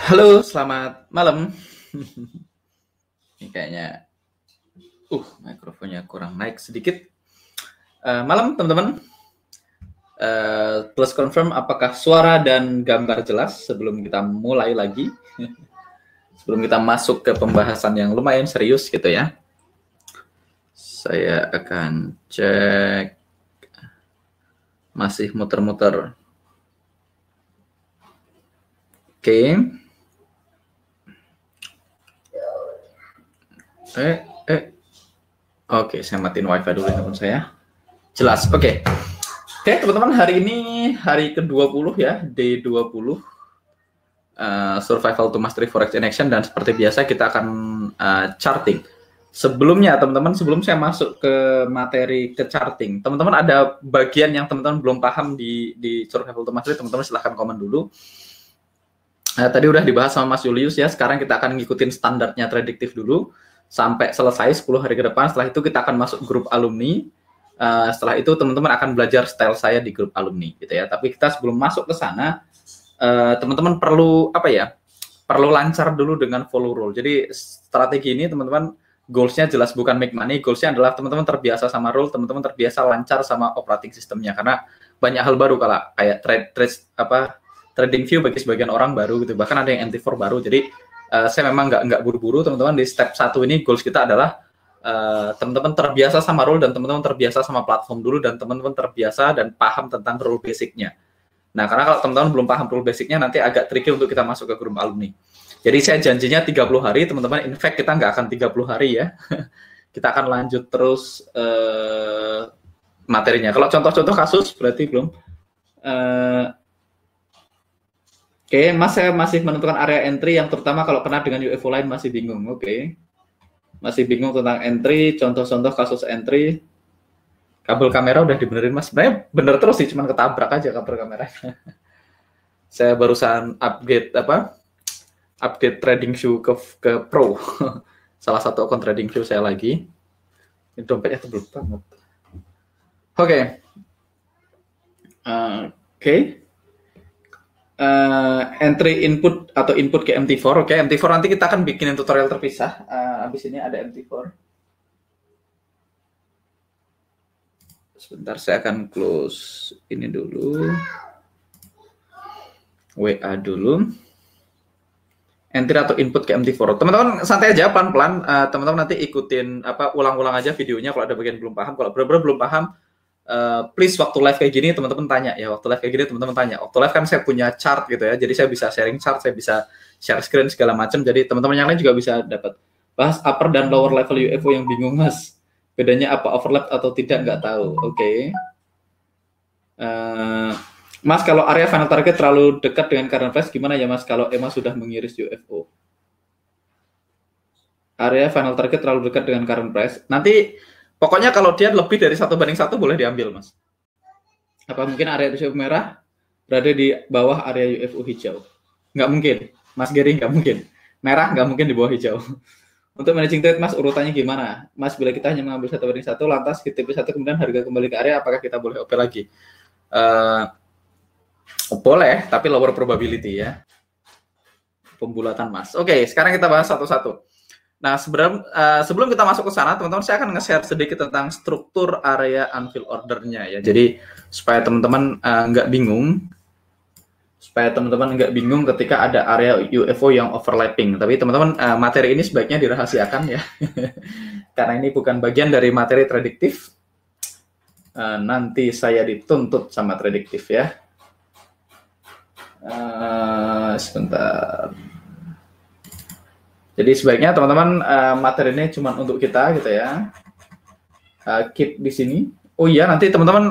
Halo, selamat malam. Ini kayaknya, mikrofonnya kurang naik sedikit. Malam, teman-teman. Plus confirm apakah suara dan gambar jelas sebelum kita mulai lagi. Sebelum kita masuk ke pembahasan yang lumayan serius gitu ya. Saya akan cek. Masih muter-muter. Oke. Oke, saya matiin wifi dulu teman saya. Jelas, oke. Oke, teman-teman, hari ini hari ke-20 ya, day 20. Survival to Mastery Forex in Action, dan seperti biasa kita akan charting. Sebelumnya teman-teman, sebelum saya masuk ke materi ke charting, teman-teman ada bagian yang teman-teman belum paham di Survival to Mastery, teman-teman silahkan komen dulu. Tadi udah dibahas sama Mas Julius ya, sekarang kita akan ngikutin standarnya prediktif dulu sampai selesai 10 hari ke depan. Setelah itu kita akan masuk grup alumni. Setelah itu teman-teman akan belajar style saya di grup alumni gitu ya. Tapi kita sebelum masuk ke sana, teman-teman perlu perlu lancar dulu dengan follow rule. Jadi strategi ini teman-teman goalsnya jelas bukan make money, goalsnya adalah teman-teman terbiasa sama rule, teman-teman terbiasa lancar sama operating sistemnya, karena banyak hal baru kalau kayak trading view bagi sebagian orang baru gitu, bahkan ada yang MT4 baru. Jadi saya memang nggak buru-buru teman-teman. Di step 1 ini goals kita adalah teman-teman terbiasa sama rule, dan teman-teman terbiasa sama platform dulu, dan teman-teman terbiasa dan paham tentang rule basicnya. Nah, karena kalau teman-teman belum paham rule basicnya, nanti agak tricky untuk kita masuk ke grup alumni. Jadi saya janjinya 30 hari, teman-teman. In fact, kita nggak akan 30 hari ya. Kita akan lanjut terus materinya. Kalau contoh-contoh kasus, berarti belum. Oke, Mas, saya masih menentukan area entry yang terutama kalau kena dengan UFO lain masih bingung. Oke. Masih bingung tentang entry, contoh-contoh kasus entry. Kabel kamera udah dibenerin, Mas. Sebenarnya bener terus sih, cuman ketabrak aja kabel kameranya. Saya barusan update trading view ke Pro. Salah satu akun trading view saya lagi. Ini dompetnya tebel banget. Oke. Entry input atau input ke MT4. Oke, MT4 nanti kita akan bikin tutorial terpisah. Abis ini ada MT4. Sebentar, saya akan close ini dulu. WA dulu. Entry atau input ke MT4. Teman-teman santai aja, pelan-pelan. Teman-teman nanti ikutin ulang-ulang aja videonya kalau ada bagian belum paham. Kalau benar-benar belum paham, please waktu live kayak gini teman-teman tanya ya. Waktu live kayak gini teman-teman tanya. Waktu live kan saya punya chart gitu ya. Jadi saya bisa sharing chart, saya bisa share screen segala macam. Jadi teman-teman yang lain juga bisa dapat. Bahas upper dan lower level UFO yang bingung, Mas. Bedanya apa, overlap atau tidak, nggak tahu. Oke. Mas, kalau area final target terlalu dekat dengan current price, gimana ya Mas kalau EMA sudah mengiris UFO? Area final target terlalu dekat dengan current price. Nanti pokoknya kalau dia lebih dari 1:1 boleh diambil, Mas. Apa mungkin area UFO merah berada di bawah area UFO hijau? Nggak mungkin, Mas Gary, nggak mungkin. Merah nggak mungkin di bawah hijau. Untuk managing trade, Mas, urutannya gimana? Mas, bila kita hanya mengambil 1:1, lantas kita TP1 kemudian harga kembali ke area, apakah kita boleh OP lagi? Boleh, tapi lower probability ya. Pembulatan, Mas. Oke, sekarang kita bahas satu-satu. Nah, sebelum kita masuk ke sana, teman-teman, saya akan nge-share sedikit tentang struktur area unfill order-nya ya. Jadi, supaya teman-teman nggak bingung, ketika ada area UFO yang overlapping. Tapi teman-teman, materi ini sebaiknya dirahasiakan ya. Karena ini bukan bagian dari materi prediktif. Nanti saya dituntut sama prediktif ya. Sebentar. Jadi sebaiknya teman-teman materi ini cuma untuk kita gitu ya. Keep di sini. Oh iya, nanti teman-teman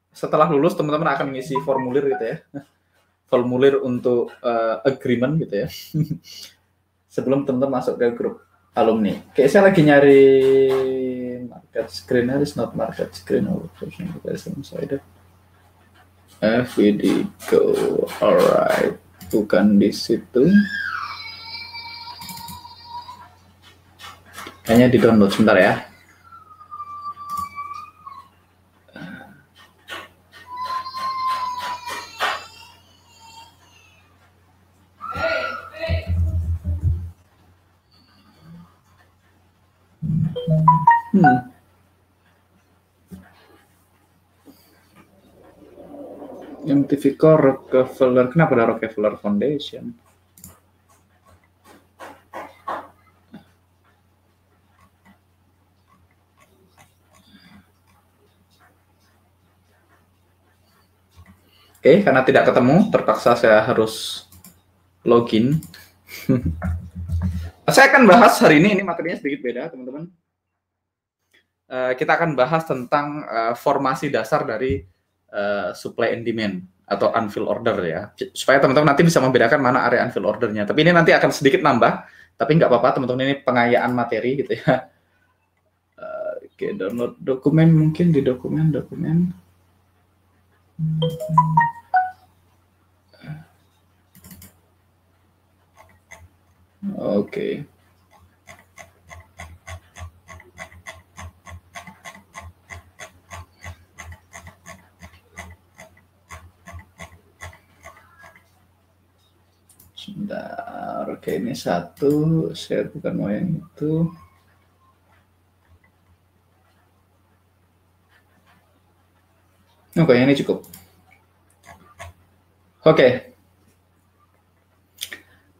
setelah lulus teman-teman akan mengisi formulir gitu ya. Formulir untuk agreement gitu ya. Sebelum teman-teman masuk ke grup alumni. Kayak saya lagi nyari market screener, is not market screener. FVD go, alright, bukan di situ. Kayaknya di download sebentar ya. MTV Core Rockefeller, kenapa ada Rockefeller Foundation? Oke, karena tidak ketemu, terpaksa saya harus login. Saya akan bahas hari ini materinya sedikit beda, teman-teman. Kita akan bahas tentang formasi dasar dari supply and demand atau unfilled order ya, supaya teman-teman nanti bisa membedakan mana area unfilled ordernya. Tapi ini nanti akan sedikit nambah, tapi nggak apa-apa teman-teman, ini pengayaan materi gitu ya. Oke, download dokumen, mungkin di dokumen. Oke. Sebentar, oke, ini satu, saya bukan mau yang itu. Oke, ini cukup. Oke,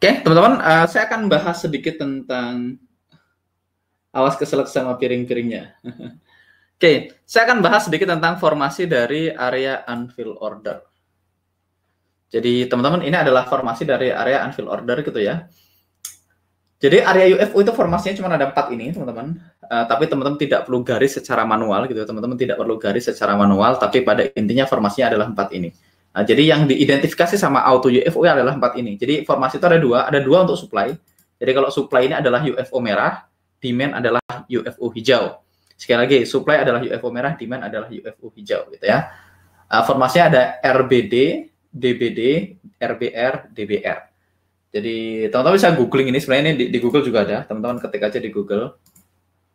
teman-teman, saya akan bahas sedikit tentang, awas keselak sama piring-piringnya. Oke, saya akan bahas sedikit tentang formasi dari area unfilled order. Jadi teman-teman, ini adalah formasi dari area unfilled order gitu ya. Jadi area UFO itu formasinya cuma ada 4 ini teman-teman. Tapi teman-teman tidak perlu garis secara manual gitu. Teman-teman tidak perlu garis secara manual, tapi pada intinya formasinya adalah 4 ini. Nah, jadi yang diidentifikasi sama auto UFO adalah 4 ini. Jadi formasi itu ada dua untuk supply. Jadi kalau supply ini adalah UFO merah, demand adalah UFO hijau. Sekali lagi, supply adalah UFO merah, demand adalah UFO hijau gitu ya. Formasinya ada RBD, DBD, RBR, DBR. Jadi teman-teman bisa googling ini, sebenarnya ini di Google juga ada. Teman-teman ketik aja di Google.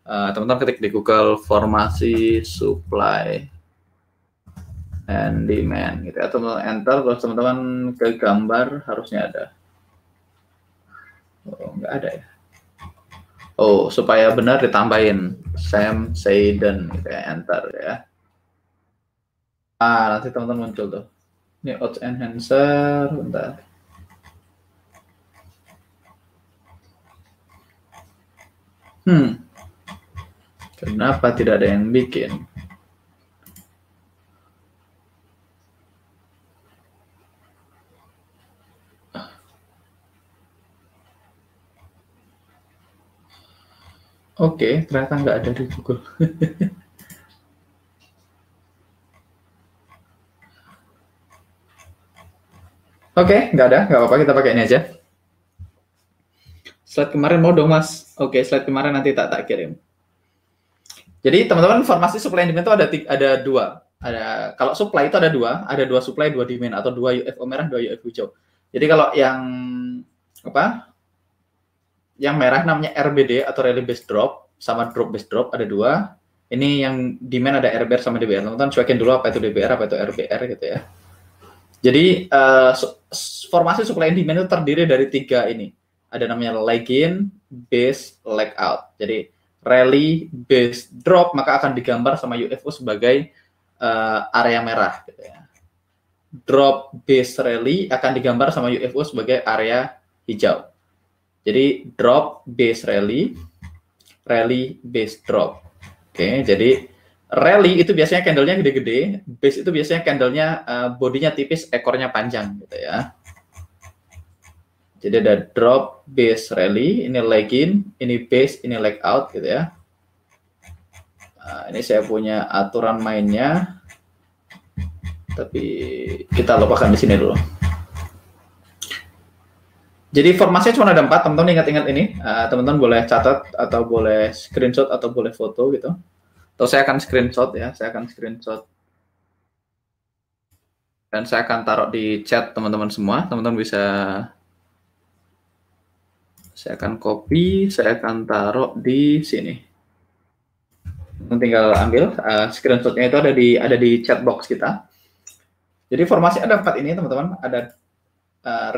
Teman-teman ketik di Google formasi supply and demand gitu ya. Teman-teman enter, terus teman-teman ke gambar, harusnya ada. Oh, nggak ada ya. Oh, supaya benar ditambahin Sam Seiden gitu ya, enter ya. Nanti teman-teman muncul tuh. Ini odds enhancer, bentar. Kenapa tidak ada yang bikin? Oke, ternyata nggak ada di Google. Oke, nggak ada, nggak apa-apa, kita pakai ini aja. Slide kemarin mau dong, Mas. Oke, slide kemarin nanti tak kirim. Jadi teman-teman, formasi supply and demand itu ada dua. Kalau supply itu ada dua supply, dua demand, atau dua UFO merah, dua UFO hijau. Jadi kalau yang yang merah namanya RBD atau rally based drop, sama drop based drop, ada dua. Ini yang demand ada RBR sama DBR. Teman-teman cuekin dulu apa itu DBR, apa itu RBR gitu ya. Jadi formasi supply and demand itu terdiri dari 3 ini. Ada namanya leg in, base, leg out. Jadi rally, base, drop, maka akan digambar sama UFO sebagai area merah gitu ya. Drop, base, rally akan digambar sama UFO sebagai area hijau. Jadi drop, base, rally, base, drop. Oke, jadi rally itu biasanya candlenya gede-gede, base itu biasanya candlenya bodinya tipis, ekornya panjang gitu ya. Jadi ada drop, base, rally, ini leg in, ini base, ini leg out gitu ya. Ini saya punya aturan mainnya, tapi kita lupakan di sini dulu. Jadi formasinya cuma ada 4, teman-teman ingat-ingat ini. Teman-teman boleh catat atau boleh screenshot atau boleh foto gitu. Atau saya akan screenshot ya, saya akan screenshot. Dan saya akan taruh di chat teman-teman semua. Teman-teman bisa, saya akan copy, saya akan taruh di sini. Tinggal ambil screenshotnya, itu ada di chat box kita. Jadi formasi ada 4 ini teman-teman. Ada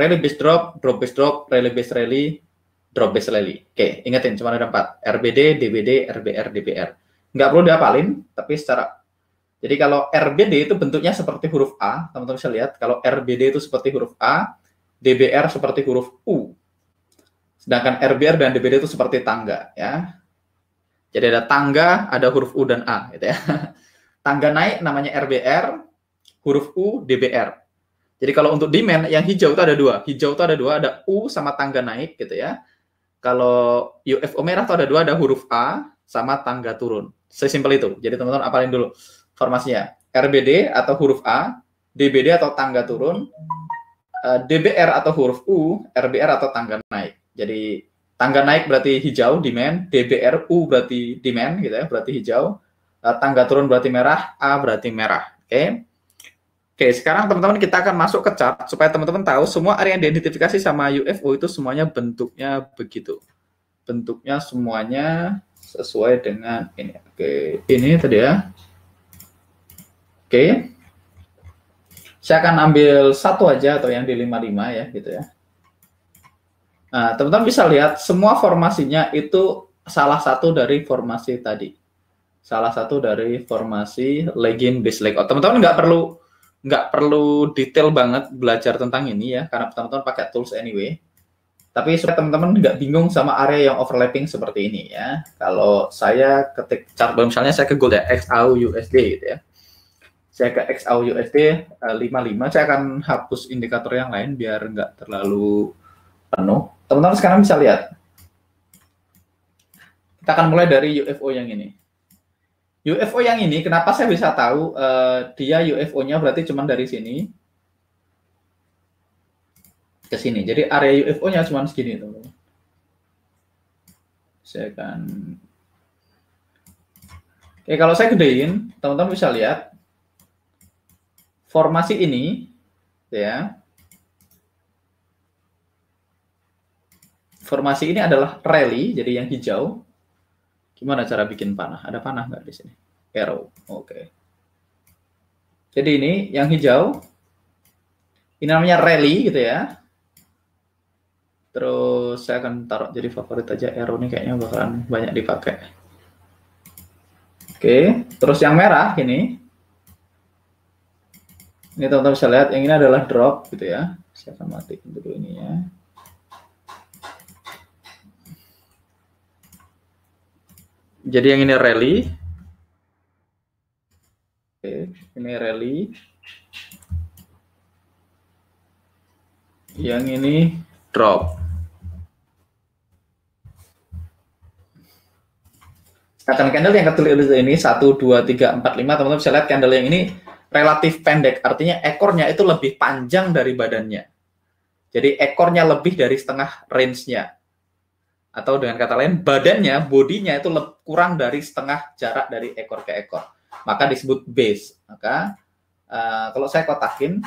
rally base drop, drop base drop, rally base rally, drop base rally. Oke, ingetin cuma ada 4. RBD, DBD, RBR, DBR. Nggak perlu dihafalin, tapi jadi kalau RBD itu bentuknya seperti huruf A, teman-teman bisa lihat. Kalau RBD itu seperti huruf A, DBR seperti huruf U. Sedangkan RBR dan DBD itu seperti tangga, ya. Jadi ada tangga, ada huruf U dan A, gitu ya. Tangga naik namanya RBR, huruf U DBR. Jadi kalau untuk demand yang hijau itu ada dua. Hijau itu ada dua, ada U sama tangga naik, gitu ya. Kalau UFO merah itu ada dua, ada huruf A sama tangga turun. Sesimpel itu. Jadi teman-teman apalin dulu formasinya. RBD atau huruf A, DBD atau tangga turun, DBR atau huruf U, RBR atau tangga naik. Jadi tangga naik berarti hijau, demand, DBR, U berarti demand, gitu ya, berarti hijau. Tangga turun berarti merah, A berarti merah. Oke. Oke, sekarang teman-teman kita akan masuk ke chart supaya teman-teman tahu semua area yang diidentifikasi sama UFO itu semuanya bentuknya begitu. Bentuknya semuanya sesuai dengan ini. Oke, ini tadi ya. Oke. Saya akan ambil satu aja atau yang di 55 ya, gitu ya. Nah, teman-teman bisa lihat semua formasinya itu salah satu dari formasi tadi. Salah satu dari formasi legging base leg out. Teman-teman nggak perlu detail banget belajar tentang ini ya, karena teman-teman pakai tools anyway. Tapi supaya teman-teman nggak bingung sama area yang overlapping seperti ini ya. Kalau saya ketik chart, misalnya saya ke gold ya, XAU USD gitu ya. Saya ke XAU USD 55, saya akan hapus indikator yang lain biar nggak terlalu penuh. Teman-teman sekarang bisa lihat. Kita akan mulai dari UFO yang ini. UFO yang ini, kenapa saya bisa tahu dia UFO-nya berarti cuma dari sini ke sini. Jadi area UFO-nya cuma segini, teman-teman. Saya akan... Oke, kalau saya gedein, teman-teman bisa lihat formasi ini, ya. Formasi ini adalah rally, jadi yang hijau. Gimana cara bikin panah? Ada panah nggak di sini? Arrow, oke. Jadi ini yang hijau, ini namanya rally gitu ya. Terus saya akan taruh jadi favorit aja, arrow ini kayaknya bakalan banyak dipakai. Oke, terus yang merah ini teman-teman bisa lihat, yang ini adalah drop gitu ya. Saya akan matiin dulu ini ya. Jadi yang ini rally. Oke, ini rally. Yang ini drop. Akan candle yang ketulis ini 1, 2, 3, 4, 5. Teman-teman bisa lihat candle yang ini relatif pendek. Artinya ekornya itu lebih panjang dari badannya. Jadi ekornya lebih dari setengah range-nya. Atau dengan kata lain, badannya, bodinya itu kurang dari setengah jarak dari ekor ke ekor. Maka disebut base. Maka kalau saya kotakin,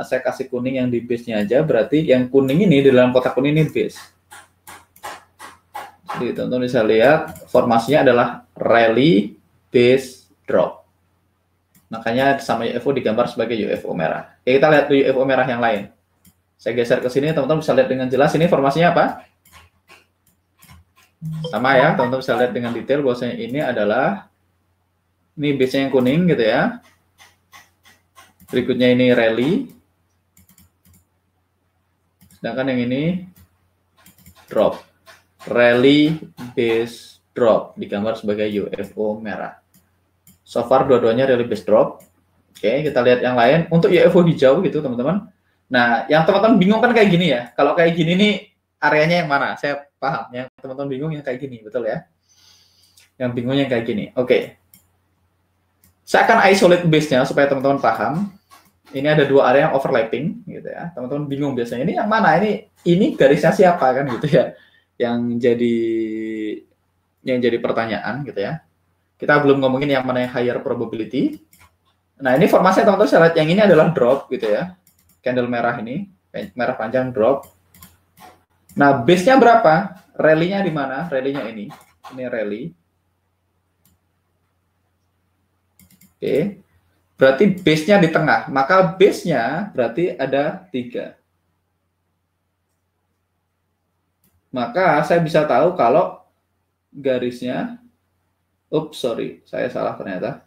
saya kasih kuning yang di base-nya aja, berarti yang kuning ini di dalam kotak kuning ini base. Jadi teman-teman bisa lihat formasinya adalah rally, base, drop. Makanya sama UFO digambar sebagai UFO merah. Oke, kita lihat UFO merah yang lain. Saya geser ke sini, teman-teman bisa lihat dengan jelas ini formasinya apa? Sama ya, teman-teman bisa lihat dengan detail bahwasanya ini adalah ini base-nya yang kuning gitu ya. Berikutnya ini rally. Sedangkan yang ini drop. Rally, base, drop digambar sebagai UFO merah. So far dua-duanya rally, base, drop. Oke, kita lihat yang lain. Untuk UFO hijau gitu teman-teman. Nah, yang teman-teman bingung kan kayak gini ya. Kalau kayak gini nih areanya yang mana? Saya paham. Yang teman-teman bingung yang kayak gini, betul ya? Yang bingungnya kayak gini. Oke. Saya akan isolate base-nya supaya teman-teman paham. Ini ada dua area yang overlapping gitu ya. Teman-teman bingung biasanya ini yang mana? Ini garisnya siapa kan gitu ya. Yang jadi pertanyaan gitu ya. Kita belum ngomongin yang mana yang higher probability. Nah, ini formasinya teman-teman saya lihat yang ini adalah drop gitu ya. Candle merah ini, merah panjang drop. Nah, base-nya berapa? Rally-nya di mana? Rally-nya ini. Ini rally. Oke. Berarti base-nya di tengah. Maka base-nya berarti ada 3. Maka saya bisa tahu kalau garisnya Ups, sorry, saya salah ternyata.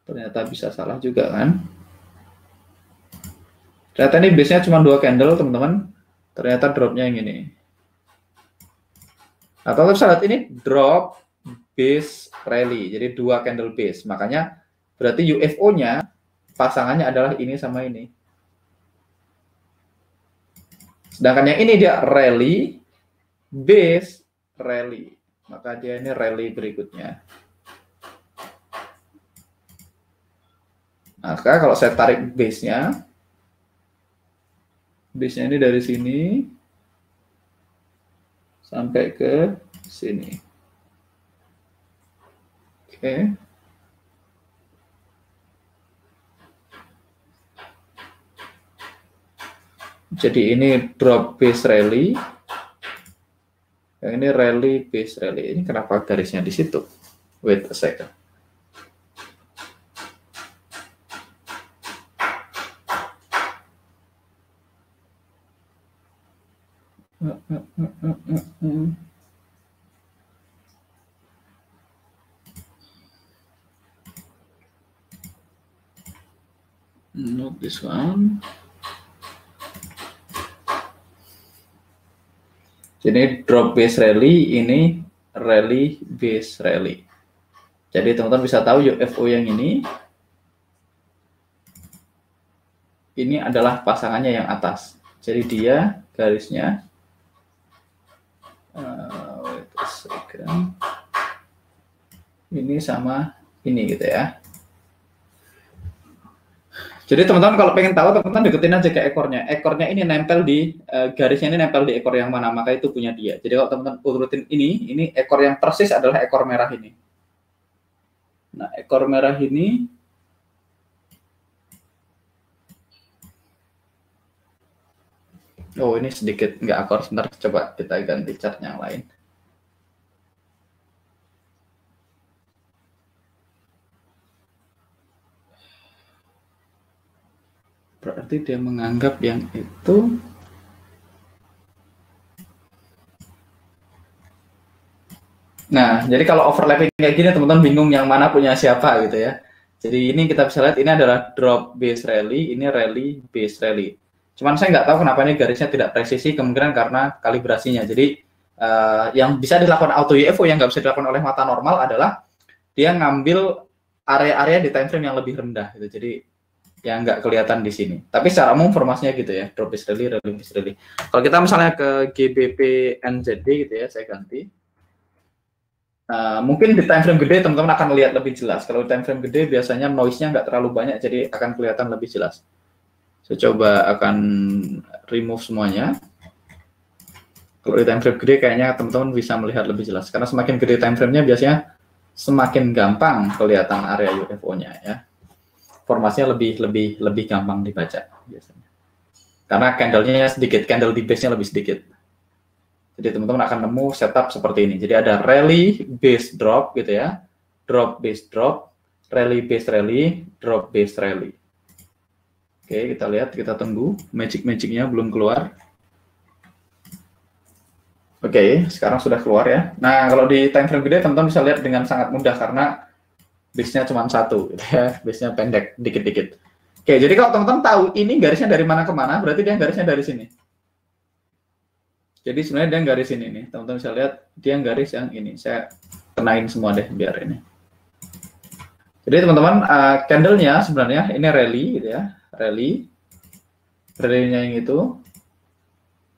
Ternyata bisa salah juga kan. Ternyata ini base-nya cuma 2 candle, teman-teman. Ternyata drop-nya yang ini. Atau bisa lihat ini drop base rally, jadi 2 candle base. Makanya berarti UFO-nya pasangannya adalah ini sama ini. Sedangkan yang ini dia rally base rally. Maka dia ini rally berikutnya. Maka kalau saya tarik base-nya ini dari sini sampai ke sini. Oke. Jadi ini drop base rally. Yang ini rally base rally. Ini kenapa garisnya di situ? Wait a second. Not this one. Jadi drop base rally, ini rally base rally. Jadi teman-teman bisa tahu UFO yang ini adalah pasangannya yang atas. Jadi dia garisnya wait a second. Ini sama ini gitu ya. Jadi teman-teman kalau pengen tahu, teman-teman deketin aja ke ekornya. Ekornya ini nempel di garisnya, ini nempel di ekor yang mana, maka itu punya dia. Jadi kalau teman-teman urutin ini ekor yang persis adalah ekor merah ini. Nah, ekor merah ini ini sedikit nggak akor. Sebentar, coba kita ganti chart yang lain. Berarti dia menganggap yang itu Nah, jadi kalau overlapping kayak gini teman-teman bingung yang mana punya siapa gitu ya. Jadi ini kita bisa lihat ini adalah drop base rally, ini rally base rally. Cuman saya nggak tahu kenapa ini garisnya tidak presisi, kemungkinan karena kalibrasinya. Jadi yang bisa dilakukan auto UFO yang nggak bisa dilakukan oleh mata normal adalah dia ngambil area-area di time frame yang lebih rendah gitu. Jadi yang nggak kelihatan di sini. Tapi secara umum formasinya gitu ya, drop base rally, rally base rally. Kalau kita misalnya ke GBP NZD gitu ya, saya ganti. Mungkin di time frame gede teman-teman akan lihat lebih jelas. Kalau di time frame gede biasanya noise-nya nggak terlalu banyak, jadi akan kelihatan lebih jelas. Saya coba akan remove semuanya. Kalau di time frame gede kayaknya teman-teman bisa melihat lebih jelas. Karena semakin gede time frame-nya biasanya semakin gampang kelihatan area UFO-nya ya. Formasinya lebih gampang dibaca biasanya. Karena candle-nya sedikit, candle di base-nya lebih sedikit. Jadi teman-teman akan nemu setup seperti ini. Jadi ada rally base drop gitu ya. Drop base drop, rally base rally, drop base rally. Oke, kita lihat, kita tunggu. Magic-magicnya belum keluar. Oke, sekarang sudah keluar ya. Nah, kalau di time frame gede teman-teman bisa lihat dengan sangat mudah karena base-nya cuma satu gitu ya. Base-nya pendek dikit-dikit. Oke, jadi kalau teman-teman tahu ini garisnya dari mana ke mana, berarti dia garisnya dari sini. Jadi sebenarnya dia garis ini nih, teman-teman bisa lihat dia garis yang ini. Saya kenain semua deh biar ini. Jadi teman-teman candle-nya sebenarnya ini rally gitu ya, rally-nya yang itu,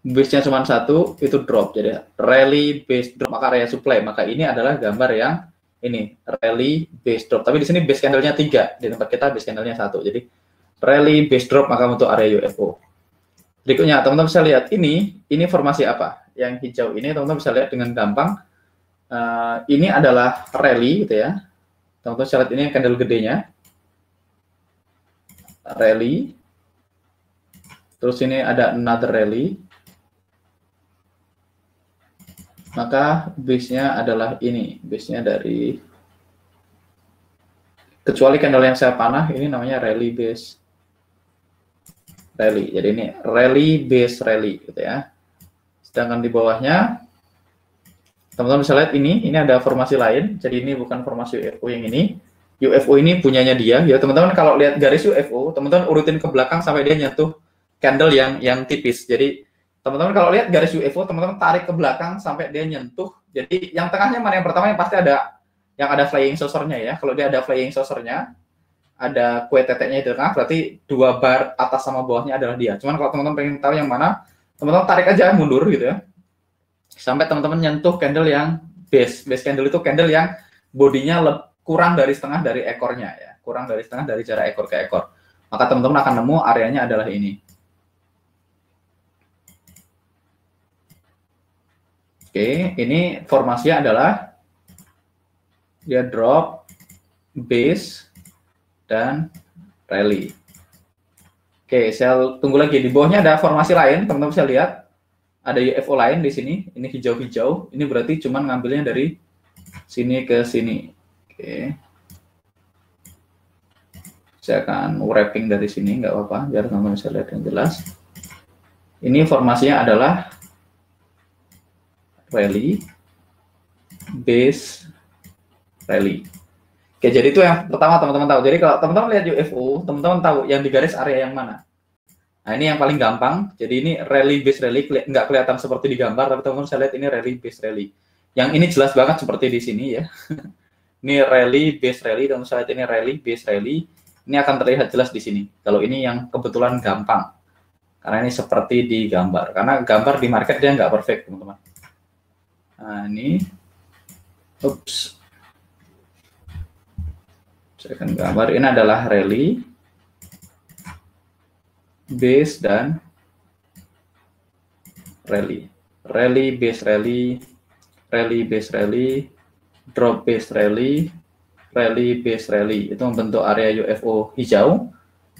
base-nya cuma satu, itu drop. Jadi rally base drop maka area supply. Maka ini adalah gambar yang ini rally base drop. Tapi di sini base candle-nya 3, di tempat kita base candle-nya 1. Jadi rally base drop maka untuk area UFO. Berikutnya, teman-teman bisa lihat ini formasi apa? Yang hijau ini teman-teman bisa lihat dengan gampang. Ini adalah rally gitu ya. Teman-teman bisa lihat ini candle gedenya. Rally. Terus ini ada another rally. Maka base-nya adalah ini. Base-nya dari, kecuali candle yang saya panah, ini namanya rally base rally. Jadi ini rally base rally gitu ya. Sedangkan di bawahnya Teman-teman bisa lihat ini ada formasi lain. Jadi ini bukan formasi UFO yang ini. UFO ini punyanya dia. Ya teman-teman kalau lihat garis UFO, teman-teman urutin ke belakang sampai dia nyentuh candle yang tipis. Jadi teman-teman kalau lihat garis UFO, teman-teman tarik ke belakang sampai dia nyentuh. Jadi yang tengahnya mana yang pertama, yang pasti ada yang ada flying saucer-nya ya. Kalau dia ada flying saucer-nya, ada kue teteknya itu tengah, berarti dua bar atas sama bawahnya adalah dia. Cuman kalau teman-teman pengen tahu yang mana, teman-teman tarik aja mundur gitu ya. Sampai teman-teman nyentuh candle yang base candle itu candle yang bodinya kurang dari setengah dari ekornya ya, kurang dari setengah dari jarak ekor ke ekor. Maka teman-teman akan nemu areanya adalah ini. Oke, ini formasinya adalah dia drop, base, dan rally. Oke, saya tunggu lagi. Di bawahnya ada formasi lain, teman-teman bisa lihat. Ada UFO lain di sini. Ini hijau-hijau. Ini berarti cuma ngambilnya dari sini ke sini. Oke. Saya akan wrapping dari sini, nggak apa-apa, biar teman-teman bisa lihat yang jelas. Ini formasinya adalah rally, base, rally. Oke, jadi itu yang pertama teman-teman tahu. Jadi kalau teman-teman lihat UFO, teman-teman tahu yang di garis area yang mana. Nah, ini yang paling gampang. Jadi ini rally, base, rally, nggak kelihatan seperti di gambar, tapi teman-teman bisa lihat ini rally, base, rally. Yang ini jelas banget seperti di sini ya. Ini rally, base, rally, teman-teman bisa lihat ini rally, base, rally. Ini akan terlihat jelas di sini. Kalau ini yang kebetulan gampang. Karena ini seperti di gambar. Karena gambar di market dia nggak perfect, teman-teman. Nah, ini, saya akan gambar. Ini adalah rally, base, dan rally. Rally, base, rally, rally, base, rally, drop, base, rally, rally, base, rally. Itu membentuk area UFO hijau.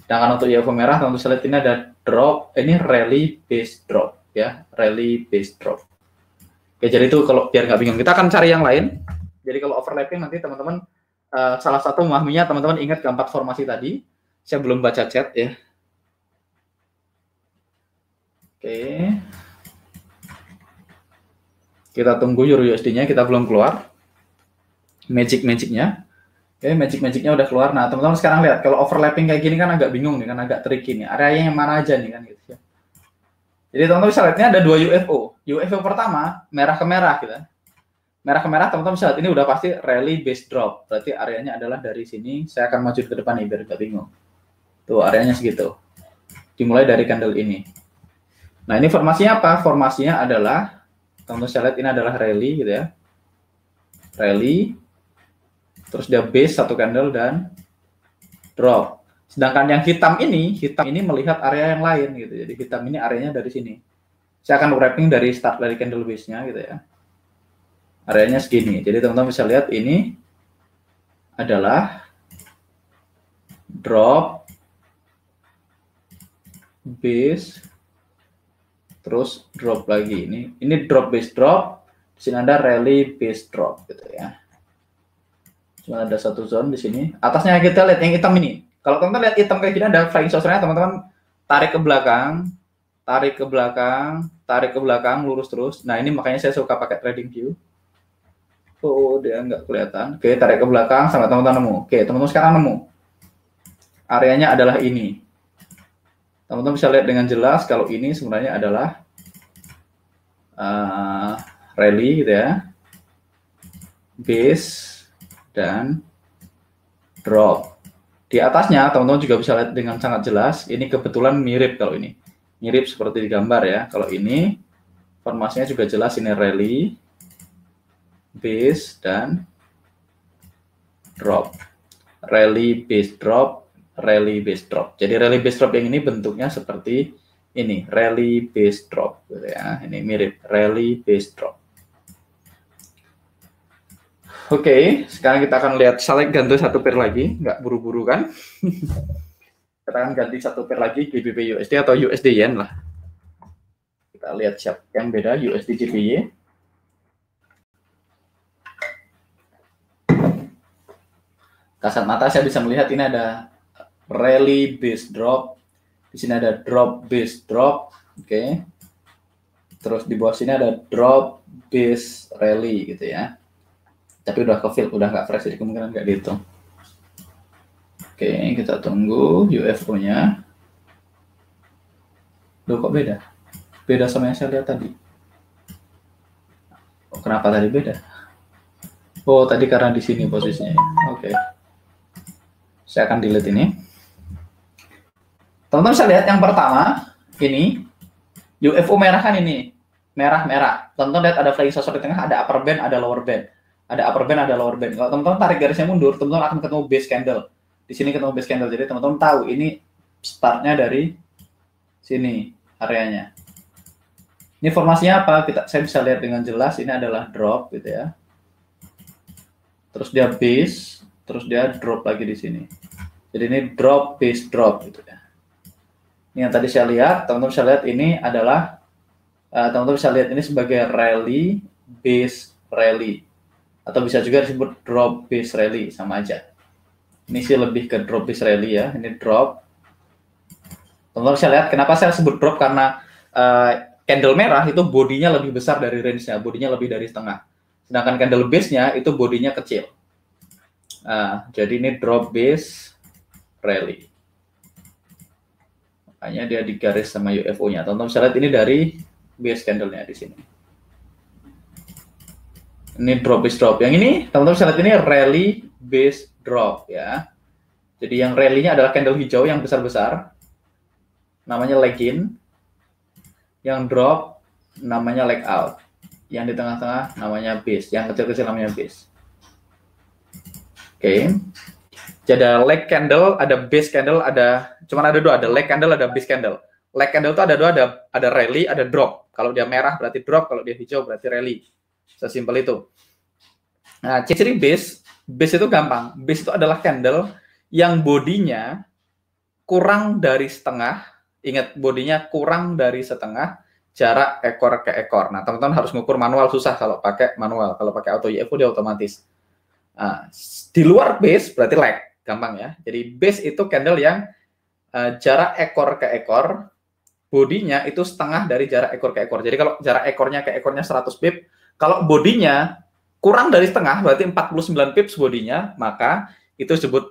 Sedangkan untuk UFO merah, teman-teman bisa lihat ini ada drop, ini rally, base, drop. Ya, rally, base, drop. Oke, jadi itu kalau biar nggak bingung, kita akan cari yang lain. Jadi kalau overlapping nanti teman-teman salah satu memahaminya, teman-teman ingat keempat formasi tadi. Saya belum baca chat ya. Oke. Kita tunggu Euro USD-nya, kita belum keluar. Magic-nya. Oke, magic-nya udah keluar. Nah, teman-teman sekarang lihat, kalau overlapping kayak gini kan agak bingung nih, kan agak tricky nih. Areanya yang mana aja nih kan gitu ya. Jadi teman-teman bisa lihat ini ada dua UFO. UFO pertama merah ke merah gitu. Merah ke merah, teman-teman bisa lihat ini udah pasti rally base drop. Berarti areanya adalah dari sini. Saya akan maju ke depan nih biar nggak bingung. Tuh areanya segitu. Dimulai dari candle ini. Nah ini formasinya apa? Formasinya adalah teman-teman bisa lihat ini adalah rally gitu ya. Rally. Terus dia base satu candle dan drop. Sedangkan yang hitam ini melihat area yang lain gitu. Jadi hitam ini areanya dari sini. Saya akan wrapping dari start dari candle base-nya gitu ya. Areanya segini. Jadi teman-teman bisa lihat ini adalah drop, base, terus drop lagi. Ini drop, base, drop. Di sini ada rally, base, drop gitu ya. Cuma ada satu zone di sini. Atasnya kita lihat yang hitam ini. Kalau teman-teman lihat hitam kayak gini ada flying saucer-nya, teman-teman tarik ke belakang, tarik ke belakang, lurus terus. Nah ini makanya saya suka pakai trading view. Oh dia nggak kelihatan. Oke, tarik ke belakang sampai teman-teman nemu. Oke, teman-teman sekarang nemu. Areanya adalah ini. Teman-teman bisa lihat dengan jelas kalau ini sebenarnya adalah rally gitu ya, base dan drop. Di atasnya teman-teman juga bisa lihat dengan sangat jelas. Ini kebetulan mirip kalau ini, mirip seperti di gambar ya. Kalau ini formasinya juga jelas, ini rally, base dan drop. Rally, base, drop, rally, base, drop. Jadi rally, base, drop yang ini bentuknya seperti ini, rally, base, drop gitu ya. Ini mirip rally, base, drop. Oke, sekarang kita akan lihat select ganti satu pair lagi, nggak buru-buru kan? Kita akan ganti satu pair lagi GBP USD atau USD Yen lah. Kita lihat siapa yang beda, USD GBY. Kasat mata saya bisa melihat ini ada rally base drop, di sini ada drop base drop, oke. Terus di bawah sini ada drop base rally gitu ya. Tapi udah ke-fill, udah nggak fresh, jadi kemungkinan nggak dihitung. Oke, kita tunggu UFO-nya. Loh, kok beda? Beda sama yang saya lihat tadi. Oh, kenapa tadi beda? Oh, tadi karena di sini posisinya. Oke. Saya akan delete ini. Teman-teman bisa lihat yang pertama, ini UFO merah kan ini. Merah-merah. Teman-teman lihat ada flying saucer di tengah, ada upper band, ada lower band. Ada upper band, ada lower band. Kalau teman-teman tarik garisnya mundur, teman-teman akan ketemu base candle. Di sini ketemu base candle. Jadi teman-teman tahu ini startnya dari sini areanya. Ini formasinya apa? Saya bisa lihat dengan jelas. Ini adalah drop gitu ya. Terus dia base, terus dia drop lagi di sini. Jadi ini drop, base, drop gitu ya. Ini yang tadi saya lihat, teman-teman bisa lihat ini adalah teman-teman bisa lihat ini sebagai rally, base, rally. Atau bisa juga disebut drop, base, rally, sama aja. Ini sih lebih ke drop, base, rally ya. Ini drop. Teman-teman bisa lihat kenapa saya sebut drop, karena candle merah itu bodinya lebih besar dari range-nya, bodinya lebih dari setengah. Sedangkan candle base-nya itu bodinya kecil. Jadi ini drop, base, rally. Makanya dia digaris sama UFO-nya. Teman-teman bisa lihat ini dari base candle-nya di sini. Ini drop, base, drop. Yang ini teman-teman bisa lihat ini rally, base, drop ya. Jadi yang rally-nya adalah candle hijau yang besar-besar, namanya leg in. Yang drop namanya leg out. Yang di tengah-tengah namanya base. Yang kecil-kecil namanya base. Oke. Jadi ada leg candle, ada base candle, cuman ada dua, ada leg candle, ada base candle. Leg candle itu ada dua, ada rally, ada drop. Kalau dia merah berarti drop, kalau dia hijau berarti rally. Sesimpel itu. Nah, ciri base itu gampang. Base itu adalah candle yang bodinya kurang dari setengah. Ingat, bodinya kurang dari setengah jarak ekor ke ekor. Nah, teman-teman harus ngukur manual, susah kalau pakai manual. Kalau pakai auto UFO dia otomatis. Nah, di luar base berarti leg, gampang ya. Jadi base itu candle yang jarak ekor ke ekor, bodinya itu setengah dari jarak ekor ke ekor. Jadi kalau jarak ekornya ke ekornya 100 pip, kalau bodinya kurang dari setengah, berarti 49 pips bodinya, maka itu disebut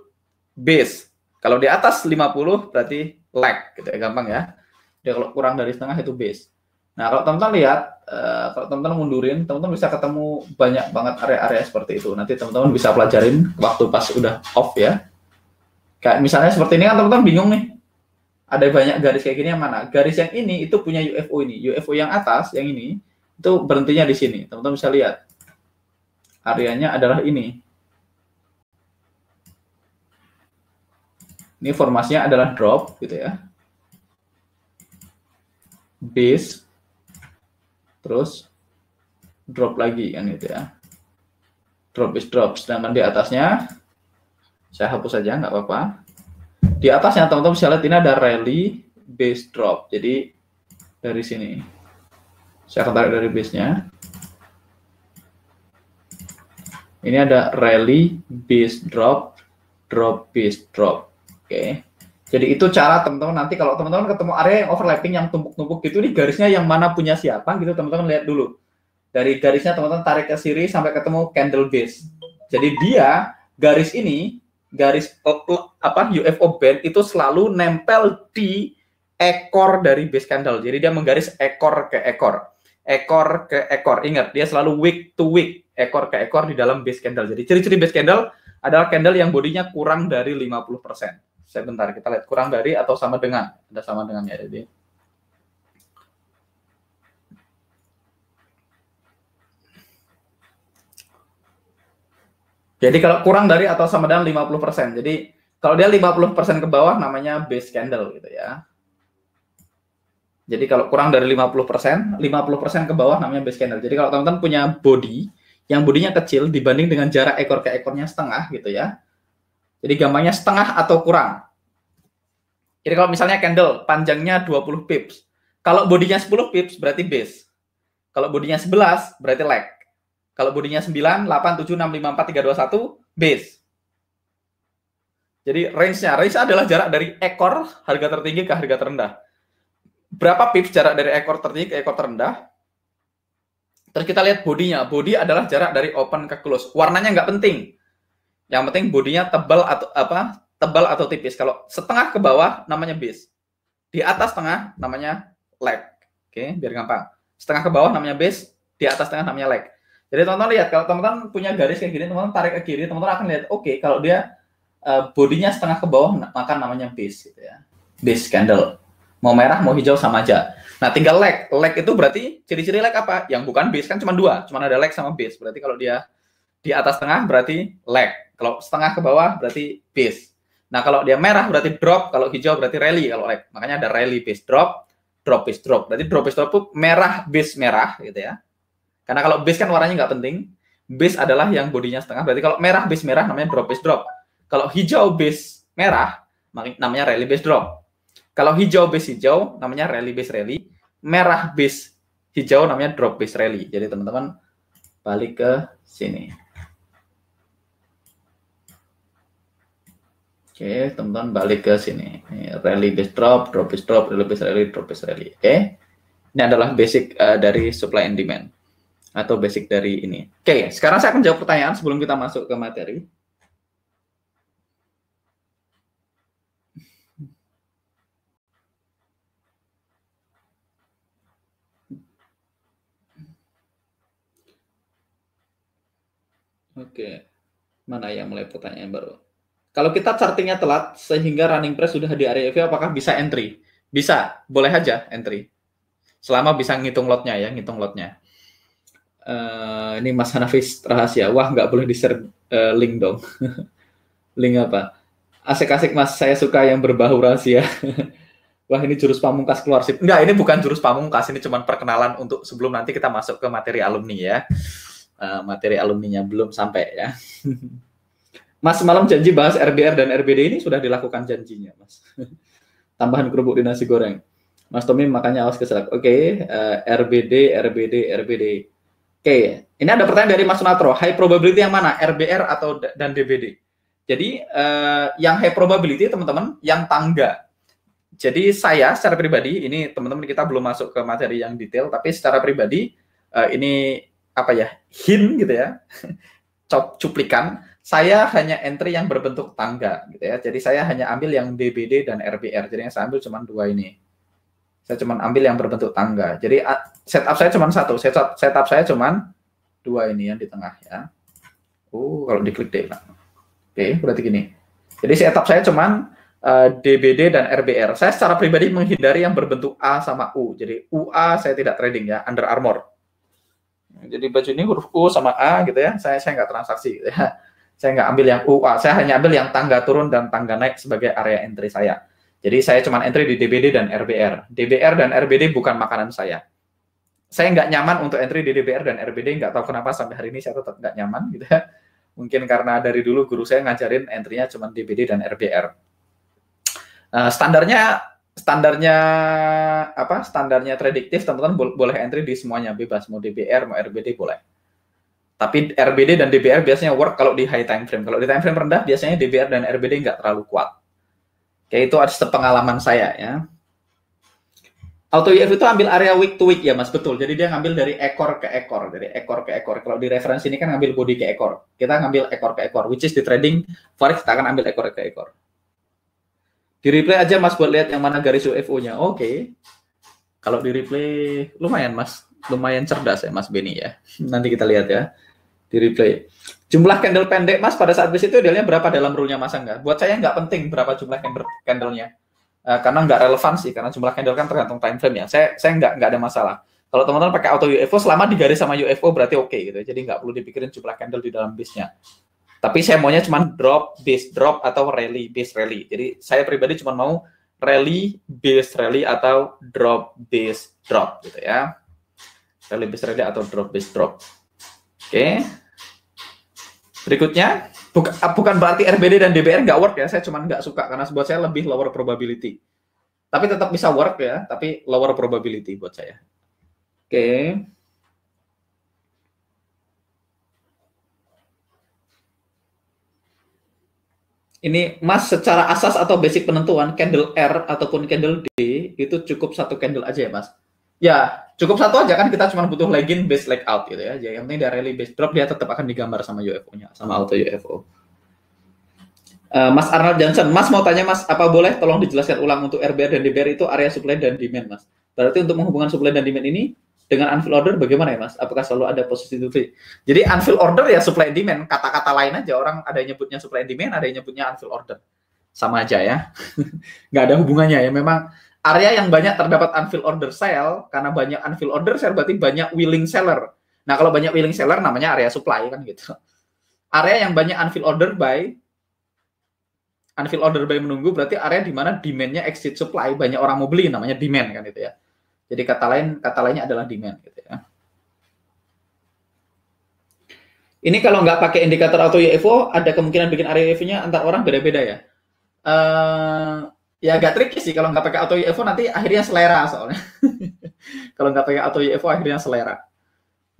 base. Kalau di atas 50 berarti leg, gitu ya, gampang ya. Jadi kalau kurang dari setengah itu base. Nah, kalau teman-teman lihat, kalau teman-teman mundurin, teman-teman bisa ketemu banyak banget area-area seperti itu. Nanti teman-teman bisa pelajarin waktu pas udah off ya. Kayak misalnya seperti ini kan teman-teman bingung nih. Ada banyak garis kayak gini yang mana? Garis yang ini itu punya UFO ini. UFO yang atas, yang ini, itu berhentinya di sini. Teman-teman bisa lihat. Areanya adalah ini. Ini formasinya adalah drop gitu ya. Base. Terus drop lagi kan gitu ya. Drop is drop. Sedangkan di atasnya, saya hapus saja, nggak apa-apa. Di atasnya teman-teman bisa lihat ini ada rally, base, drop. Jadi dari sini. Saya akan tarik dari base-nya. Ini ada rally, base, drop, drop, base, drop. Oke. Jadi itu cara teman-teman nanti kalau teman-teman ketemu area yang overlapping, yang tumpuk-tumpuk gitu, nih garisnya yang mana punya siapa gitu, teman-teman lihat dulu. Dari garisnya teman-teman tarik ke sini sampai ketemu candle base. Jadi dia garis ini, garis UFO band itu selalu nempel di ekor dari base candle. Jadi dia menggaris ekor ke ekor. Ekor ke ekor. Ingat, dia selalu wick to wick, ekor ke ekor di dalam base candle. Jadi ciri-ciri base candle adalah candle yang bodinya kurang dari 50%. Sebentar, kita lihat kurang dari atau sama dengan. Ada sama dengannya. Jadi kalau kurang dari atau sama dengan 50%. Jadi kalau dia 50% ke bawah namanya base candle gitu ya. Jadi kalau kurang dari 50% ke bawah namanya base candle. Jadi kalau teman-teman punya body yang bodinya kecil dibanding dengan jarak ekor ke ekornya setengah gitu ya. Jadi gampangnya setengah atau kurang. Jadi kalau misalnya candle panjangnya 20 pips. Kalau bodinya 10 pips berarti base. Kalau bodinya 11 berarti leg. Kalau bodinya 9, 8, 7, 6, 5, 4, 3, 2, 1 base. Jadi range-nya adalah jarak dari ekor harga tertinggi ke harga terendah. Berapa pips jarak dari ekor tertinggi ke ekor terendah? Terus kita lihat bodinya. Body adalah jarak dari open ke close. Warnanya nggak penting. Yang penting bodinya tebal atau apa? Tebal atau tipis. Kalau setengah ke bawah namanya base. Di atas tengah namanya leg. Oke, biar gampang. Setengah ke bawah namanya base, di atas tengah namanya leg. Jadi teman-teman lihat, kalau teman-teman punya garis kayak gini, teman-teman tarik ke kiri, teman-teman akan lihat, oke, kalau dia bodinya setengah ke bawah, maka namanya base gitu ya. Base candle. Mau merah, mau hijau sama aja. Nah, tinggal leg. Leg itu berarti ciri-ciri leg apa? Yang bukan base kan cuma dua, cuma ada leg sama base. Berarti kalau dia di atas tengah berarti leg. Kalau setengah ke bawah berarti base. Nah, kalau dia merah berarti drop, kalau hijau berarti rally kalau leg. Makanya ada rally base drop, drop base drop. Berarti drop base drop itu merah base merah gitu ya. Karena kalau base kan warnanya nggak penting. Base adalah yang bodinya setengah. Berarti kalau merah base merah namanya drop base drop. Kalau hijau base merah namanya rally base drop. Kalau hijau base hijau namanya rally base rally. Merah base hijau namanya drop base rally. Jadi teman-teman balik ke sini. Oke, teman-teman balik ke sini. Rally base drop base drop, rally base rally, drop base rally. Oke. Ini adalah basic dari supply and demand atau basic dari ini. Oke, sekarang saya akan jawab pertanyaan sebelum kita masuk ke materi. Oke. Mana yang mulai pertanyaan baru? Kalau kita chartingnya telat sehingga running price sudah di area EV, apakah bisa entry? Bisa, boleh aja entry. Selama bisa ngitung lotnya ya, ngitung lotnya. Ini Mas Hanafis rahasia. Wah, nggak boleh di-share link dong. Link apa? Asik-asik Mas, saya suka yang berbau rahasia. Wah, ini jurus pamungkas keluar sip. Enggak, ini bukan jurus pamungkas, ini cuma perkenalan untuk sebelum nanti kita masuk ke materi alumni ya. Materi alumninya belum sampai ya. Mas semalam janji bahas RBR dan RBD ini sudah dilakukan janjinya, Mas. Tambahan kerupuk di nasi goreng. Mas Tommy makanya awas keselak. Oke, RBD. Oke, ini ada pertanyaan dari Mas Natro. High probability yang mana? RBR atau dan DBD? Jadi yang high probability teman-teman, yang tangga. Jadi saya secara pribadi, ini teman-teman kita belum masuk ke materi yang detail, tapi secara pribadi ini apa ya, hint gitu ya, cuplikan. Saya hanya entry yang berbentuk tangga gitu ya. Jadi saya hanya ambil yang DBD dan RBR. Jadi yang saya ambil cuma dua ini. Saya cuma ambil yang berbentuk tangga. Jadi setup saya cuma satu. Setup saya cuma dua ini yang di tengah ya. Kalau diklik deh. Oke, berarti gini. Jadi setup saya cuma DBD dan RBR. Saya secara pribadi menghindari yang berbentuk A sama U. Jadi UA saya tidak trading ya, Under Armour. Jadi baju ini huruf U sama A gitu ya. Saya nggak transaksi gitu ya. Saya nggak ambil yang UA, saya hanya ambil yang tangga turun dan tangga naik sebagai area entry saya. Jadi saya cuma entry di DBD dan RBR. DBR dan RBD bukan makanan saya. Saya nggak nyaman untuk entry di DBR dan RBD, nggak tahu kenapa sampai hari ini saya tetap nggak nyaman gitu ya. Mungkin karena dari dulu guru saya ngajarin entry-nya cuma DBD dan RBR. Standarnya prediktif, teman-teman boleh entry di semuanya, bebas, mau DBR, mau RBD boleh. Tapi RBD dan DBR biasanya work kalau di high time frame. Kalau di time frame rendah, biasanya DBR dan RBD nggak terlalu kuat. Kayak itu ada sepengalaman saya ya. Auto UF itu ambil area week to week ya Mas, betul. Jadi dia ngambil dari ekor ke ekor, dari ekor ke ekor. Kalau di referensi ini kan ngambil body ke ekor. Kita ngambil ekor ke ekor, which is di trading forex kita akan ambil ekor ke ekor. Di replay aja Mas buat lihat yang mana garis UFO-nya. Oke. Kalau di replay lumayan Mas, lumayan cerdas ya Mas Beni ya. Nanti kita lihat ya di replay. Jumlah candle pendek Mas pada saat bis itu idealnya berapa dalam rule-nya Mas enggak? Buat saya nggak penting berapa jumlah candle-nya. Karena nggak relevan sih, karena jumlah candle kan tergantung time frame ya. Saya nggak ada masalah. Kalau teman-teman pakai auto UFO selama digaris sama UFO berarti oke gitu. Jadi nggak perlu dipikirin jumlah candle di dalam bisnya. Tapi saya maunya cuma drop, base drop atau rally, base rally. Jadi saya pribadi cuma mau rally, base rally atau drop, base drop gitu ya. Rally, base rally atau drop, base drop. Oke. Berikutnya, bukan berarti RBD dan DBR nggak work ya, saya cuma nggak suka karena buat saya lebih lower probability. Tapi tetap bisa work ya, tapi lower probability buat saya. Oke. Ini Mas secara asas atau basic penentuan, candle R ataupun candle D itu cukup satu candle aja ya Mas? Ya, Cukup satu aja kan, kita cuma butuh login base layout gitu ya. Jadi yang penting dia rally base drop, dia tetap akan digambar sama UFO-nya, sama auto UFO. Mas Arnold Johnson, Mas mau tanya Mas, apa boleh tolong dijelaskan ulang untuk RBR dan DBR itu area supply dan demand Mas? Berarti untuk menghubungkan supply dan demand ini dengan unfill order bagaimana ya Mas? Apakah selalu ada positivity? Jadi unfill order ya supply and demand, kata-kata lain aja, orang ada yang nyebutnya supply and demand, ada yang nyebutnya unfill order. Sama aja ya, nggak ada hubungannya ya. Memang area yang banyak terdapat unfill order sale, karena banyak unfill order sale berarti banyak willing seller. Nah kalau banyak willing seller namanya area supply kan gitu. Area yang banyak unfill order menunggu berarti area di mana demand-nya exceed supply, banyak orang mau beli, namanya demand kan gitu ya. Jadi kata lainnya adalah demand gitu ya. Ini kalau nggak pakai indikator auto UFO, ada kemungkinan bikin area UFO-nya antar orang beda-beda ya. Ya agak tricky sih kalau nggak pakai auto UFO, nanti akhirnya selera soalnya. Kalau nggak pakai auto UFO akhirnya selera.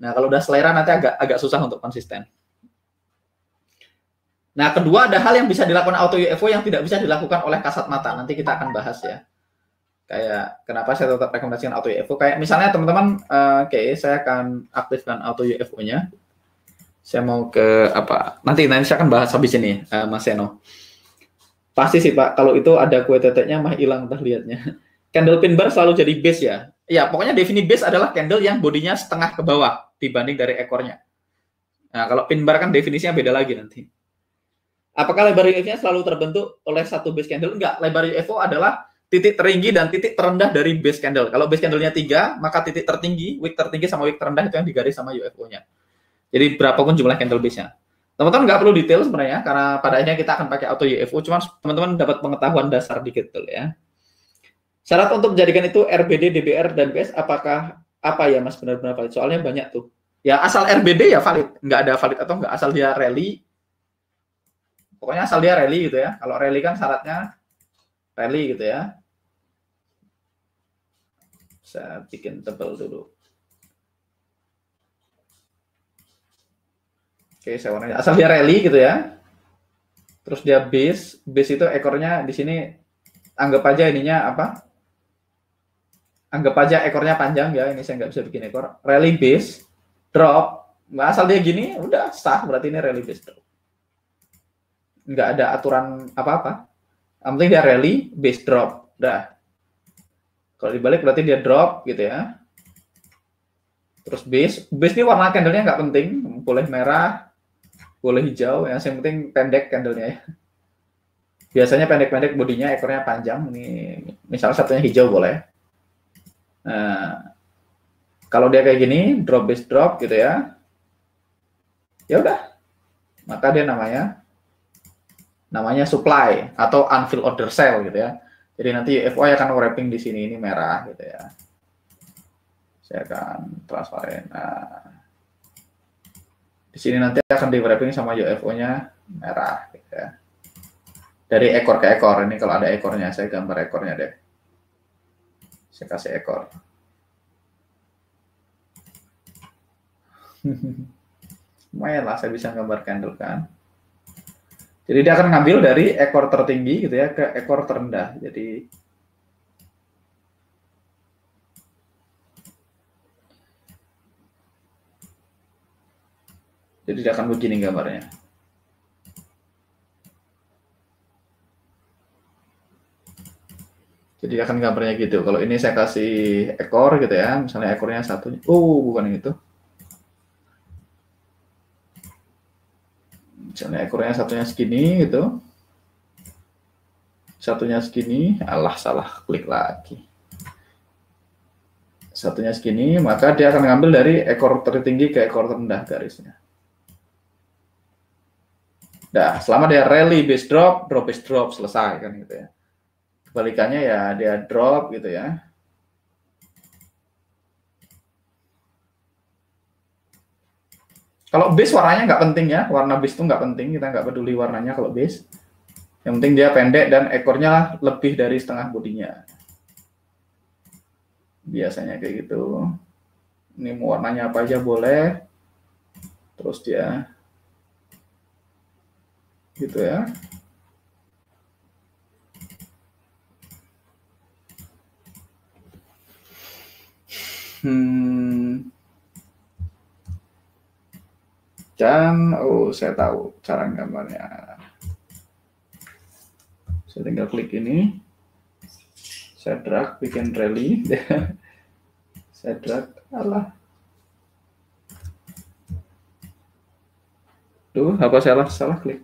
Nah kalau udah selera nanti agak susah untuk konsisten. Nah, kedua ada hal yang bisa dilakukan auto UFO yang tidak bisa dilakukan oleh kasat mata. Nanti kita akan bahas ya. Kayak kenapa saya tetap rekomendasikan auto UFO. Kayak misalnya teman-teman, saya akan aktifkan auto UFO-nya. Saya mau ke apa? Nanti saya akan bahas habis ini, Mas Seno. Pasti sih Pak, kalau itu ada kue teteknya mah hilang terlihatnya. Candle pin bar selalu jadi base ya. Ya, pokoknya definisi base adalah candle yang bodinya setengah ke bawah dibanding dari ekornya. Nah, kalau pin bar kan definisinya beda lagi nanti. Apakah lebar UFO-nya selalu terbentuk oleh satu base candle? Enggak, lebar UFO adalah titik tertinggi dan titik terendah dari base candle. Kalau base candle-nya 3, maka titik tertinggi, wick tertinggi sama wick terendah itu yang digaris sama UFO-nya. Jadi berapapun jumlah candle base-nya. Teman-teman nggak perlu detail sebenarnya, karena pada akhirnya kita akan pakai auto UFO, cuma teman-teman dapat pengetahuan dasar dikit dulu ya. Syarat untuk menjadikan itu RBD, DBR, dan PS, apakah apa ya Mas benar-benar valid? Soalnya banyak tuh. Ya asal RBD ya valid, nggak ada valid atau nggak, asal dia rally. Pokoknya asal dia rally gitu ya. Kalau rally kan syaratnya rally gitu ya. Saya bikin tebel dulu. Oke, saya warnanya. Asal dia rally gitu ya. Terus dia base itu ekornya di sini, anggap aja ininya apa? Anggap aja ekornya panjang ya. Ini saya nggak bisa bikin ekor. Rally base, drop. Nggak, asal dia gini, udah sah. Berarti ini rally base drop. Nggak ada aturan apa-apa. Yang penting dia rally, base drop. Udah. Kalau dibalik berarti dia drop gitu ya. Terus base ini warna candlenya nggak penting. Boleh merah, boleh hijau. Yang penting pendek candlenya ya. Biasanya pendek-pendek bodinya, ekornya panjang. Ini misalnya satunya hijau boleh. Nah, kalau dia kayak gini, drop base drop gitu ya. Ya udah. Maka dia namanya supply atau unfill order sale gitu ya. Jadi nanti FOI akan wrapping di sini, ini merah gitu ya. Saya akan transparan. Nah, di sini nanti akan di wrapping sama UFO-nya merah gitu ya. Dari ekor ke ekor, ini kalau ada ekornya, saya gambar ekornya deh. Saya kasih ekor. Lumayan lah, saya bisa gambar candle kan. Jadi dia akan ngambil dari ekor tertinggi gitu ya ke ekor terendah. Jadi dia akan begini gambarnya. Jadi akan gambarnya gitu. Kalau ini saya kasih ekor gitu ya, misalnya ekornya satu. Bukan itu. Misalnya ekornya satunya segini gitu. Satunya segini, alah salah klik lagi. Satunya segini, maka dia akan ngambil dari ekor tertinggi ke ekor terendah garisnya. Nah, selama dia rally base drop base drop, selesai kan gitu ya. Kebalikannya ya dia drop gitu ya. Kalau base warnanya nggak penting ya, warna base itu nggak penting, kita nggak peduli warnanya kalau base. Yang penting dia pendek dan ekornya lebih dari setengah bodinya. Biasanya kayak gitu. Ini mau warnanya apa aja boleh. Terus dia gitu ya. Dan saya tahu cara gambarnya. Saya tinggal klik ini, saya drag bikin rally, saya drag, apa salah klik.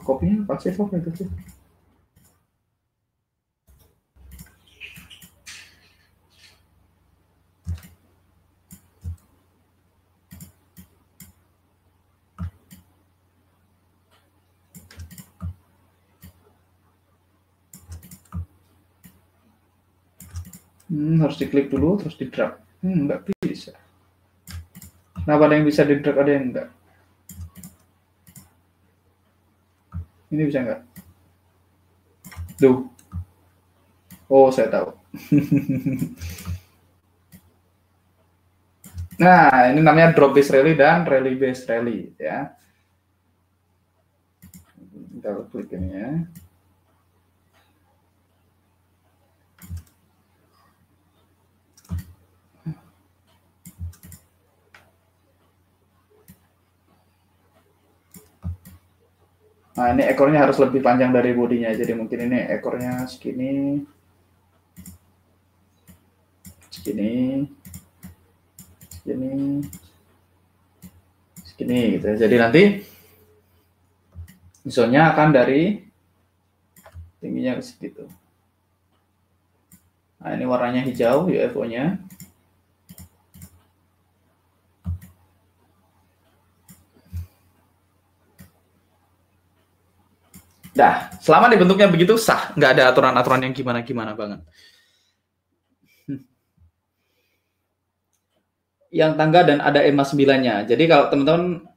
Kopinya pasti soft itu sih. Harus diklik dulu, terus di drag. Nggak bisa. Kenapa ada yang bisa di drag, ada yang enggak? Ini bisa nggak? Duh. Oh, saya tahu. Nah, ini namanya drop based rally dan rally based rally, ya. Kita klik ini ya. Nah, ini ekornya harus lebih panjang dari bodinya. Jadi mungkin ini ekornya segini. Segini gitu. Jadi nanti zone-nya akan dari tingginya ke segitu. Nah, ini warnanya hijau UFO-nya. Nah, selama dibentuknya begitu sah, nggak ada aturan-aturan yang gimana-gimana banget. Yang tangga dan ada EMA 9-nya. Jadi kalau teman-teman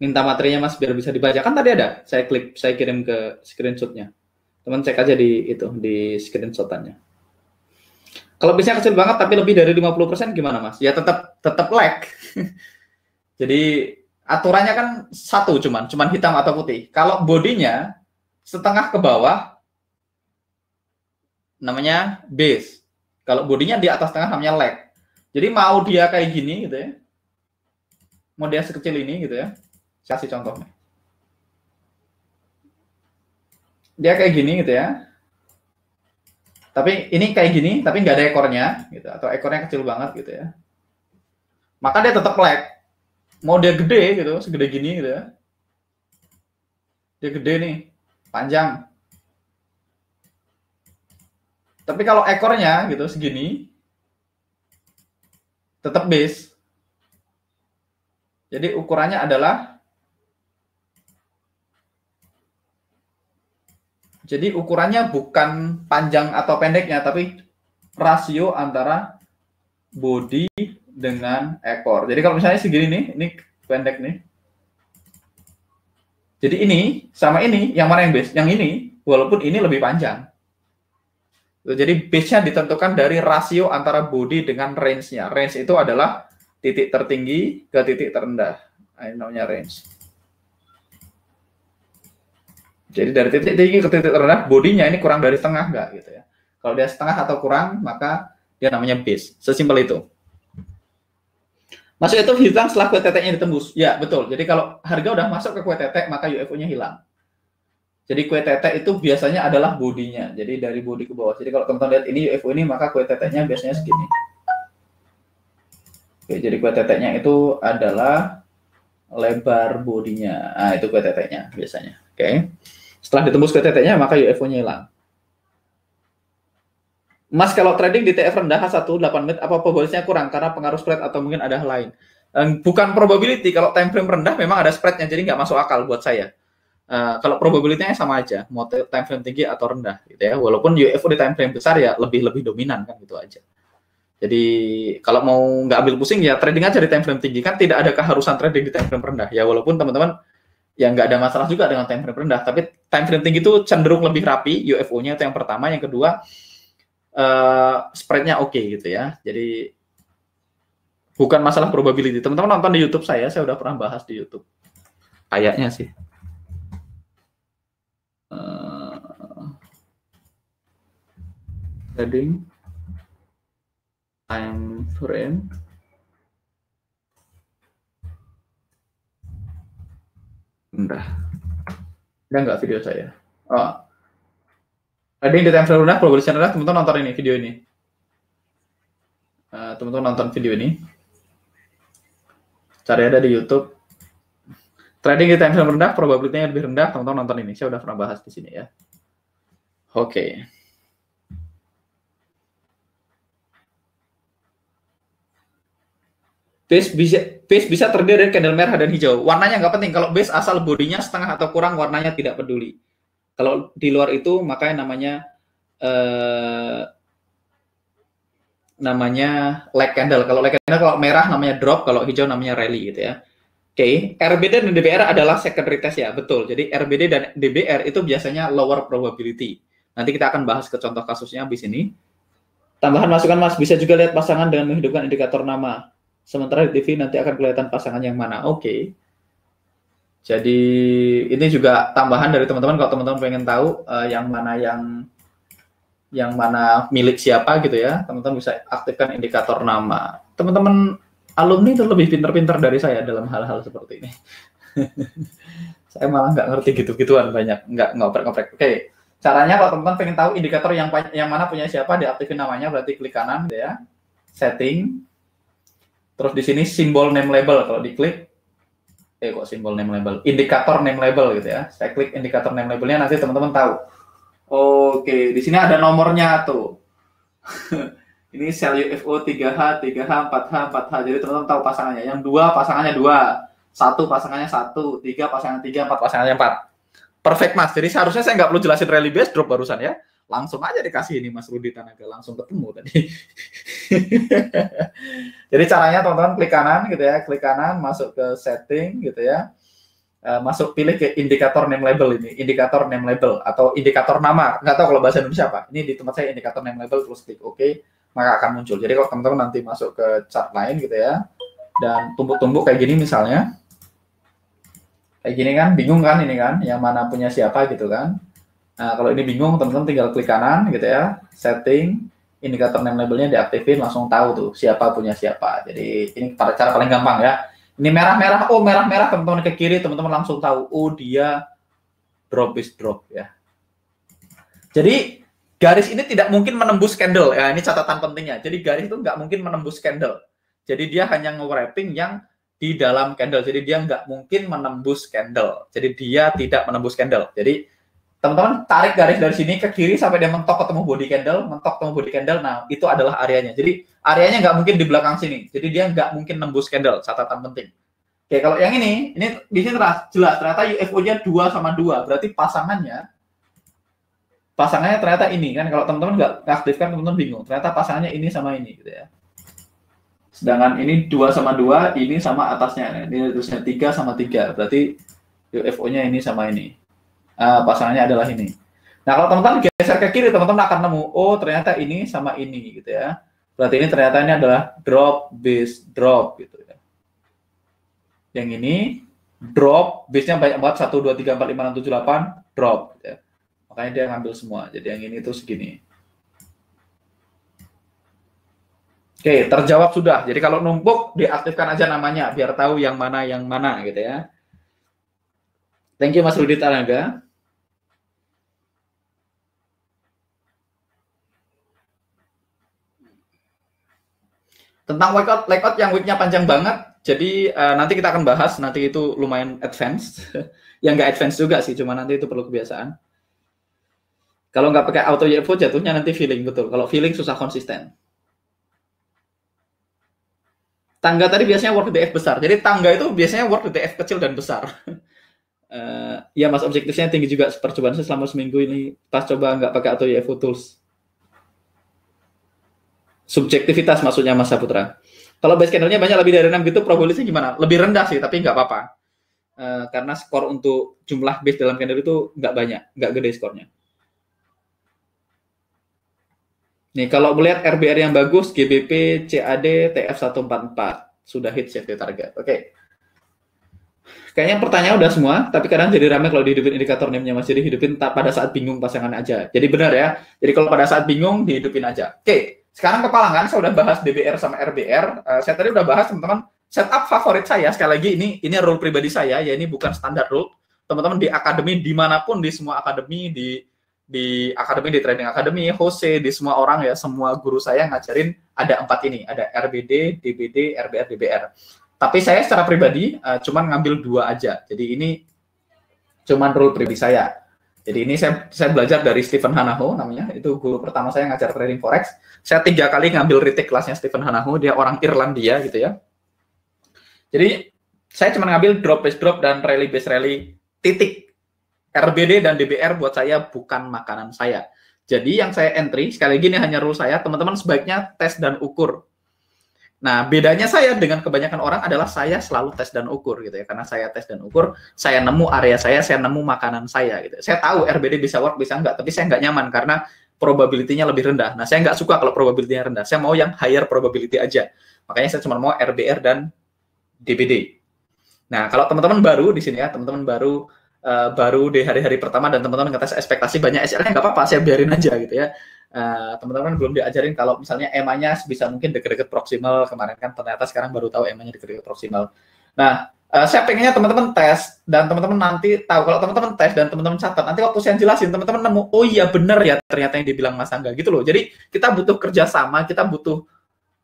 minta materinya Mas biar bisa dibaca, kan tadi ada, saya kirim ke screenshot-nya. Teman cek aja di screenshot-annya. Kalau bisnya kecil banget tapi lebih dari 50% gimana Mas? Ya tetap lag. Jadi aturannya kan satu cuman hitam atau putih. Kalau bodinya setengah ke bawah namanya base. Kalau bodinya di atas tengah namanya leg. Jadi mau dia kayak gini gitu ya. Mau dia sekecil ini gitu ya. Saya kasih contohnya. Dia kayak gini gitu ya. Tapi ini kayak gini tapi nggak ada ekornya gitu, atau ekornya kecil banget gitu ya. Maka dia tetap leg. Mau dia gede gitu, segede gini gitu ya. Dia gede nih, panjang. Tapi kalau ekornya gitu segini, tetap base. Jadi ukurannya adalah, jadi ukurannya bukan panjang atau pendeknya, tapi rasio antara body dengan ekor. Jadi kalau misalnya segini nih, ini pendek nih. Jadi ini sama ini, yang mana yang base? Yang ini, walaupun ini lebih panjang. Jadi base-nya ditentukan dari rasio antara body dengan range-nya. Range itu adalah titik tertinggi ke titik terendah. Nah, ini namanya range. Jadi dari titik tinggi ke titik terendah, bodinya ini kurang dari setengah nggak gitu ya. Kalau dia setengah atau kurang, maka dia namanya base. Sesimpel itu. Masuk itu hilang setelah kue teteknya ditembus. Ya, betul. Jadi kalau harga udah masuk ke kue tetek, maka UFO-nya hilang. Jadi kue tetek itu biasanya adalah bodinya. Jadi dari bodi ke bawah. Jadi kalau teman-teman lihat ini UFO ini, maka kue teteknya biasanya segini. Oke, jadi kue teteknya itu adalah lebar bodinya. Nah, itu kue teteknya biasanya. Oke. Setelah ditembus kue teteknya, maka UFO-nya hilang. Mas, kalau trading di TF rendah H1 8 menit, apa probabilitasnya kurang karena pengaruh spread atau mungkin ada hal lain? Bukan probability, kalau time frame rendah memang ada spreadnya, jadi nggak masuk akal buat saya. Kalau probability-nya sama aja, mau time frame tinggi atau rendah, gitu ya. Walaupun UFO di time frame besar ya lebih dominan kan, gitu aja. Jadi kalau mau nggak ambil pusing ya trading aja di time frame tinggi, kan tidak ada keharusan trading di time frame rendah. Ya walaupun teman-teman ya nggak ada masalah juga dengan time frame rendah, tapi time frame tinggi itu cenderung lebih rapi UFO-nya, itu yang pertama. Yang kedua, spreadnya oke gitu ya. Jadi bukan masalah probability. Teman-teman nonton di YouTube saya udah pernah bahas di YouTube. Kayaknya sih. Heading time frame. Udah nggak video saya? Oh, heading di time frame rendah, probabilitas rendah. Teman-teman nonton ini video ini. Teman-teman nonton video ini. Cari ada di YouTube. Trading di time frame rendah, probabilitasnya lebih rendah. Teman-teman nonton ini. Saya udah pernah bahas di sini ya. Oke. Base bisa terdiri dari candle merah dan hijau. Warnanya nggak penting. Kalau base asal bodinya setengah atau kurang, warnanya tidak peduli. Kalau di luar itu, makanya namanya lag candle. Kalau lag candle, kalau merah namanya drop, kalau hijau namanya rally gitu ya. Oke, RBD dan DBR adalah secondary test ya, betul. Jadi RBD dan DBR itu biasanya lower probability. Nanti kita akan bahas ke contoh kasusnya di sini. Tambahan masukan Mas, bisa juga lihat pasangan dengan menghidupkan indikator nama. Sementara di TV nanti akan kelihatan pasangan yang mana. Oke. Jadi ini juga tambahan dari teman-teman kalau teman-teman pengen tahu yang mana milik siapa gitu ya. Teman-teman bisa aktifkan indikator nama. Teman-teman alumni itu lebih pintar-pintar dari saya dalam hal-hal seperti ini. Saya malah nggak ngerti gitu-gituan banyak, nggak ngoprek-ngoprek. Oke. Caranya kalau teman-teman pengen tahu indikator yang mana punya siapa, diaktifin namanya, berarti klik kanan gitu ya. Setting. Terus di sini simbol name label, kalau diklik, kok simbol name label, indikator name label gitu ya. Saya klik indikator name labelnya, nanti teman-teman tahu. Oke, di sini ada nomornya tuh. Ini sel UFO 3H, 3H, 4H, 4H. Jadi teman-teman tahu pasangannya. Yang 2 pasangannya 2, 1 pasangannya 1, 3 pasangan 3, 4 pasangannya 4. Perfect Mas. Jadi seharusnya saya nggak perlu jelasin rally base drop barusan ya. Langsung aja dikasih ini Mas Rudi Tanaga, langsung ketemu tadi. Jadi caranya teman-teman klik kanan gitu ya, klik kanan, masuk ke setting gitu ya, pilih ke indikator name label ini, indikator name label atau indikator nama, nggak tahu kalau bahasa Indonesia apa. Ini di tempat saya indikator name label, terus klik OK, maka akan muncul. Jadi kalau teman-teman nanti masuk ke chart lain gitu ya, dan tumbuk-tumbuk kayak gini misalnya, kayak gini kan, bingung kan ini kan, yang mana punya siapa gitu kan. Nah, kalau ini bingung, teman-teman tinggal klik kanan gitu ya, setting, indikator name labelnya diaktifin, langsung tahu tuh siapa punya siapa. Jadi ini cara paling gampang ya. Ini merah-merah, oh merah-merah, teman-teman ke kiri, teman-teman langsung tahu, oh dia drop ya. Jadi garis ini tidak mungkin menembus candle ya, ini catatan pentingnya. Jadi garis itu nggak mungkin menembus candle. Jadi dia hanya nge-wrapping yang di dalam candle. Jadi dia nggak mungkin menembus candle. Jadi dia tidak menembus candle. Jadi teman-teman tarik garis dari sini ke kiri sampai dia mentok ketemu body candle, nah itu adalah areanya. Jadi areanya nggak mungkin di belakang sini. Jadi dia nggak mungkin nembus candle, catatan penting. Oke, kalau yang ini di sini jelas ternyata UFO-nya 2 sama 2, berarti pasangannya ternyata ini kan. Kalau teman-teman nggak aktifkan, teman-teman bingung. Ternyata pasangannya ini sama ini gitu ya. Sedangkan ini 2 sama 2, ini sama atasnya. Ini terusnya 3 sama 3, berarti UFO-nya ini sama ini. Pasangannya adalah ini. Nah, kalau teman-teman geser ke kiri, teman-teman akan nemu, oh ternyata ini sama ini gitu ya. Berarti ini ternyata ini adalah drop, base, drop gitu ya. Yang ini drop, base-nya banyak banget, 1, 2, 3, 4, 5, 6, 7, 8, drop gitu ya. Makanya dia ngambil semua. Jadi yang ini tuh segini. Oke, terjawab sudah. Jadi kalau numpuk, diaktifkan aja namanya, biar tahu yang mana gitu ya. Thank you Mas Rudi Tanaga. Tentang layout yang week-nya panjang banget, jadi nanti kita akan bahas, nanti itu lumayan advance. Yang nggak advance juga sih, cuma nanti itu perlu kebiasaan. Kalau nggak pakai auto UFO jatuhnya nanti feeling, betul. Kalau feeling susah konsisten. Tangga tadi biasanya work DF besar, jadi tangga itu biasanya work DF kecil dan besar. Ya Mas, objektifnya tinggi juga. Percobaan saya selama seminggu ini pas coba nggak pakai auto UFO tools. Subjektivitas maksudnya Mas Saputra. Kalau base candle-nya banyak lebih dari 6 gitu, probabilitasnya gimana? Lebih rendah sih, tapi nggak apa-apa. Karena skor untuk jumlah base dalam candle itu nggak banyak, nggak gede skornya. Nih, kalau melihat RBR yang bagus, GBP, CAD, TF144. Sudah hit safety target. Oke. Kayaknya pertanyaan udah semua, tapi kadang jadi rame kalau dihidupin indikator NIM-nya Mas. Jadi hidupin pada saat bingung pasangan aja. Jadi benar ya. Jadi kalau pada saat bingung dihidupin aja. Oke, sekarang kepalangan saya udah bahas DBR sama RBR. Saya tadi udah bahas teman-teman setup favorit saya. Sekali lagi ini rule pribadi saya ya, ini bukan standar rule. Teman-teman di akademi dimanapun, di semua akademi, di akademi, di trading akademi, Jose, di semua orang ya, semua guru saya ngajarin ada 4 ini, ada RBD, DBD, RBR, DBR. Tapi saya secara pribadi cuman ngambil 2 aja. Jadi ini cuman rule pribadi saya. Jadi ini saya belajar dari Stephen Hanaho namanya, itu guru pertama saya ngajar trading forex. Saya 3 kali ngambil retake kelasnya Stephen Hanaho, dia orang Irlandia gitu ya. Jadi saya cuma ngambil drop base drop dan rally base rally titik. RBD dan DBR buat saya bukan makanan saya. Jadi yang saya entry, sekali lagi ini hanya rule saya, teman-teman sebaiknya tes dan ukur. Nah, bedanya saya dengan kebanyakan orang adalah saya selalu tes dan ukur gitu ya. Karena saya tes dan ukur, saya nemu area saya nemu makanan saya gitu. Saya tahu RBD bisa work, bisa enggak, tapi saya nggak nyaman karena probability-nya lebih rendah. Nah, saya nggak suka kalau probability-nya rendah. Saya mau yang higher probability aja. Makanya saya cuma mau RBR dan DBD. Nah, kalau teman-teman baru di sini ya, teman-teman baru di hari-hari pertama dan teman-teman ngetes ekspektasi banyak SL-nya, nggak apa-apa, saya biarin aja gitu ya. Teman-teman belum diajarin kalau misalnya EMA-nya bisa mungkin deket-deket proksimal, kemarin kan ternyata sekarang baru tahu EMA-nya deket-deket proksimal. Nah, saya pengennya teman-teman tes dan teman-teman nanti tahu, kalau teman-teman tes dan teman-teman catat, nanti waktu saya jelasin teman-teman nemu, oh iya benar ya ternyata yang dibilang Mas Angga gitu loh. Jadi kita butuh kerjasama, kita butuh,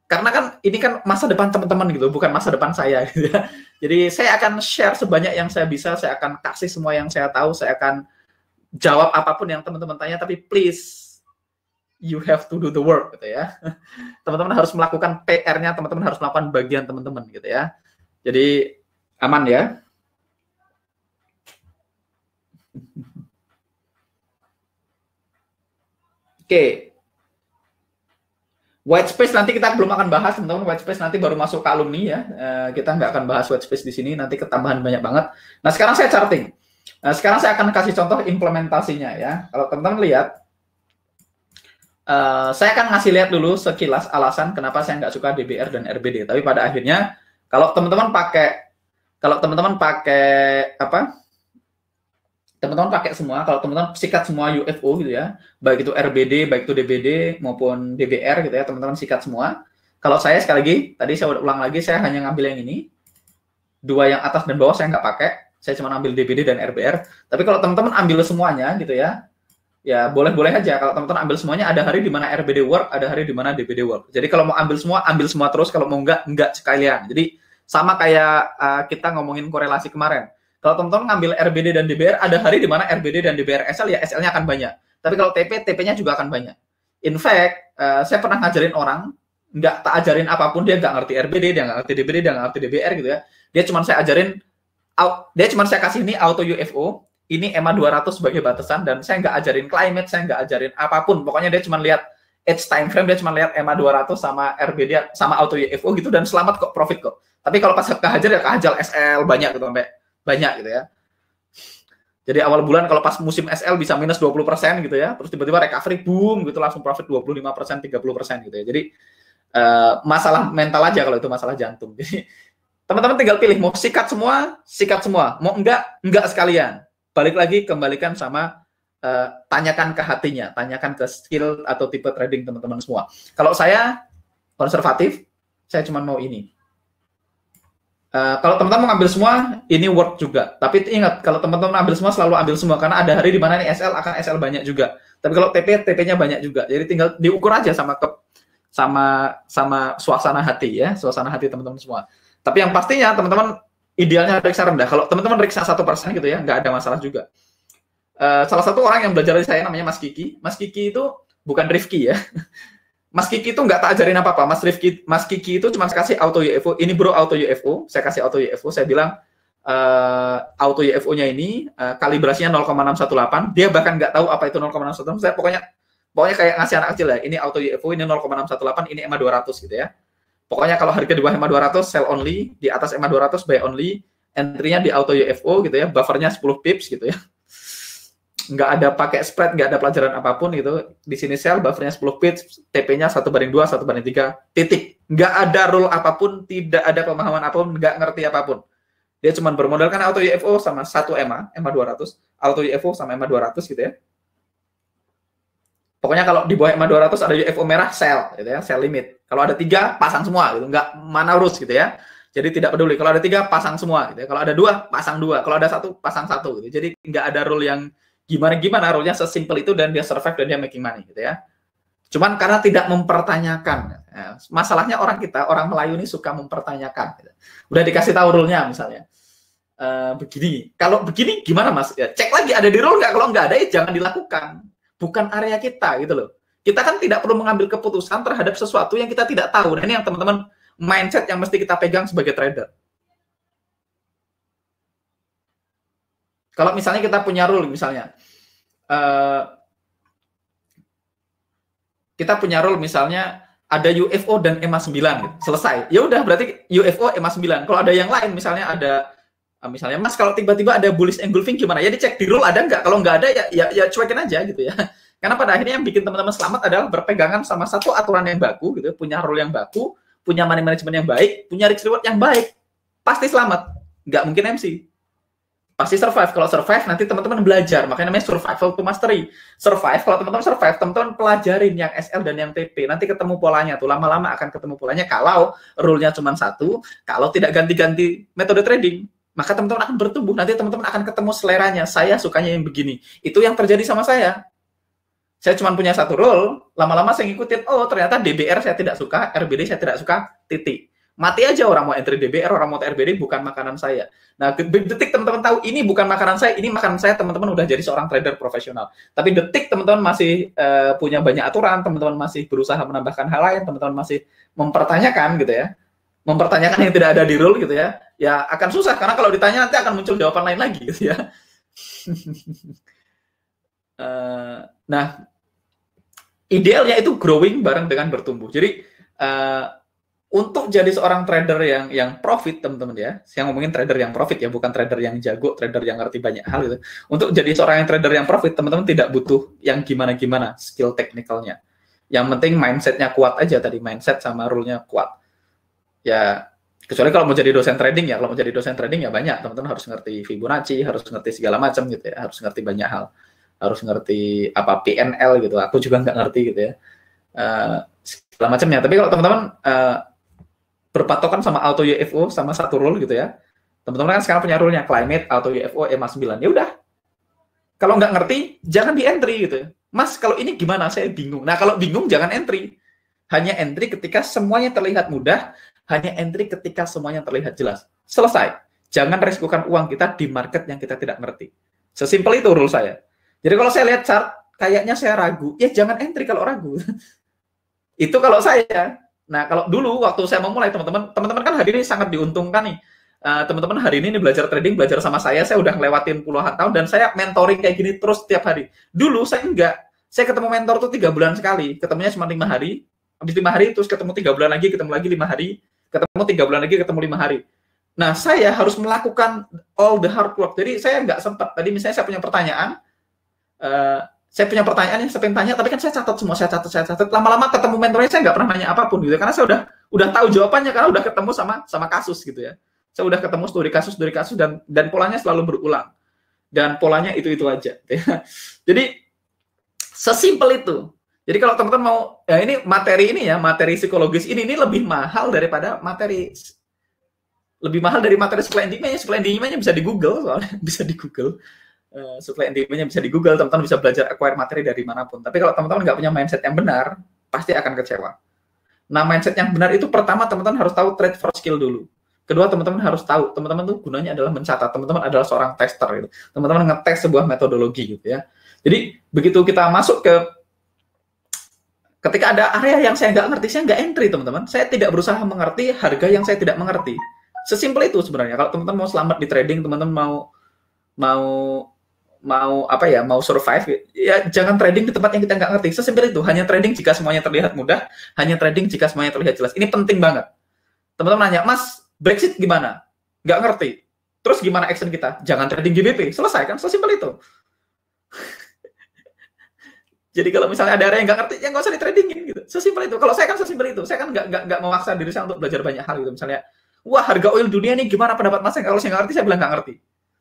karena kan ini kan masa depan teman-teman gitu, bukan masa depan saya gitu ya. Jadi saya akan share sebanyak yang saya bisa, saya akan kasih semua yang saya tahu, saya akan jawab apapun yang teman-teman tanya, tapi please you have to do the work gitu ya. Teman-teman harus melakukan PR-nya, teman-teman harus melakukan bagian teman-teman gitu ya. Jadi aman ya. Oke. White space nanti kita belum akan bahas, teman-teman. White space nanti baru masuk ke alumni ya. Kita nggak akan bahas white space di sini, nanti ketambahan banyak banget. Nah, sekarang saya charting. Nah, sekarang saya akan kasih contoh implementasinya ya. Kalau teman-teman lihat, saya akan ngasih lihat dulu sekilas alasan kenapa saya nggak suka DBR dan RBD. Tapi pada akhirnya, kalau teman-teman pakai apa? Teman-teman pakai semua, kalau teman-teman sikat semua UFO gitu ya, baik itu RBD, baik itu DBD maupun DBR gitu ya, teman-teman sikat semua. Kalau saya sekali lagi, tadi saya ulang lagi, saya hanya ngambil yang ini, 2 yang atas dan bawah saya nggak pakai, saya cuma ambil DBD dan RBR. Tapi kalau teman-teman ambil semuanya gitu ya, ya boleh-boleh aja. Kalau teman-teman ambil semuanya, ada hari di mana RBD work, ada hari di mana DBD work. Jadi kalau mau ambil semua terus, kalau mau enggak sekalian. Jadi sama kayak kita ngomongin korelasi kemarin. Kalau teman-teman ngambil RBD dan DBR, ada hari di mana RBD dan DBR SL, ya SL-nya akan banyak. Tapi kalau TP-nya juga akan banyak. In fact, saya pernah ngajarin orang, nggak tak ajarin apapun, dia nggak ngerti RBD, dia nggak ngerti DBD, dia nggak ngerti DBR gitu ya. Dia cuma saya kasih ini auto UFO, ini EMA 200 sebagai batasan, dan saya nggak ajarin climate, saya nggak ajarin apapun. Pokoknya dia cuma lihat edge time frame, dia cuma lihat EMA 200 sama RBD sama auto UFO gitu, dan selamat kok, profit kok. Tapi kalau pas kehajar ya kehajar SL banyak gitu, sampai banyak gitu ya. Jadi awal bulan kalau pas musim SL bisa minus 20% gitu ya, terus tiba-tiba recovery boom gitu langsung profit 25%, 30% gitu ya. Jadi masalah mental aja kalau itu masalah jantung. Jadi teman-teman tinggal pilih mau sikat semua, mau enggak sekalian. Balik lagi, kembalikan sama tanyakan ke hatinya, tanyakan ke skill atau tipe trading teman-teman semua. Kalau saya konservatif, saya cuma mau ini. Kalau teman-teman mengambil semua, ini work juga. Tapi ingat, kalau teman-teman ambil semua, selalu ambil semua. Karena ada hari di mana nih SL akan SL banyak juga. Tapi kalau TP-nya banyak juga. Jadi tinggal diukur aja sama suasana hati ya, suasana hati teman-teman semua. Tapi yang pastinya teman-teman idealnya reksa rendah. Kalau teman-teman reksa 1% gitu ya, nggak ada masalah juga. Salah satu orang yang belajar dari saya namanya Mas Kiki. Mas Kiki itu bukan Rifki ya. Mas Kiki itu nggak tak ajarin apa-apa. Mas Kiki itu cuma kasih auto UFO. Ini bro auto UFO. Saya kasih auto UFO. Saya bilang auto UFO-nya ini kalibrasinya 0,618. Dia bahkan nggak tahu apa itu 0,618. Saya pokoknya kayak ngasih anak kecil ya. Ini auto UFO, ini 0,618, ini EMA 200 gitu ya. Pokoknya kalau harga di bawah EMA 200 sell only, di atas EMA 200 buy only. Entry-nya di auto UFO gitu ya. Buffernya 10 pips gitu ya. Nggak ada pakai spread, nggak ada pelajaran apapun gitu. Di sini sell, buffernya 10 pips, TP-nya 1/2, 1/3, titik. Nggak ada rule apapun, tidak ada pemahaman apapun, nggak ngerti apapun. Dia cuma bermodalkan auto UFO sama satu EMA 200, auto UFO sama EMA 200 gitu ya. Pokoknya kalau di bawah EMA 200 ada UFO merah, sell gitu ya, sell limit. Kalau ada 3, pasang semua gitu, nggak mana urus gitu ya. Jadi tidak peduli. Kalau ada 3, pasang semua gitu ya. Kalau ada 2, pasang 2. Kalau ada 1, pasang 1 gitu. Jadi nggak ada rule yang gimana-gimana, rule-nya sesimpel itu dan dia survive dan dia making money gitu ya. Cuman karena tidak mempertanyakan. Ya, masalahnya orang Melayu ini suka mempertanyakan. Gitu. Udah dikasih tahu rule-nya misalnya. Begini. Kalau begini gimana Mas? Ya, cek lagi ada di rule nggak? Kalau nggak ada ya jangan dilakukan. Bukan area kita gitu loh. Kita kan tidak perlu mengambil keputusan terhadap sesuatu yang kita tidak tahu. Nah, ini yang teman-teman mindset yang mesti kita pegang sebagai trader. Kalau misalnya kita punya rule misalnya kita punya rule misalnya ada UFO dan EMA 9 gitu. Selesai. Ya udah berarti UFO EMA 9. Kalau ada yang lain misalnya ada misalnya Mas kalau tiba-tiba ada bullish engulfing gimana? Ya dicek di rule ada nggak? Kalau nggak ada ya cuekin aja gitu ya. Karena pada akhirnya yang bikin teman-teman selamat adalah berpegangan sama satu aturan yang baku gitu, punya rule yang baku, punya money management yang baik, punya risk reward yang baik. Pasti selamat. Nggak mungkin MC. Pasti survive. Kalau survive nanti teman-teman belajar. Makanya namanya survival to mastery. Survive, kalau teman-teman survive, teman-teman pelajarin yang SL dan yang TP. Nanti ketemu polanya tuh. Lama-lama akan ketemu polanya kalau rule-nya cuma satu, kalau tidak ganti-ganti metode trading. Maka teman-teman akan bertumbuh. Nanti teman-teman akan ketemu seleranya. Saya sukanya yang begini. Itu yang terjadi sama saya. Saya cuma punya satu rule, lama-lama saya ngikutin, oh ternyata DBR saya tidak suka, RBD saya tidak suka, titik. Mati aja orang mau entry DBR, orang mau RBD, bukan makanan saya. Nah, detik teman-teman tahu ini bukan makanan saya, ini makanan saya, teman-teman udah jadi seorang trader profesional. Tapi detik teman-teman masih punya banyak aturan, teman-teman masih berusaha menambahkan hal lain, teman-teman masih mempertanyakan gitu ya, mempertanyakan yang tidak ada di rule gitu ya, ya akan susah, karena kalau ditanya nanti akan muncul jawaban lain lagi gitu ya. Nah, idealnya itu growing bareng dengan bertumbuh. Jadi untuk jadi seorang trader yang profit, teman-teman ya, saya ngomongin trader yang profit ya, bukan trader yang jago, trader yang ngerti banyak hal gitu. Untuk jadi seorang trader yang profit, teman-teman tidak butuh yang gimana-gimana skill teknikalnya. Yang penting mindsetnya kuat aja tadi, mindset sama rule-nya kuat. Ya, kecuali kalau mau jadi dosen trading ya, kalau mau jadi dosen trading ya banyak, teman-teman harus ngerti Fibonacci, harus ngerti segala macam gitu ya, harus ngerti banyak hal. Harus ngerti apa PNL gitu, aku juga nggak ngerti gitu ya, segala macamnya. Tapi kalau teman-teman berpatokan sama auto UFO sama satu rule gitu ya, teman-teman kan sekarang punya rule-nya climate, auto UFO, EMA 9, ya udah. Kalau nggak ngerti jangan di entry gitu. Mas kalau ini gimana, saya bingung. Nah kalau bingung jangan entry, hanya entry ketika semuanya terlihat mudah, hanya entry ketika semuanya terlihat jelas. Selesai. Jangan risikokan uang kita di market yang kita tidak ngerti. Sesimpel itu rule saya. Jadi kalau saya lihat chart, kayaknya saya ragu, ya jangan entry kalau ragu. Itu kalau saya. Nah, kalau dulu waktu saya memulai, teman-teman kan hari ini sangat diuntungkan nih. Teman-teman hari ini belajar trading, belajar sama saya udah ngelewatin puluhan tahun, dan saya mentoring kayak gini terus setiap hari. Dulu saya enggak. Saya ketemu mentor tuh 3 bulan sekali. Ketemunya cuma 5 hari. Habis 5 hari, terus ketemu 3 bulan lagi, ketemu lagi 5 hari. Ketemu 3 bulan lagi, ketemu 5 hari. Nah, saya harus melakukan all the hard work. Jadi saya nggak sempat. Tadi misalnya saya punya pertanyaan, saya punya pertanyaan yang saya pengen tanya, tapi kan saya catat semua, saya catat. Lama-lama ketemu mentornya saya nggak pernah nanya apapun gitu, karena saya udah tahu jawabannya, karena udah ketemu sama kasus gitu ya. Saya udah ketemu studi kasus dan polanya selalu berulang, dan polanya itu aja. Gitu ya. Jadi sesimpel itu. Jadi kalau teman-teman mau, ya ini materi psikologis ini lebih mahal daripada materi supply and demand. Supply and demand bisa di Google, soalnya bisa di Google. Supply and demand-nya bisa di Google, teman-teman bisa belajar acquire materi dari manapun. Tapi kalau teman-teman nggak punya mindset yang benar, pasti akan kecewa. Nah, mindset yang benar itu pertama teman-teman harus tahu trade for skill dulu. Kedua, teman-teman harus tahu, teman-teman tuh gunanya adalah mencatat. Teman-teman adalah seorang tester gitu. Teman-teman ngetes sebuah metodologi gitu ya. Jadi, begitu kita masuk ketika ada area yang saya nggak ngerti, saya nggak entry, teman-teman. Saya tidak berusaha mengerti harga yang saya tidak mengerti. Sesimpel itu sebenarnya. Kalau teman-teman mau selamat di trading, teman-teman mau survive, ya jangan trading di tempat yang kita nggak ngerti. Sesimpel itu. Hanya trading jika semuanya terlihat mudah, hanya trading jika semuanya terlihat jelas. Ini penting banget. Teman-teman nanya, Mas, Brexit gimana? Nggak ngerti. Terus gimana action kita? Jangan trading GBP. Selesai kan? Sesimpel itu. Jadi kalau misalnya ada area yang nggak ngerti, ya nggak usah di tradingin gitu. Sesimpel itu. Kalau saya kan sesimpel itu. Saya kan nggak memaksa diri saya untuk belajar banyak hal gitu. Misalnya, Wah, harga oil dunia ini gimana pendapat Mas? Kalau saya nggak ngerti, saya bilang nggak ngerti.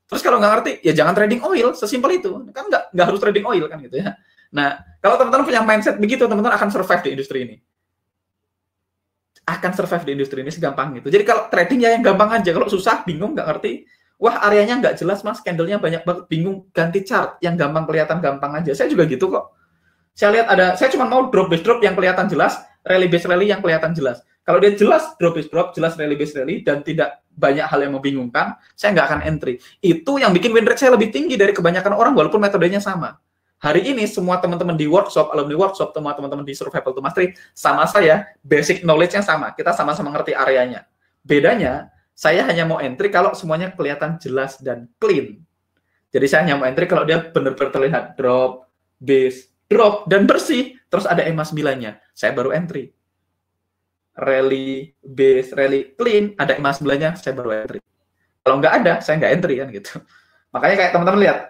Terus kalau nggak ngerti, ya jangan trading oil, sesimpel itu. Kan nggak harus trading oil kan gitu ya. Nah, kalau teman-teman punya mindset begitu, teman-teman akan survive di industri ini. Akan survive di industri ini segampang itu. Jadi kalau trading ya yang gampang aja. Kalau susah, bingung, nggak ngerti, wah areanya nggak jelas Mas, candlenya banyak banget, bingung, ganti chart yang gampang kelihatan gampang aja. Saya juga gitu kok. Saya lihat saya cuma mau drop base drop yang kelihatan jelas, rally base rally yang kelihatan jelas. Kalau dia jelas drop base drop, jelas rally base rally, dan tidak banyak hal yang membingungkan, saya nggak akan entry. Itu yang bikin win rate saya lebih tinggi dari kebanyakan orang, walaupun metodenya sama. Hari ini semua teman-teman di workshop, alumni workshop, teman-teman di Survival to Mastery, sama saya, basic knowledge-nya sama. Kita sama-sama ngerti areanya. Bedanya, saya hanya mau entry kalau semuanya kelihatan jelas dan clean. Jadi saya hanya mau entry kalau dia benar-benar terlihat drop, base, drop, dan bersih. Terus ada EMA 9-nya. Saya baru entry. Rally, base, rally, clean, ada EMA 9-nya, saya baru entry. Kalau nggak ada, saya nggak entry kan gitu. Makanya kayak teman-teman lihat,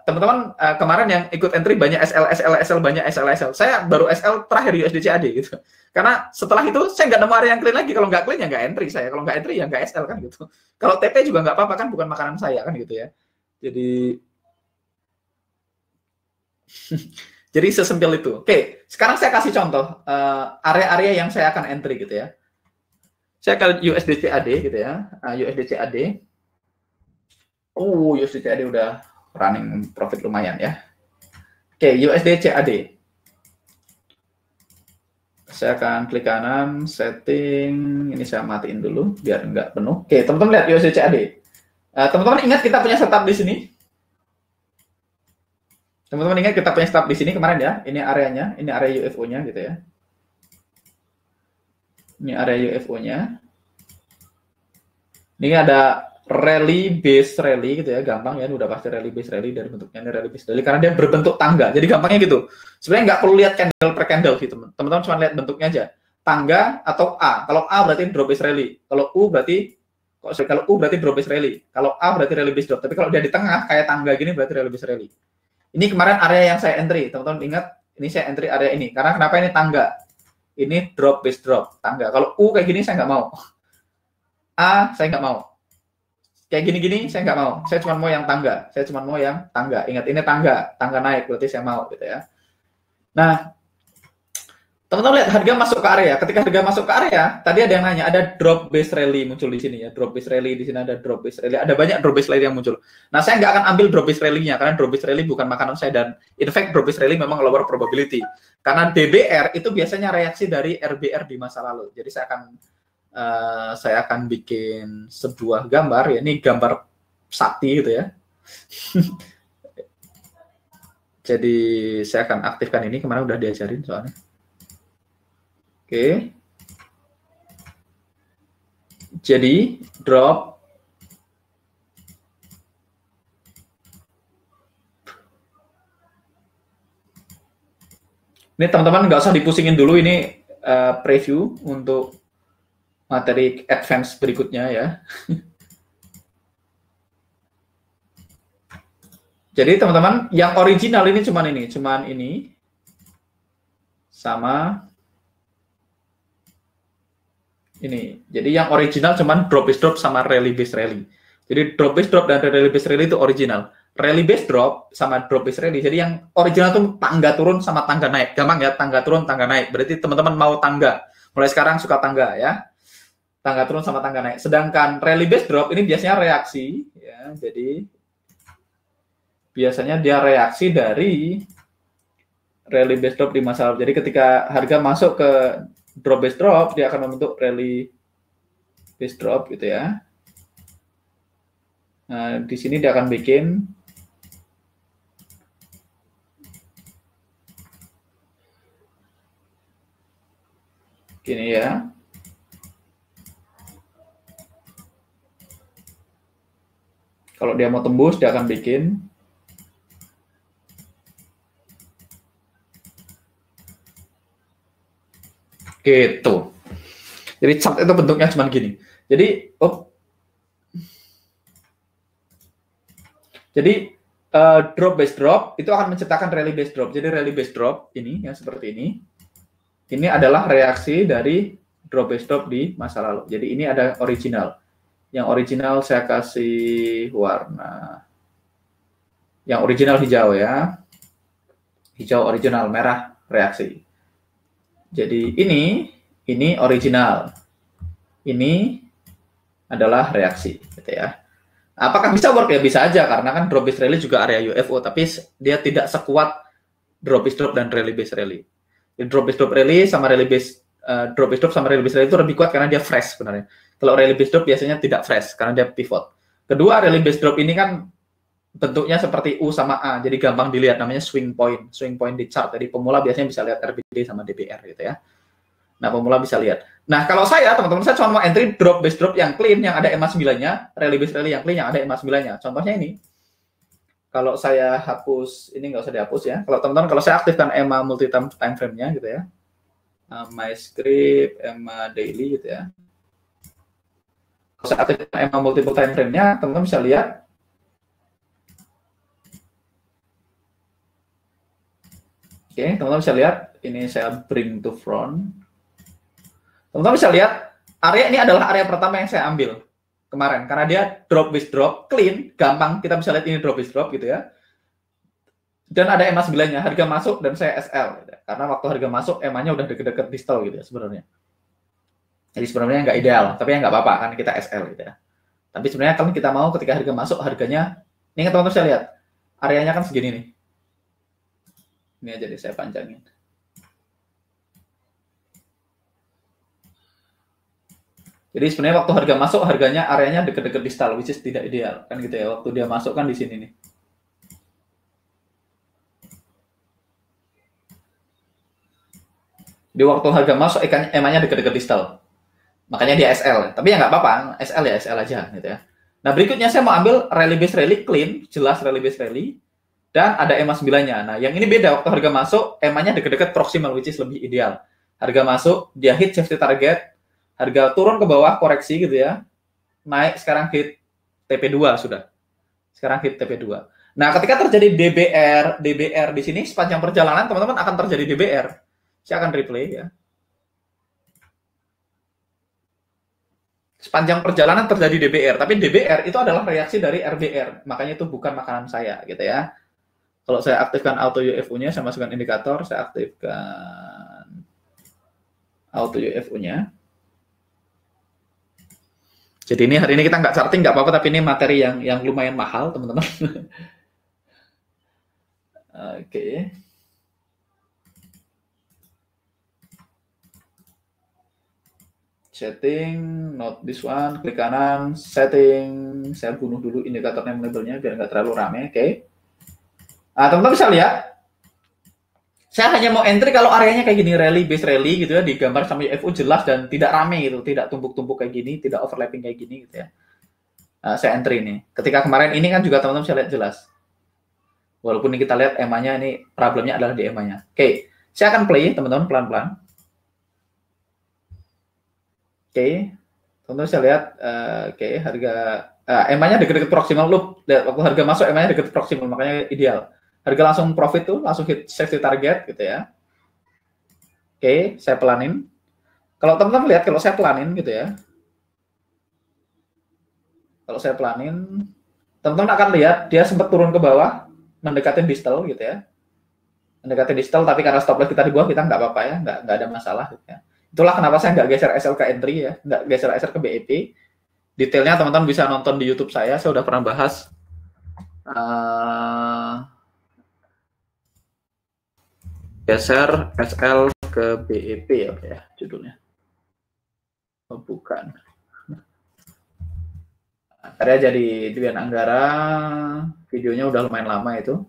teman-teman kemarin yang ikut entry banyak SL, banyak SL. Saya baru SL terakhir USD CAD gitu. Karena setelah itu saya nggak nemu area yang clean lagi. Kalau nggak clean ya nggak entry saya. Kalau nggak entry ya nggak SL kan gitu. Kalau TP juga nggak apa-apa kan, bukan makanan saya kan gitu ya. Jadi sesimpel itu. Oke, sekarang saya kasih contoh area-area yang saya akan entry gitu ya. Saya ke USD CAD gitu ya. USD CAD. USD CAD udah running profit lumayan ya. Oke, USD CAD. Saya akan klik kanan, setting. Ini saya matiin dulu biar nggak penuh. Oke, teman-teman lihat USD CAD. Teman-teman ingat kita punya setup di sini. Teman-teman ingat kita punya setup di sini kemarin ya. Ini areanya, ini area UFO-nya gitu ya. Ini area UFO-nya. Ini ada rally base rally gitu ya, gampang ya, udah pasti rally base rally dari bentuknya, ini rally base rally karena dia berbentuk tangga. Jadi gampangnya gitu. Sebenarnya nggak perlu lihat candle per candle gitu, teman-teman cuma lihat bentuknya aja. Tangga atau A. Kalau A berarti drop base rally. Kalau U berarti drop base rally. Kalau A berarti rally base drop. Tapi kalau dia di tengah kayak tangga gini berarti rally base rally. Ini kemarin area yang saya entry, teman-teman ingat, ini saya entry area ini. Karena kenapa ini tangga? Ini drop base drop, tangga. Kalau U kayak gini saya nggak mau. A saya nggak mau. Kayak gini-gini saya nggak mau. Saya cuma mau yang tangga. Saya cuma mau yang tangga. Ingat ini tangga naik berarti saya mau gitu ya. Nah, teman-teman lihat harga masuk ke area. Ketika harga masuk ke area, tadi ada yang nanya, ada drop base rally muncul di sini ya. Drop base rally di sini ada drop base rally. Ada banyak drop base rally yang muncul. Nah, saya nggak akan ambil drop base rally-nya karena drop base rally bukan makanan saya, dan in fact drop base rally memang lower probability. Karena DBR itu biasanya reaksi dari RBR di masa lalu. Jadi saya akan bikin sebuah gambar, ya ini gambar sakti gitu ya. Jadi saya akan aktifkan ini, kemarin udah diajarin soalnya. Oke. Jadi drop ini teman-teman nggak usah dipusingin dulu, ini preview untuk materi advance berikutnya ya. Jadi teman-teman yang original ini cuman ini sama ini. Jadi yang original cuman drop base drop sama rally base rally. Jadi drop base drop dan rally base rally itu original. Rally base drop sama drop base rally. Jadi yang original tuh tangga turun sama tangga naik. Gampang ya, tangga turun, tangga naik. Berarti teman-teman mau tangga. Mulai sekarang suka tangga ya. Tangga turun sama tangga naik. Sedangkan rally base drop ini biasanya reaksi ya. Jadi biasanya dia reaksi dari rally base drop di masa lalu. Jadi ketika harga masuk ke drop base drop, dia akan membentuk rally base drop gitu ya. Nah, di sini dia akan bikin gini ya. Kalau dia mau tembus, dia akan bikin gitu. Jadi chart itu bentuknya cuma gini. Jadi drop base drop itu akan menciptakan rally base drop. Jadi rally base drop ini yang seperti ini adalah reaksi dari drop base drop di masa lalu. Jadi ini ada original. Yang original saya kasih warna. Yang original hijau ya. Hijau original, merah reaksi. Jadi ini original. Ini adalah reaksi gitu ya. Apakah bisa work? Ya bisa aja, karena kan drop base rally juga area UFO, tapi dia tidak sekuat drop base drop dan rally base rally. Jadi drop base drop rally sama rally base drop base drop sama rally base rally itu lebih kuat karena dia fresh sebenarnya. Kalau rally base drop biasanya tidak fresh karena dia pivot. Kedua, rally base drop ini kan bentuknya seperti U sama A, jadi gampang dilihat, namanya swing point di chart. Jadi pemula biasanya bisa lihat RBD sama DBR gitu ya. Nah, pemula bisa lihat. Nah, kalau saya, teman-teman, saya cuma mau entry drop base drop yang clean, yang ada EMA 9-nya, rally base rally yang clean, yang ada EMA 9-nya. Contohnya ini. Kalau saya hapus, ini nggak usah dihapus ya. Kalau teman-teman, kalau saya aktifkan EMA multi time frame-nya gitu ya. My script, EMA daily gitu ya. Kalau saya aktifkan EMA multiple time frame-nya, teman-teman bisa lihat. Oke, teman-teman bisa lihat. Ini saya bring to front. Teman-teman bisa lihat, area ini adalah area pertama yang saya ambil kemarin. Karena dia drop base drop, clean, gampang. Kita bisa lihat ini drop base drop gitu ya. Dan ada EMA 9-nya, harga masuk dan saya SL. Gitu ya. Karena waktu harga masuk, EMA-nya udah deket-deket distal gitu ya sebenarnya. Jadi sebenarnya nggak ideal, tapi ya nggak apa-apa, kan kita SL gitu ya. Tapi sebenarnya kalau kita mau ketika harga masuk, harganya, ini kan teman-teman bisa lihat, areanya kan segini nih. Ini aja deh, saya panjangin. Jadi sebenarnya waktu harga masuk, harganya areanya deket-deket distal, which is tidak ideal. Kan gitu ya, waktu dia masuk kan di sini nih. Di waktu harga masuk, EMA-nya deket-deket distal. Makanya dia SL. Tapi ya nggak apa-apa, SL ya SL aja gitu ya. Nah, berikutnya saya mau ambil rally base rally clean, jelas rally base rally. Dan ada EMA 9-nya. Nah, yang ini beda, waktu harga masuk, EMA-nya deket-deket proximal, which is lebih ideal. Harga masuk, dia hit safety target, harga turun ke bawah, koreksi gitu ya. Naik, sekarang hit TP2 sudah. Sekarang hit TP2. Nah, ketika terjadi DBR di sini, sepanjang perjalanan, teman-teman akan terjadi DBR. Saya akan replay ya. Sepanjang perjalanan terjadi DBR. Tapi DBR itu adalah reaksi dari RBR. Makanya itu bukan makanan saya gitu ya. Kalau saya aktifkan auto UFO-nya, saya masukkan indikator, saya aktifkan auto UFO-nya. Jadi ini hari ini kita nggak charting, nggak apa-apa, tapi ini materi yang lumayan mahal, teman-teman. Oke. Setting, not this one, klik kanan, setting. Saya bunuh dulu indikator name labelnya biar nggak terlalu rame, oke. Nah, teman-teman bisa lihat, saya hanya mau entry kalau areanya kayak gini, rally base rally gitu ya, digambar sama UFO jelas dan tidak rame gitu, tidak tumpuk-tumpuk kayak gini, tidak overlapping kayak gini gitu ya. Saya entry ini. Ketika kemarin ini kan juga teman-teman bisa lihat jelas. Walaupun ini kita lihat EMA-nya, ini problemnya adalah di EMA-nya. Oke, saya akan play teman-teman pelan-pelan. Oke, teman-teman bisa lihat, oke, harga EMA-nya deket-deket proximal loop. Lihat, waktu harga masuk EMA-nya deket proximal, makanya ideal. Harga langsung profit tuh, langsung hit safety target gitu ya. Oke, saya pelanin. Kalau teman-teman lihat, kalau saya pelanin gitu ya. Kalau saya pelanin, teman-teman akan lihat dia sempat turun ke bawah, mendekati distal gitu ya. Mendekati distal, tapi karena stop loss kita di bawah, kita nggak apa-apa ya, nggak ada masalah gitu ya. Itulah kenapa saya nggak geser SL ke entry ya, nggak geser SL ke BEP. Detailnya teman-teman bisa nonton di YouTube saya udah pernah bahas. Geser SL ke BEP ya judulnya. Oh, bukan. Karya jadi Dwian Anggara, videonya udah lumayan lama itu.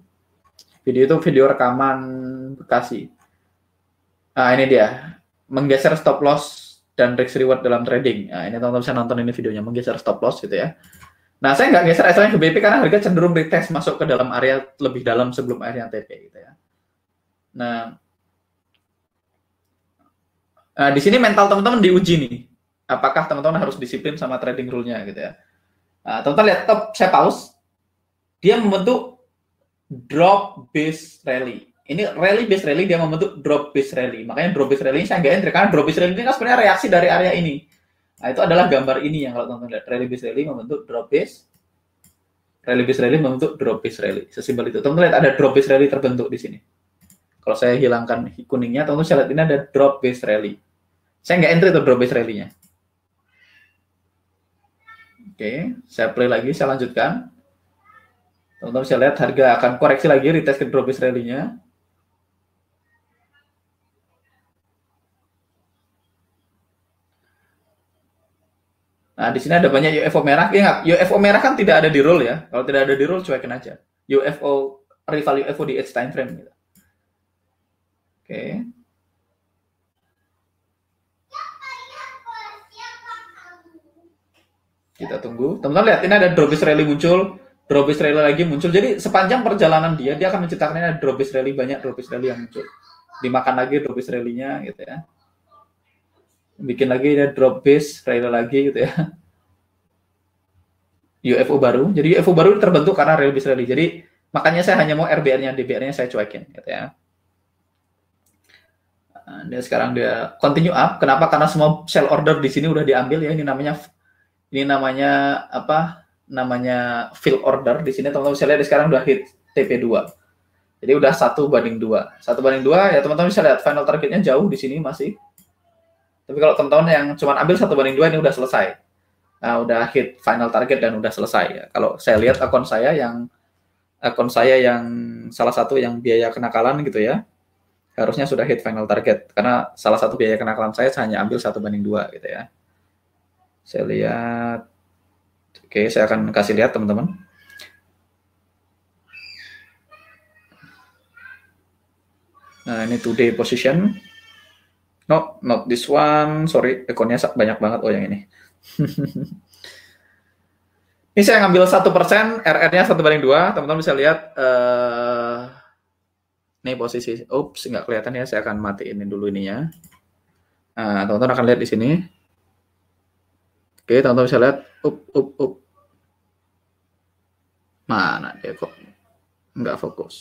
Video itu video rekaman Bekasi. Nah, ini dia. Menggeser stop loss dan risk reward dalam trading. Nah, ini teman-teman bisa nonton ini videonya, menggeser stop loss gitu ya. Nah, saya nggak geser SL ke BEP karena harga cenderung retest masuk ke dalam area lebih dalam sebelum area TP gitu ya. Nah, di sini mental teman-teman diuji nih. Apakah teman-teman harus disiplin sama trading rule-nya gitu ya. Nah, teman-teman lihat, saya pause. Dia membentuk drop base rally. ini rally base rally, dia membentuk drop base rally. Makanya drop base rally saya nggak entry, karena drop base rally ini kan sebenarnya reaksi dari area ini. Nah, itu adalah gambar ini yang kalau teman-teman lihat, rally base rally membentuk drop base, rally base rally membentuk drop base rally. Sesimpel itu. Teman-teman lihat ada drop base rally terbentuk di sini. Kalau saya hilangkan kuningnya, teman-teman saya lihat ini ada drop base rally. Saya nggak entry itu drop base rally-nya. Oke, saya play lagi, saya lanjutkan. Teman-teman bisa lihat harga akan koreksi lagi, retest ke drop base rally-nya. Nah, di sini ada banyak UFO merah. Ingat, UFO merah kan tidak ada di roll ya. Kalau tidak ada di roll, cuekin aja. UFO, rival UFO di edge time frame. Gitu. Oke. Kita tunggu. Teman-teman lihat, ini ada drop base rally muncul, drop base rally lagi muncul. Jadi sepanjang perjalanan dia akan menciptakan ada drop base rally, banyak drop base rally yang muncul. Dimakan lagi drop base rally-nya gitu ya. Bikin lagi ya drop base rally lagi gitu ya. UFO baru. Jadi UFO baru terbentuk karena rally base rally. Jadi makanya saya hanya mau RBR-nya, DBR-nya saya cuekin gitu ya. Nah, dia sekarang dia continue up. Kenapa? Karena semua sell order di sini udah diambil ya. Ini namanya apa? Namanya fill order di sini. Teman-teman bisa lihat sekarang udah hit TP2. Jadi udah 1/2. 1/2 ya teman-teman bisa lihat final targetnya jauh di sini masih. Tapi kalau teman-teman yang cuma ambil 1/2 ini udah selesai. Nah, udah hit final target dan udah selesai ya. Kalau saya lihat akun saya yang salah satu yang biaya kenakalan gitu ya, harusnya sudah hit final target karena salah satu biaya kenakalan saya hanya ambil 1/2 gitu ya. Saya lihat, oke, saya akan kasih lihat teman-teman. Nah, ini today position. No, not this one. Sorry, ekornya banyak banget. Oh, yang ini. Ini saya ngambil 1%, RR-nya 1/2. Teman-teman bisa lihat. Ini posisi. Oops, nggak kelihatan ya. Saya akan matiin dulu ininya. Nah, teman-teman akan lihat di sini. Oke, teman-teman bisa lihat. Mana dia kok? Nggak fokus.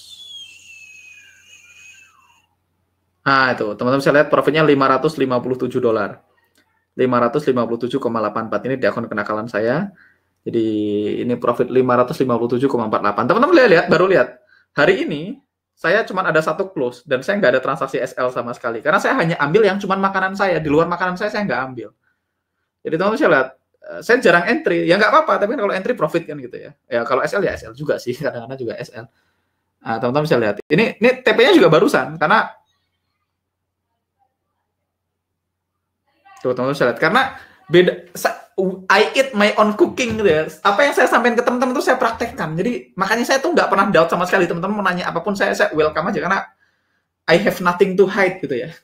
Nah, itu teman-teman bisa lihat profitnya $557. 557,84 ini di akun kenakalan saya. Jadi ini profit 557,48. Teman-teman lihat, baru lihat. Hari ini saya cuma ada satu close dan saya nggak ada transaksi SL sama sekali. Karena saya hanya ambil yang cuma makanan saya. Di luar makanan saya nggak ambil. Jadi teman-teman bisa lihat, saya jarang entry. Ya nggak apa-apa, tapi kalau entry profit kan gitu ya. Ya kalau SL ya SL juga sih, kadang-kadang juga SL. Nah, teman-teman bisa lihat. Ini TP-nya juga barusan karena tuh teman-teman bisa lihat karena beda. I eat my own cooking gitu ya. Apa yang saya sampaikan ke teman-teman itu saya praktekkan. Jadi makanya saya tuh nggak pernah doubt sama sekali. Teman-teman mau nanya apapun saya welcome aja karena I have nothing to hide gitu ya.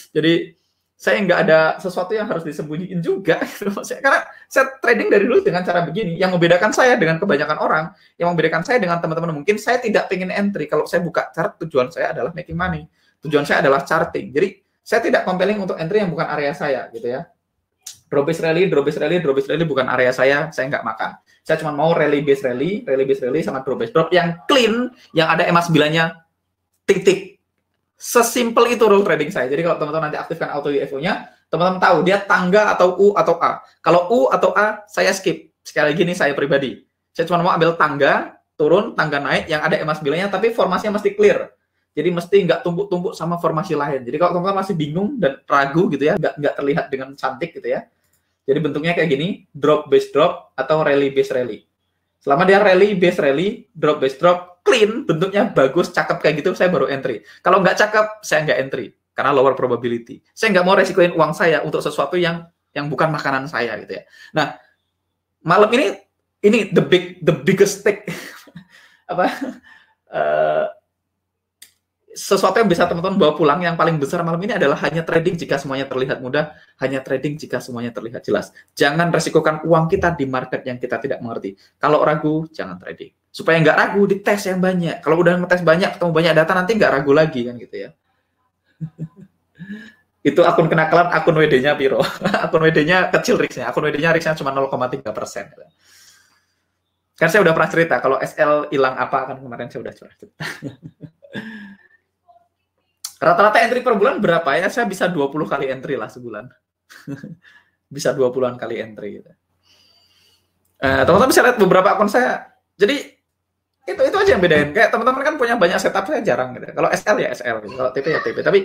Jadi saya nggak ada sesuatu yang harus disembunyiin juga. Gitu. Karena saya trading dari dulu dengan cara begini. Yang membedakan saya dengan kebanyakan orang, yang membedakan saya dengan teman-teman mungkin saya tidak pengen entry. Kalau saya buka chart, tujuan saya adalah making money. Tujuan saya adalah charting. Jadi saya tidak compelling untuk entry yang bukan area saya gitu ya. Drop base rally bukan area saya nggak makan. Saya cuma mau rally base rally sama drop base drop yang clean, yang ada EMA 9-nya titik. Sesimpel itu rule trading saya. Jadi kalau teman-teman nanti aktifkan auto UFO-nya, teman-teman tahu dia tangga atau U atau A. Kalau U atau A, saya skip. Sekali lagi nih saya pribadi. Saya cuma mau ambil tangga, turun, tangga naik, yang ada EMA 9-nya, tapi formasinya mesti clear. Jadi mesti nggak tumpuk-tumpuk sama formasi lain. Jadi kalau teman-teman masih bingung dan ragu gitu ya, nggak terlihat dengan cantik gitu ya. Jadi bentuknya kayak gini, drop base drop atau rally base rally. Selama dia rally base rally, drop base drop, clean, bentuknya bagus, cakep kayak gitu, saya baru entry. Kalau nggak cakep, saya nggak entry karena lower probability. Saya nggak mau resikoin uang saya untuk sesuatu yang bukan makanan saya gitu ya. Nah, malam ini the biggest stake apa? Sesuatu yang bisa teman-teman bawa pulang yang paling besar malam ini adalah hanya trading jika semuanya terlihat mudah, hanya trading jika semuanya terlihat jelas. Jangan resikokan uang kita di market yang kita tidak mengerti. Kalau ragu, jangan trading. Supaya nggak ragu, dites yang banyak. Kalau udah ngetes banyak, ketemu banyak data, nanti nggak ragu lagi kan gitu ya. Itu akun kenakalan, akun WD-nya Piro. Akun WD-nya kecil risknya. Akun WD-nya risknya cuma 0,3%. Kan saya udah pernah cerita, kalau SL hilang apa, kan kemarin saya udah cerita. Rata-rata entry per bulan berapa ya? Saya bisa 20 kali entry lah sebulan. Bisa 20-an kali entry gitu. Teman-teman bisa lihat beberapa akun saya. Jadi itu aja yang bedain. Kayak teman-teman kan punya banyak setup, saya jarang gitu. Kalau SL ya SL, gitu. Kalau TP ya TP. Tapi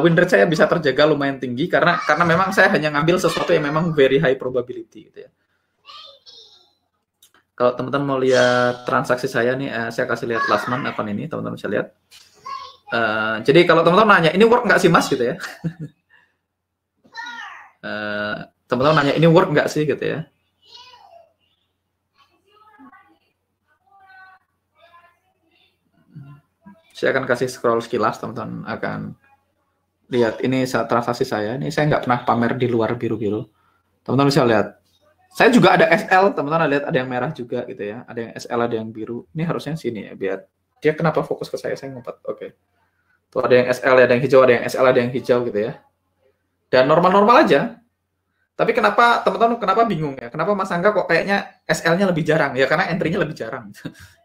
win rate saya bisa terjaga lumayan tinggi karena memang saya hanya ngambil sesuatu yang memang very high probability gitu ya. Kalau teman-teman mau lihat transaksi saya nih, saya kasih lihat last month akun ini, teman-teman bisa lihat. Jadi kalau teman-teman nanya, ini work nggak sih mas gitu ya? Teman-teman nanya, ini work nggak sih gitu ya? Saya akan kasih scroll sekilas, teman-teman akan lihat ini transaksi saya. Ini saya nggak pernah pamer di luar biru-biru. Teman-teman bisa lihat. Saya juga ada SL, teman-teman lihat ada yang merah juga gitu ya. Ada yang SL, ada yang biru. Ini harusnya sini ya, biar dia kenapa fokus ke saya ngumpet. Oke. Tuh ada yang SL, ada yang hijau, ada yang SL, ada yang hijau gitu ya. Dan normal-normal aja. Tapi kenapa teman-teman bingung ya? Kenapa Mas Angga kok kayaknya SL-nya lebih jarang? Ya karena entry-nya lebih jarang.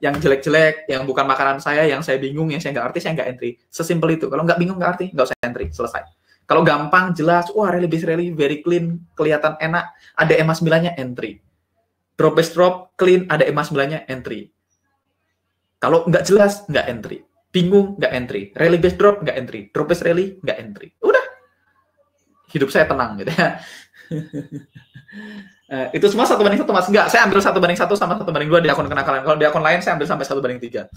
Yang jelek-jelek, yang bukan makanan saya, yang saya bingung, yang saya nggak arti, saya nggak entry. Sesimpel itu. Kalau nggak bingung, nggak arti, nggak usah entry. Selesai. Kalau gampang, jelas, wah rally base rally, very clean, kelihatan enak, ada EMA 9-nya entry. Drop base drop, clean, ada EMA 9-nya entry. Kalau nggak jelas, nggak entry. Bingung, nggak entry. Rally base drop, nggak entry. Drop base rally, nggak entry. Udah. Hidup saya tenang gitu ya. Itu semua 1:1 mas. Enggak, saya ambil 1:1 sama 1:2 di akun kenakalan. Kalau di akun lain saya ambil sampai 1:3.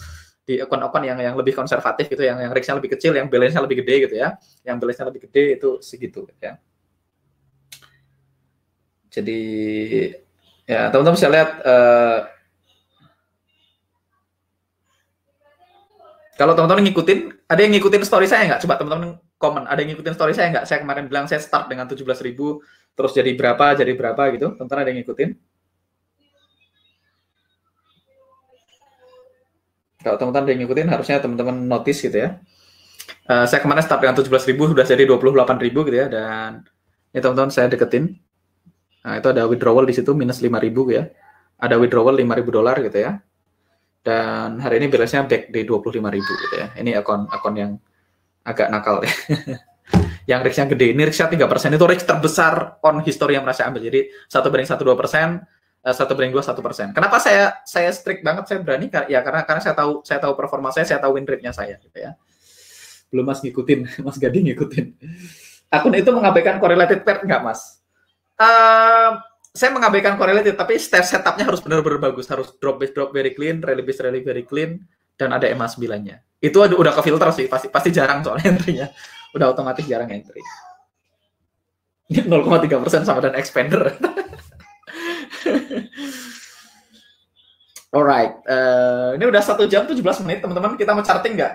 Di akun-akun yang lebih konservatif gitu, yang risk-nya lebih kecil, yang balance-nya lebih gede gitu ya. Yang balance-nya lebih gede itu segitu ya. Jadi ya teman-teman bisa lihat kalau teman-teman ngikutin, ada yang ngikutin story saya nggak? Coba teman-teman komen, ada yang ngikutin story saya nggak? Saya kemarin bilang saya start dengan 17.000, terus jadi berapa gitu. Teman-teman ada yang ngikutin? Kalau teman-teman ada yang ngikutin, harusnya teman-teman notice gitu ya. Saya kemarin start dengan 17.000, sudah jadi 28.000 gitu ya. Dan ini teman-teman saya deketin. Nah, itu ada withdrawal di situ, minus 5.000 ya. Ada withdrawal $5.000 gitu ya. Dan hari ini balance-nya back di 25.000 gitu ya. Ini akun yang agak nakal ya. Yang risk-nya gede, ini risk-nya 3%, itu risk terbesar on history yang merasa ambil. Jadi 1:1 2%, 1:2 1%. Kenapa saya strict banget, saya berani ya karena saya tahu performa saya tahu win rate-nya saya gitu ya. Belum Mas ngikutin, Mas Gading ngikutin. Akun itu mengabaikan correlated pair enggak, Mas? Saya mengabaikan correlated, tapi setup-nya harus benar-benar bagus, harus drop base drop very clean, rally base rally very clean, dan ada EMA 9-nya. Itu udah ke filter sih, pasti jarang soalnya entry-nya. Udah otomatis jarang entry. Ini 0,3% sama dan expander. Alright, ini udah 1 jam 17 menit, teman-teman. Kita mau charting nggak?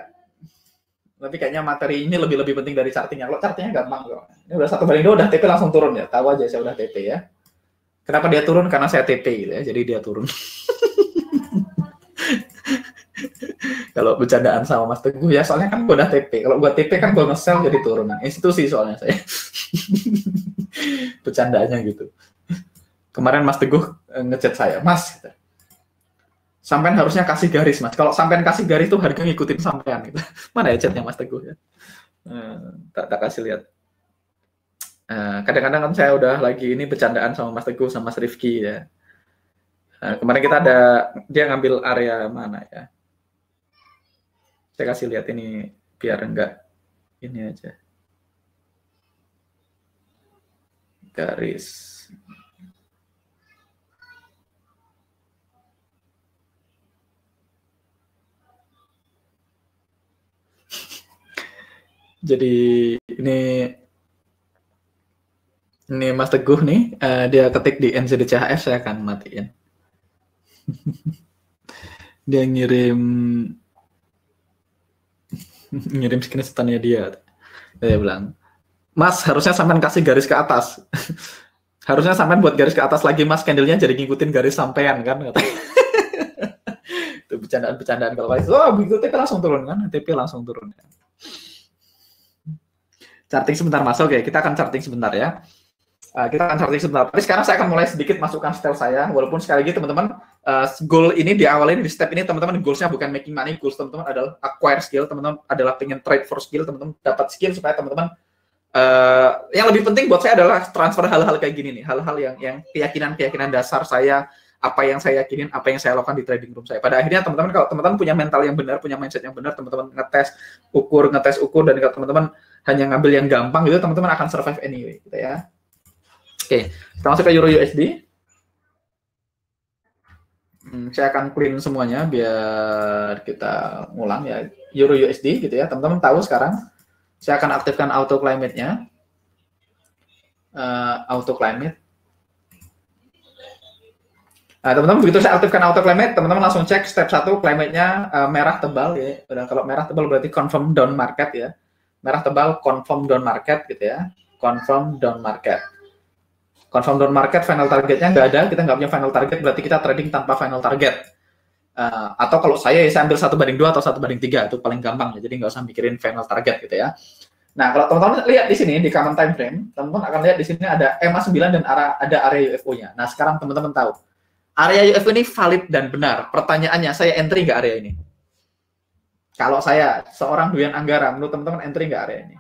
Tapi kayaknya materi ini lebih penting dari chartingnya. Kalau chartingnya gampang kok. Ini udah 1:2, udah TP langsung turun ya. Tahu aja saya udah TP ya. Kenapa dia turun? Karena saya TP gitu ya. Jadi dia turun. Kalau bercandaan sama Mas Teguh ya, soalnya kan gue udah TP. Kalau gue TP kan gue nge-sell jadi turun. Nah, institusi soalnya saya. Bercandaannya gitu. Kemarin Mas Teguh ngechat saya, Mas, gitu. Sampean harusnya kasih garis, Mas. Kalau sampean kasih garis tuh harga ngikutin sampean gitu. Mana ya chatnya Mas Teguh ya? Tak kasih lihat. Kadang-kadang kan saya udah lagi ini bercandaan sama Mas Teguh sama Mas Rifki ya. Kemarin kita dia ngambil area mana ya? Saya kasih lihat ini biar enggak ini aja. Garis. Jadi ini Mas Teguh nih, dia ketik di NZDCHF, saya akan matiin. Dia ngirim screenshot-nya dia. Dia bilang, Mas, harusnya sampean kasih garis ke atas. Harusnya sampean buat garis ke atas lagi, Mas, candle-nya jadi ngikutin garis sampean kan. Itu bercandaan kalau kayak, oh, begitu TP langsung turun kan, TP langsung turun. Charting sebentar Mas, oke, kita akan charting sebentar ya. Kita akan charting sebentar. Tapi sekarang saya akan mulai sedikit masukkan style saya, walaupun sekali lagi teman-teman, goal ini diawali di step ini teman-teman, goalsnya bukan making money, goals teman-teman adalah acquire skill, teman-teman adalah pengen trade for skill, teman-teman dapat skill supaya teman-teman yang lebih penting buat saya adalah transfer hal-hal kayak gini nih, hal-hal yang keyakinan dasar saya, apa yang saya yakinin, apa yang saya lakukan di trading room saya. Pada akhirnya teman-teman, kalau teman-teman punya mental yang benar, punya mindset yang benar, teman-teman ngetes ukur, dan kalau teman-teman hanya ngambil yang gampang gitu, teman-teman akan survive anyway gitu ya. Oke, kita masuk ke Euro USD. Saya akan clean semuanya biar kita ngulang ya. Euro USD gitu ya, teman-teman tahu sekarang. Saya akan aktifkan auto climate-nya. Auto climate. Nah, teman-teman begitu saya aktifkan auto climate, teman-teman langsung cek step 1 climate-nya merah tebal ya. Dan kalau merah tebal berarti confirm down market ya. Merah tebal confirm down market gitu ya. Confirm down market. Confirm down market, final targetnya nggak ada, kita nggak punya final target, berarti kita trading tanpa final target. Atau kalau saya ambil 1/2 atau 1/3, itu paling gampang ya, jadi nggak usah mikirin final target gitu ya. Nah, kalau teman-teman lihat di sini, di common time frame, teman-teman akan lihat di sini ada EMA 9 dan ada area UFO-nya. Nah, sekarang teman-teman tahu, area UFO ini valid dan benar. Pertanyaannya, saya entry nggak area ini? Kalau saya, seorang Duyan Anggara, menurut teman-teman entry nggak area ini?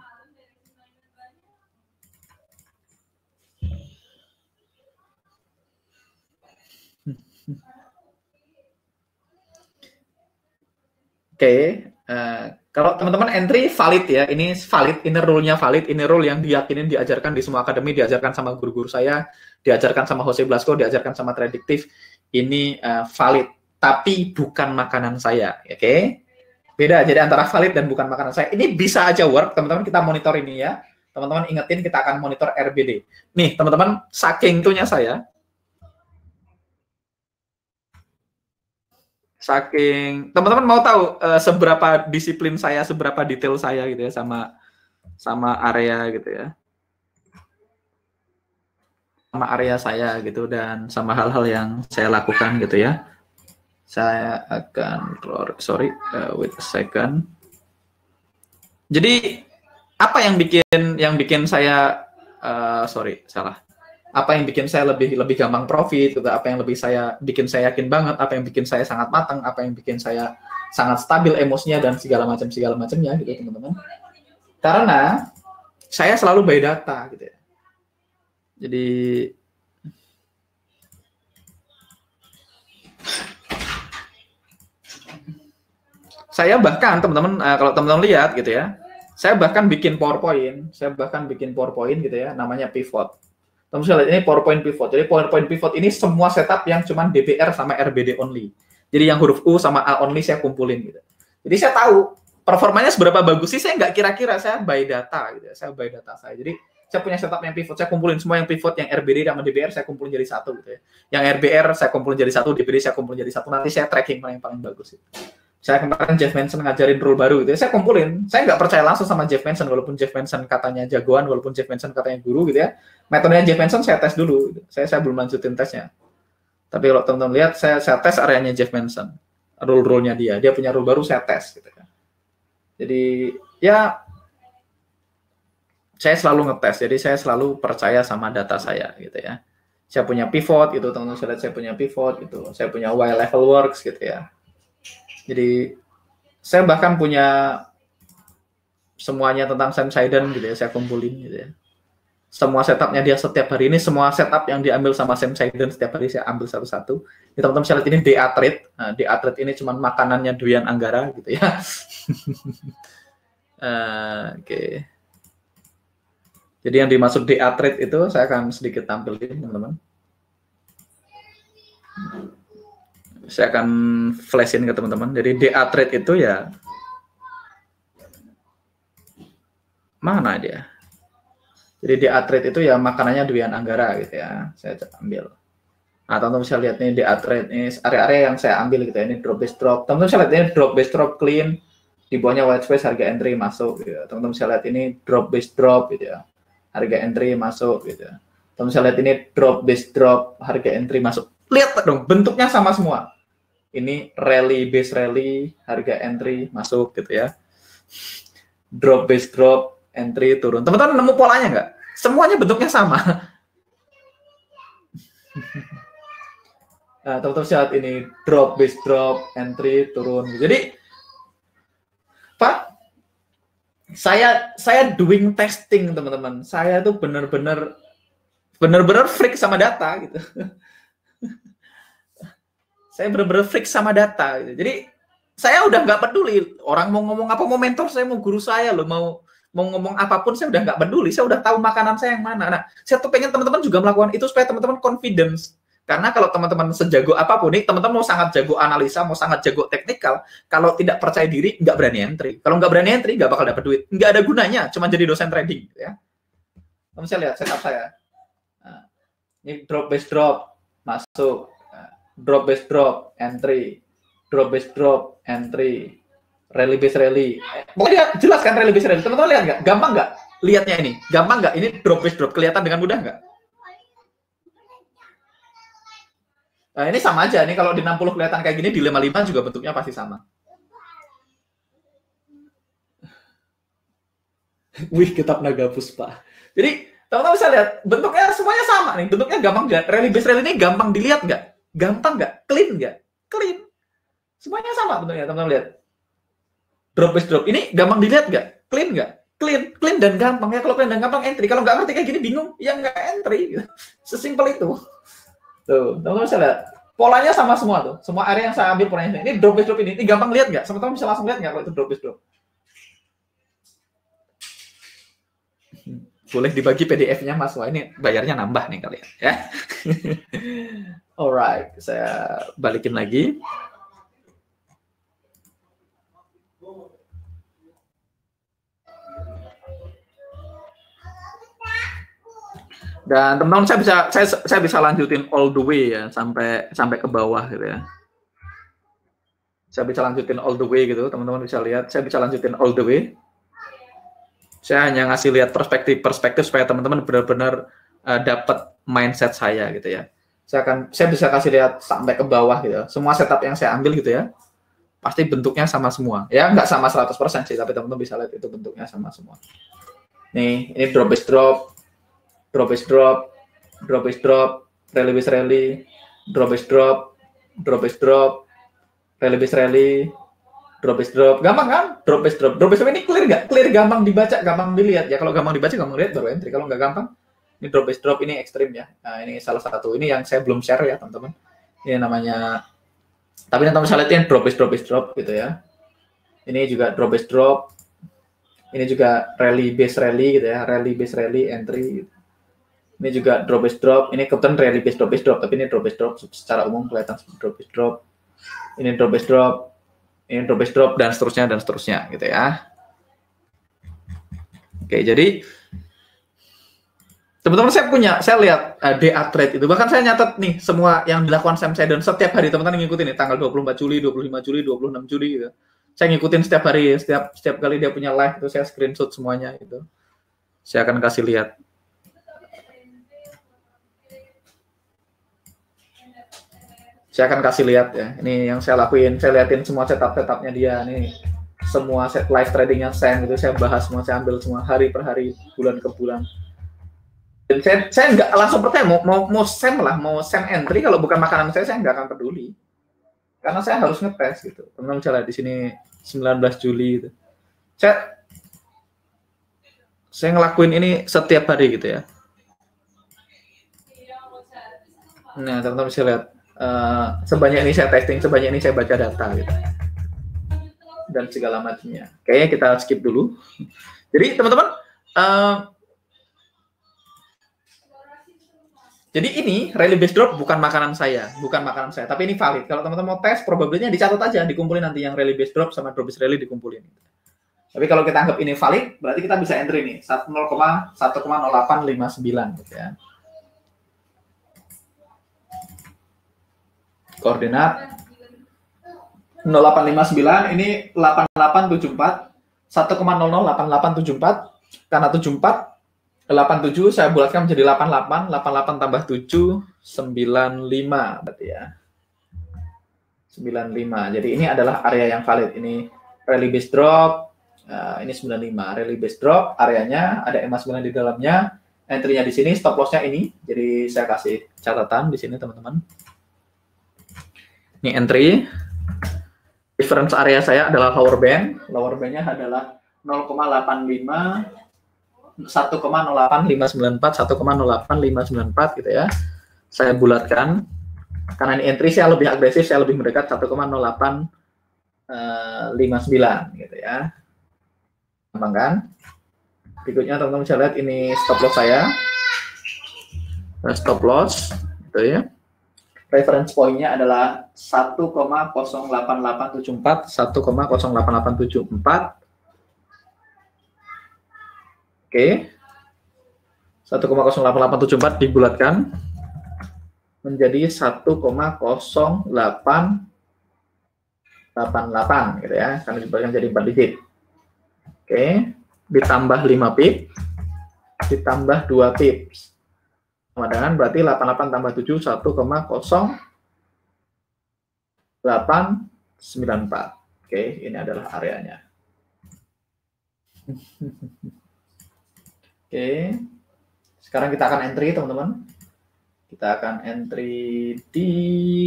Oke, kalau teman-teman entry valid ya, ini valid, inner rule-nya valid, ini rule yang diyakinin, diajarkan di semua akademi, diajarkan sama guru-guru saya, diajarkan sama Jose Blasco, diajarkan sama Tradiktif, ini valid, tapi bukan makanan saya, oke? Beda, jadi antara valid dan bukan makanan saya. Ini bisa aja work, teman-teman, kita monitor ini ya. Teman-teman ingetin, kita akan monitor RBD. Nih, teman-teman, saking itunya saya, saking teman-teman mau tahu seberapa disiplin saya, seberapa detail saya gitu ya sama area gitu ya, sama area saya gitu, dan sama hal-hal yang saya lakukan gitu ya. Saya akan wait a second. Jadi apa yang bikin saya salah. Apa yang bikin saya lebih gampang profit, gitu. Apa yang bikin saya yakin banget, apa yang bikin saya sangat matang, apa yang bikin saya sangat stabil emosinya dan segala macamnya gitu teman-teman. Karena saya selalu by data gitu ya. Jadi saya bahkan teman-teman, kalau teman-teman lihat gitu ya, saya bahkan bikin PowerPoint gitu ya, namanya pivot. Teman-teman lihat ini PowerPoint pivot. Jadi PowerPoint pivot ini semua setup yang cuman DBR sama RBD only. Jadi yang huruf U sama A only saya kumpulin gitu. Jadi saya tahu performanya seberapa bagus sih, saya nggak kira-kira, saya by data gitu ya. Saya by data saya. Jadi saya punya setup yang pivot, saya kumpulin semua yang pivot, yang RBD sama DBR saya kumpulin jadi satu gitu ya. Yang RBR saya kumpulin jadi satu, DBD saya kumpulin jadi satu. Nanti saya tracking mana yang paling bagus gitu. Saya kemarin Jeff Manson ngajarin rule baru gitu ya, saya kumpulin. Saya nggak percaya langsung sama Jeff Manson, walaupun Jeff Manson katanya jagoan, walaupun Jeff Manson katanya guru gitu ya. Metodenya Jeff Manson saya tes dulu. Gitu. Saya belum lanjutin tesnya. Tapi kalau teman-teman lihat, saya tes areanya Jeff Manson. Rule-rule-nya dia punya rule baru, saya tes. Gitu. Jadi ya saya selalu ngetes, jadi saya selalu percaya sama data saya gitu ya. Saya punya pivot gitu, teman-teman lihat saya punya pivot gitu. Saya punya Y level works gitu ya. Jadi saya bahkan punya semuanya tentang Sam Saidan gitu ya, saya kumpulin gitu ya. Semua setupnya dia setiap hari ini, semua setup yang diambil sama Sam Saidan setiap hari saya ambil satu-satu. Ini teman-teman saya lihat ini DA Trade. Nah, DA Trade ini cuma makanannya Duyan Anggara gitu ya. Oke. Jadi yang dimaksud DA Trade itu saya akan sedikit tampilin teman-teman. Saya akan flashin ke teman-teman. Jadi DA Trade itu ya, mana dia? Jadi DA Trade itu ya makanannya Duyan Anggara gitu ya. Saya ambil. Nah, teman-teman bisa lihat nih DA Trade ini area-area yang saya ambil gitu ya. Ini drop base drop. Teman-teman bisa lihat ini drop base drop clean. Di bawahnya white space harga entry masuk gitu ya. Teman-teman bisa lihat ini drop base drop gitu ya. Harga entry masuk gitu ya. Teman-teman bisa lihat ini drop base drop, harga entry masuk. Lihat dong, bentuknya sama semua. Ini rally base rally, harga entry masuk gitu ya. Drop base drop, entry turun. Teman-teman nemu polanya nggak? Semuanya bentuknya sama. Nah, teman-teman lihat ini drop, base drop, entry, turun. Jadi, Pak, saya doing testing, teman-teman. Saya tuh benar-benar freak sama data gitu. Saya benar-benar freak sama data gitu. Jadi, saya udah nggak peduli orang mau ngomong apa, mau mentor saya, mau guru saya loh, mau ngomong apapun, saya udah nggak peduli. Saya udah tahu makanan saya yang mana. Nah, saya tuh pengen teman-teman juga melakukan itu supaya teman-teman confidence. Karena kalau teman-teman sejago apapun nih, teman-teman mau sangat jago analisa, mau sangat jago teknikal, kalau tidak percaya diri, nggak berani entry. Kalau nggak berani entry, nggak bakal dapat duit. Nggak ada gunanya, cuma jadi dosen trading. Ya. Kamu bisa lihat setup saya. Nah, ini drop base drop, masuk. Drop base drop, entry. Drop base drop, entry. Rally base rally. Pokoknya jelas kan rally base rally. Teman-teman lihat nggak? Gampang nggak? Lihatnya ini. Gampang nggak? Ini drop base drop. Kelihatan dengan mudah nggak? Nah, ini sama aja. Ini kalau di 60 kelihatan kayak gini, di 55 juga bentuknya pasti sama. Wih, kitab naga puspa. Jadi, teman-teman bisa lihat, bentuknya semuanya sama nih. Bentuknya gampang nggak? Rally base rally ini gampang dilihat nggak? Gampang nggak? Clean nggak? Clean. Semuanya sama bentuknya, teman-teman lihat. Drop base drop. Ini gampang dilihat nggak? Clean nggak? Clean dan gampang ya. Kalau clean dan gampang entry. Kalau nggak ngerti kayak gini bingung, ya nggak entry. Sesimpel itu. Tuh, teman-teman bisa lihat. Polanya sama semua tuh. Semua area yang saya ambil polanya. Ini drop base drop ini gampang lihat nggak? Teman-teman bisa langsung lihat nggak kalau itu drop base drop? Boleh dibagi PDF-nya Mas. Wah, ini bayarnya nambah nih kalian ya. Alright, saya balikin lagi. Dan teman-teman saya bisa lanjutin all the way ya sampai ke bawah gitu ya. Saya bisa lanjutin all the way gitu, teman-teman bisa lihat. Saya bisa lanjutin all the way. Saya hanya ngasih lihat perspektif supaya teman-teman benar-benar dapat mindset saya gitu ya. Saya bisa kasih lihat sampai ke bawah gitu. Semua setup yang saya ambil gitu ya. Pasti bentuknya sama semua. Ya nggak sama 100% sih, tapi teman-teman bisa lihat itu bentuknya sama semua. Nih, ini drop base drop, drop base drop, drop base drop, rally base rally, drop base drop, drop base drop, rally base rally, drop base drop. Gampang kan? Drop base drop. Drop base drop ini clear nggak? Clear, gampang dibaca, gampang dilihat. Ya kalau gampang dibaca, gampang lihat baru entry. Kalau nggak gampang, ini drop base drop ini ekstrim ya. Nah, ini salah satu. Ini yang saya belum share ya teman-teman. Ini namanya. Tapi teman-teman bisa lihat drop base drop gitu ya. Ini juga drop base drop. Ini juga rally base rally gitu ya. Rally base rally entry. Gitu. Ini juga drop base drop. Ini kebetulan rally base drop, tapi ini drop base drop secara umum kelihatan drop base drop. Ini drop base drop. Ini drop base drop dan seterusnya gitu ya. Oke, jadi teman-teman saya lihat DA trade itu. Bahkan saya nyatet nih semua yang dilakukan Sam Sedon setiap hari, teman-teman ngikutin nih tanggal 24 Juli, 25 Juli, 26 Juli gitu. Saya ngikutin setiap hari, setiap kali dia punya live itu saya screenshot semuanya itu. Saya akan kasih lihat. Saya akan kasih lihat ya. Ini yang saya lakuin. Saya liatin semua setup-setupnya dia. Nih semua set live tradingnya Sam itu saya bahas semua. Saya ambil semua hari per hari, bulan ke bulan. Dan saya nggak langsung percaya mau Sam lah, mau Sam entry. Kalau bukan makanan saya nggak akan peduli. Karena saya harus ngetes gitu. Teman-teman bisa lihat di sini 19 Juli gitu. Saya ngelakuin ini setiap hari gitu ya. Nah, teman-teman bisa lihat. Sebanyak ini saya testing, sebanyak ini saya baca data gitu. Dan segala macamnya. Kayaknya kita skip dulu. Jadi teman-teman, jadi ini rally base drop bukan makanan saya, tapi ini valid. Kalau teman-teman mau tes, probability-nya dicatat aja, dikumpulin nanti yang rally base drop sama drop base rally dikumpulin. Tapi kalau kita anggap ini valid, berarti kita bisa entry nih 0,0859 gitu ya. Koordinat 0859 ini 8874 1,008874 karena 74 87 saya bulatkan menjadi 88 tambah 7 95 berarti ya 95. Jadi ini adalah area yang valid. Ini rally base drop, ini 95 rally base drop, areanya ada EMA 9 di dalamnya, entry-nya di sini, stop loss-nya ini. Jadi saya kasih catatan di sini teman-teman. Ini entry. Reference area saya adalah lower band. Lower bandnya adalah 0,85, 1,08594, 1,08594 gitu ya. Saya bulatkan. Karena ini entry saya lebih agresif, saya lebih mendekat 1,0859 gitu ya. Gampang kan? Berikutnya teman-teman bisa lihat ini stop loss saya. Stop loss gitu ya. Reference point-nya adalah 1,08874, 1,08874. Oke. 1,08874 dibulatkan menjadi 1,0888 gitu ya. Karena dibulatkan jadi 4 digit. Oke, ditambah 5 pip, ditambah 2 pips. Sama dengan berarti 88 tambah 7, 1,0894. Oke, ini adalah areanya. Oke, sekarang kita akan entry teman-teman. Kita akan entry di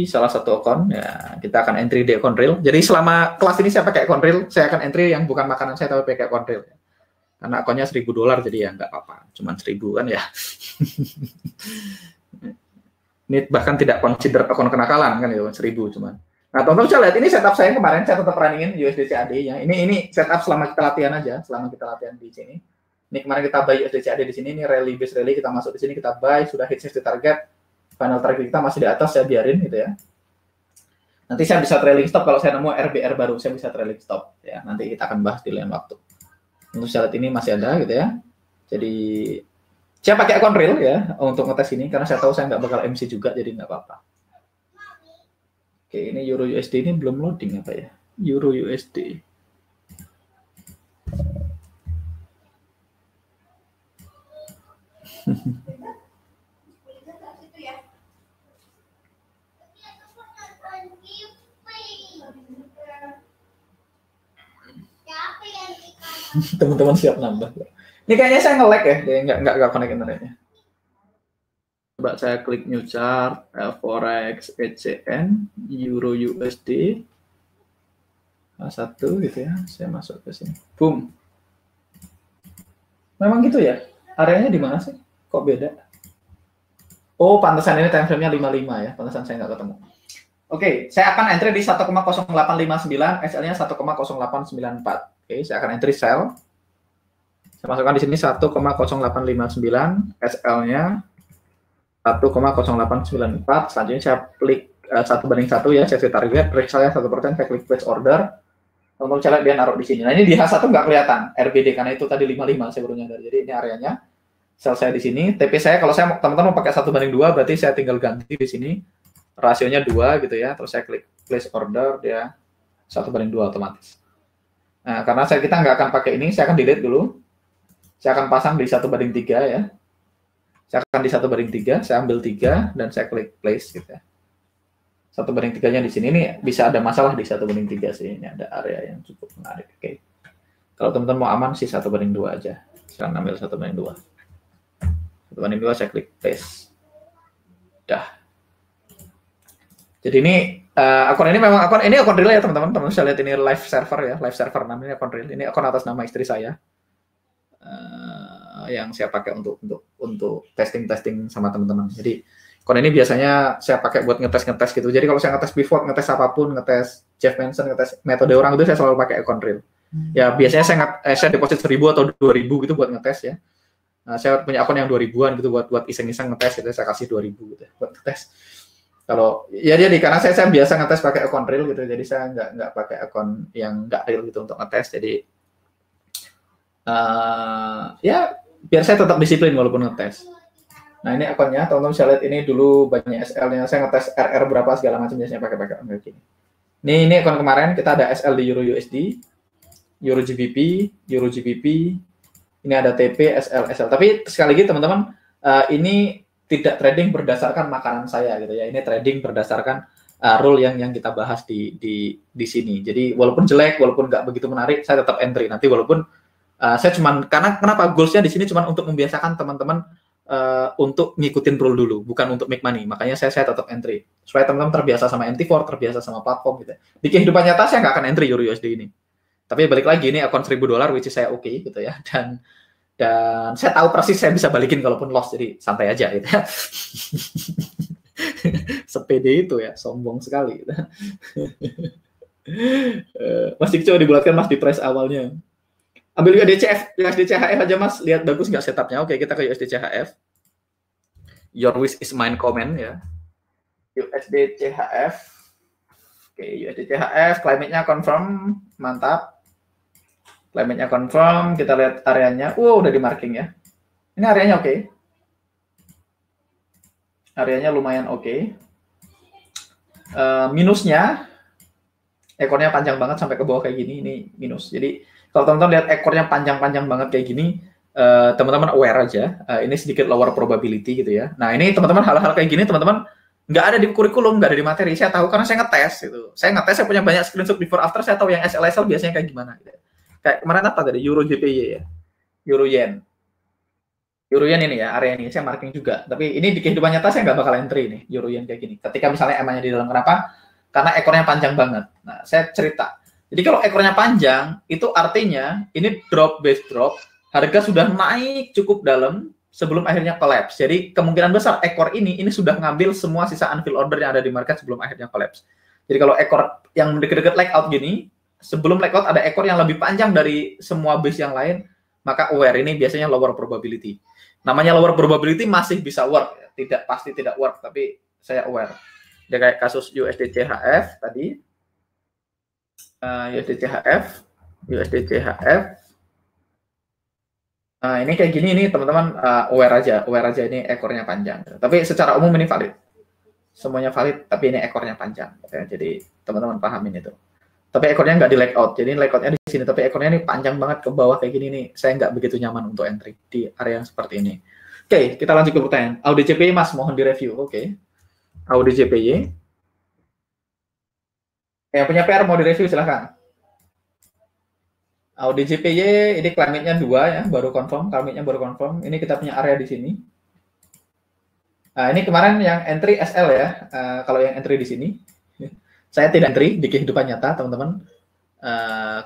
salah satu akun ya. Kita akan entry di akun real. Jadi selama kelas ini saya pakai akun real, saya akan entry yang bukan makanan saya tapi pakai akun real. Karena akunnya $1.000 jadi ya nggak apa-apa. Cuman 1.000 kan ya. Ini bahkan tidak consider akun kenakalan kan ya, 1.000 cuman. Nah, teman-teman bisa lihat ini setup saya kemarin saya tetap runningin USD CAD-nya. Ini setup selama kita latihan aja, selama kita latihan di sini. Ini kemarin kita buy USD CAD di sini, ini rally base rally kita masuk di sini, kita buy, sudah hit 60 target, final target kita masih di atas, saya biarin gitu ya. Nanti saya bisa trailing stop kalau saya nemu RBR baru, saya bisa trailing stop ya. Nanti kita akan bahas di lain waktu. Untuk saat ini masih ada gitu ya. Jadi saya pakai akun real ya untuk ngetes ini karena saya tahu saya nggak bakal MC juga, jadi nggak apa-apa. Oke, ini Euro USD ini belum loading apa ya? Euro USD. Teman-teman siap nambah. Ini kayaknya saya nge-lag ya, jadi nggak connect internetnya. Coba saya klik new chart, forex, ECN, Euro USD, satu gitu ya. Saya masuk ke sini. Boom. Memang gitu ya. Areanya di mana sih? Kok beda? Oh, pantesan ini time frame-nya 55 ya. Pantesan saya nggak ketemu. Oke, saya akan entry di 1,0859, SL-nya 1,0894. Oke, saya akan entry sell. Saya masukkan di sini 1,0859, SL-nya 1,0894. Selanjutnya saya klik 1:1 ya, saya target, risk saya 1%, saya klik place order. Teman-teman saya lihat dia naruh di sini. Nah, ini di H1 nggak kelihatan RBD karena itu tadi 55 saya baru nyadar. Jadi ini areanya. Sell saya di sini. TP saya kalau saya teman-teman mau pakai 1:2 berarti saya tinggal ganti di sini. Rasionya 2 gitu ya. Terus saya klik place order, dia 1:2 otomatis. Nah, karena kita nggak akan pakai ini, saya akan delete dulu. Saya akan pasang di 1:3 ya. Saya akan di 1:3, saya ambil 3 dan saya klik place gitu ya. 1:3-nya di sini. Ini bisa ada masalah di 1:3 sih. Ini ada area yang cukup menarik. Oke. Kalau teman-teman mau aman sih 1:2 aja. Saya ambil 1:2. 1:2 saya klik place. Dah. Jadi ini akun ini memang ini akun real ya teman-teman. Teman-teman bisa lihat ini live server ya, live server namanya akun real. Ini akun atas nama istri saya yang saya pakai untuk testing sama teman-teman. Jadi akun ini biasanya saya pakai buat ngetes gitu. Jadi kalau saya ngetes pivot, ngetes apapun, ngetes Jeff Manson, ngetes metode orang itu saya selalu pakai akun real. Ya biasanya saya deposit 1.000 atau 2.000 gitu buat ngetes ya. Nah, saya punya akun yang 2.000-an gitu buat iseng-iseng ngetes gitu, saya kasih 2.000 gitu buat ngetes. Kalau ya jadi karena saya biasa ngetes pakai akun real gitu, jadi saya nggak pakai akun yang nggak real gitu untuk ngetes. Jadi ya biar saya tetap disiplin walaupun ngetes. Nah ini akunnya, teman-teman bisa lihat ini dulu banyak SL-nya, saya ngetes RR berapa segala macam biasanya pakai akun kayak gini. Ini akun kemarin kita ada SL di Euro USD, Euro GBP, Euro GBP. Ini ada TP, SL. Tapi sekali lagi teman-teman, ini tidak trading berdasarkan makanan saya gitu ya. Ini trading berdasarkan rule yang kita bahas di sini. Jadi walaupun jelek, walaupun nggak begitu menarik, saya tetap entry. Nanti walaupun saya cuman karena kenapa goalsnya di sini cuman untuk membiasakan teman-teman untuk ngikutin rule dulu, bukan untuk make money. Makanya saya tetap entry. Supaya teman-teman terbiasa sama MT4, terbiasa sama platform gitu. Di kehidupan nyata saya nggak akan entry Euro USD ini. Tapi balik lagi ini akun $1.000 which is saya oke gitu ya. Dan saya tahu persis saya bisa balikin kalaupun loss, jadi santai aja gitu ya. Sepede itu ya, sombong sekali gitu. Mas Dikco dibulatkan Mas di price awalnya. Ambil USD CHF aja Mas, lihat bagus nggak setupnya. Oke, kita ke USD CHF. Your wish is mine comment ya. USD CHF. Oke, USD CHF, climate-nya confirm, mantap. Climate-nya confirm, kita lihat areanya. Udah di marking ya. Ini areanya oke. Areanya lumayan oke. Minusnya, ekornya panjang banget sampai ke bawah kayak gini, ini minus. Jadi kalau teman-teman lihat ekornya panjang-panjang banget kayak gini, teman-teman aware aja. Ini sedikit lower probability gitu ya. Nah ini teman-teman hal-hal kayak gini teman-teman nggak ada di kurikulum, nggak ada di materi. Saya tahu karena saya ngetes gitu. Saya punya banyak screenshot before after. Saya tahu yang SLSL biasanya kayak gimana. Gitu. Kayak kemarin apa tadi? Euro JPY ya, Euro Yen. Euro Yen ini ya, area ini saya marking juga. Tapi ini di kehidupan nyata saya nggak bakal entry nih Euro Yen kayak gini. Ketika misalnya EMA-nya di dalam, kenapa? Karena ekornya panjang banget. Nah, saya cerita. Jadi kalau ekornya panjang, itu artinya ini drop base drop, harga sudah naik cukup dalam sebelum akhirnya collapse. Jadi kemungkinan besar ekor ini sudah ngambil semua sisa unfilled order yang ada di market sebelum akhirnya collapse. Jadi kalau ekor yang deket-deket blackout gini, sebelum blackout ada ekor yang lebih panjang dari semua base yang lain, maka aware ini biasanya lower probability. Namanya lower probability masih bisa work, tidak pasti tidak work, tapi saya aware. Dia kayak kasus USD CHF tadi, USD CHF. Nah ini kayak gini, ini teman-teman aware aja ini ekornya panjang. Tapi secara umum ini valid, semuanya valid, tapi ini ekornya panjang. Ya, jadi teman-teman pahamin itu. Tapi ekornya nggak di layout, jadi layoutnya di sini, tapi ekornya ini panjang banget ke bawah kayak gini nih. Saya nggak begitu nyaman untuk entry di area yang seperti ini. Oke, kita lanjut ke pertanyaan. Audi JPY Mas, mohon direview. Oke. Audi JPY. Yang punya PR mau direview silahkan. Audi JPY ini climate-nya 2 ya, baru confirm, climate-nya baru confirm. Ini kita punya area di sini. Nah, ini kemarin yang entry SL ya. Kalau yang entry di sini, saya tidak entry di kehidupan nyata, teman-teman.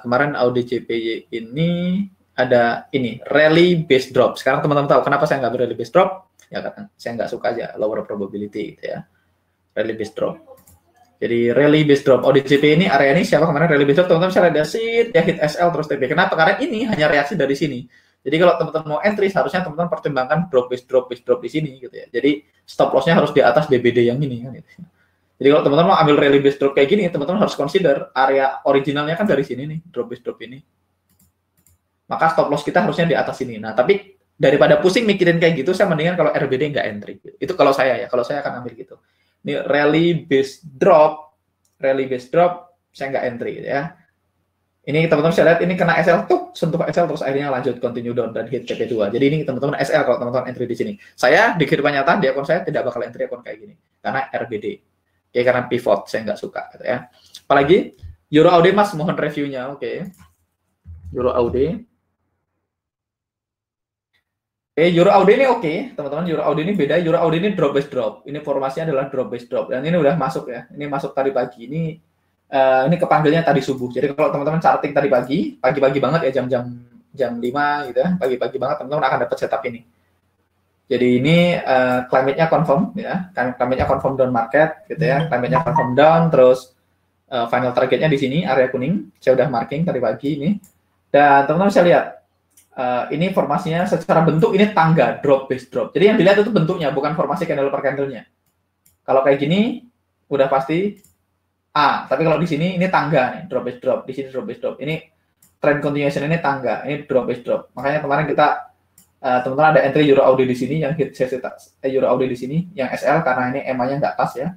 Kemarin Audi JPY ini ada ini rally base drop. Sekarang teman-teman tahu kenapa saya nggak rally base drop? Ya karena saya nggak suka aja lower probability gitu ya. Rally base drop. Jadi rally base drop. Audi JPY ini area ini siapa kemarin rally base drop? Teman-teman saya ada seed, ya hit SL terus TP. Kenapa? Karena ini hanya reaksi dari sini. Jadi kalau teman-teman mau entry, seharusnya teman-teman pertimbangkan drop base drop di sini gitu ya. Jadi stop loss-nya harus di atas DBD yang ini kan gitu. Jadi kalau teman-teman mau ambil rally base drop kayak gini, teman-teman harus consider area originalnya kan dari sini nih, drop base drop ini. Maka stop loss kita harusnya di atas sini. Nah, tapi daripada pusing mikirin kayak gitu, saya mendingan kalau RBD nggak entry. Itu kalau saya ya, kalau saya akan ambil gitu. Ini rally base drop, saya nggak entry gitu ya. Ini teman-teman saya lihat ini kena SL tuh, sentuh SL terus akhirnya lanjut continue down dan hit TP2. Jadi ini teman-teman SL kalau teman-teman entry di sini. Saya di kehidupan nyata di akun saya tidak bakal entry akun kayak gini karena RBD. Ya karena pivot saya nggak suka gitu ya. Apalagi Euro AUD Mas, mohon reviewnya. Oke. Euro AUD. Euro AUD ini oke, teman-teman. Euro AUD ini beda. Euro AUD ini drop base drop. Ini formasinya adalah drop base drop. Dan ini udah masuk ya. Ini masuk tadi pagi. Ini kepanggilnya tadi subuh. Jadi kalau teman-teman charting tadi pagi-pagi banget ya jam 5 gitu ya. Pagi-pagi banget teman-teman akan dapat setup ini. Jadi ini climate-nya confirm ya, climate-nya confirm down market gitu ya, climate-nya confirm down, terus final targetnya di sini area kuning, saya udah marking tadi pagi ini. Dan teman-teman saya lihat ini formasinya secara bentuk ini tangga drop base drop. Jadi yang dilihat itu bentuknya bukan formasi candle per candle-nya. Kalau kayak gini udah pasti A, tapi kalau di sini ini tangga nih, drop base drop, di sini drop base drop. Ini trend continuation ini tangga, ini drop base drop. Makanya kemarin kita teman-teman ada entry Euro AUD di sini yang hit Euro AUD di sini yang SL karena ini EMA-nya nggak pas ya.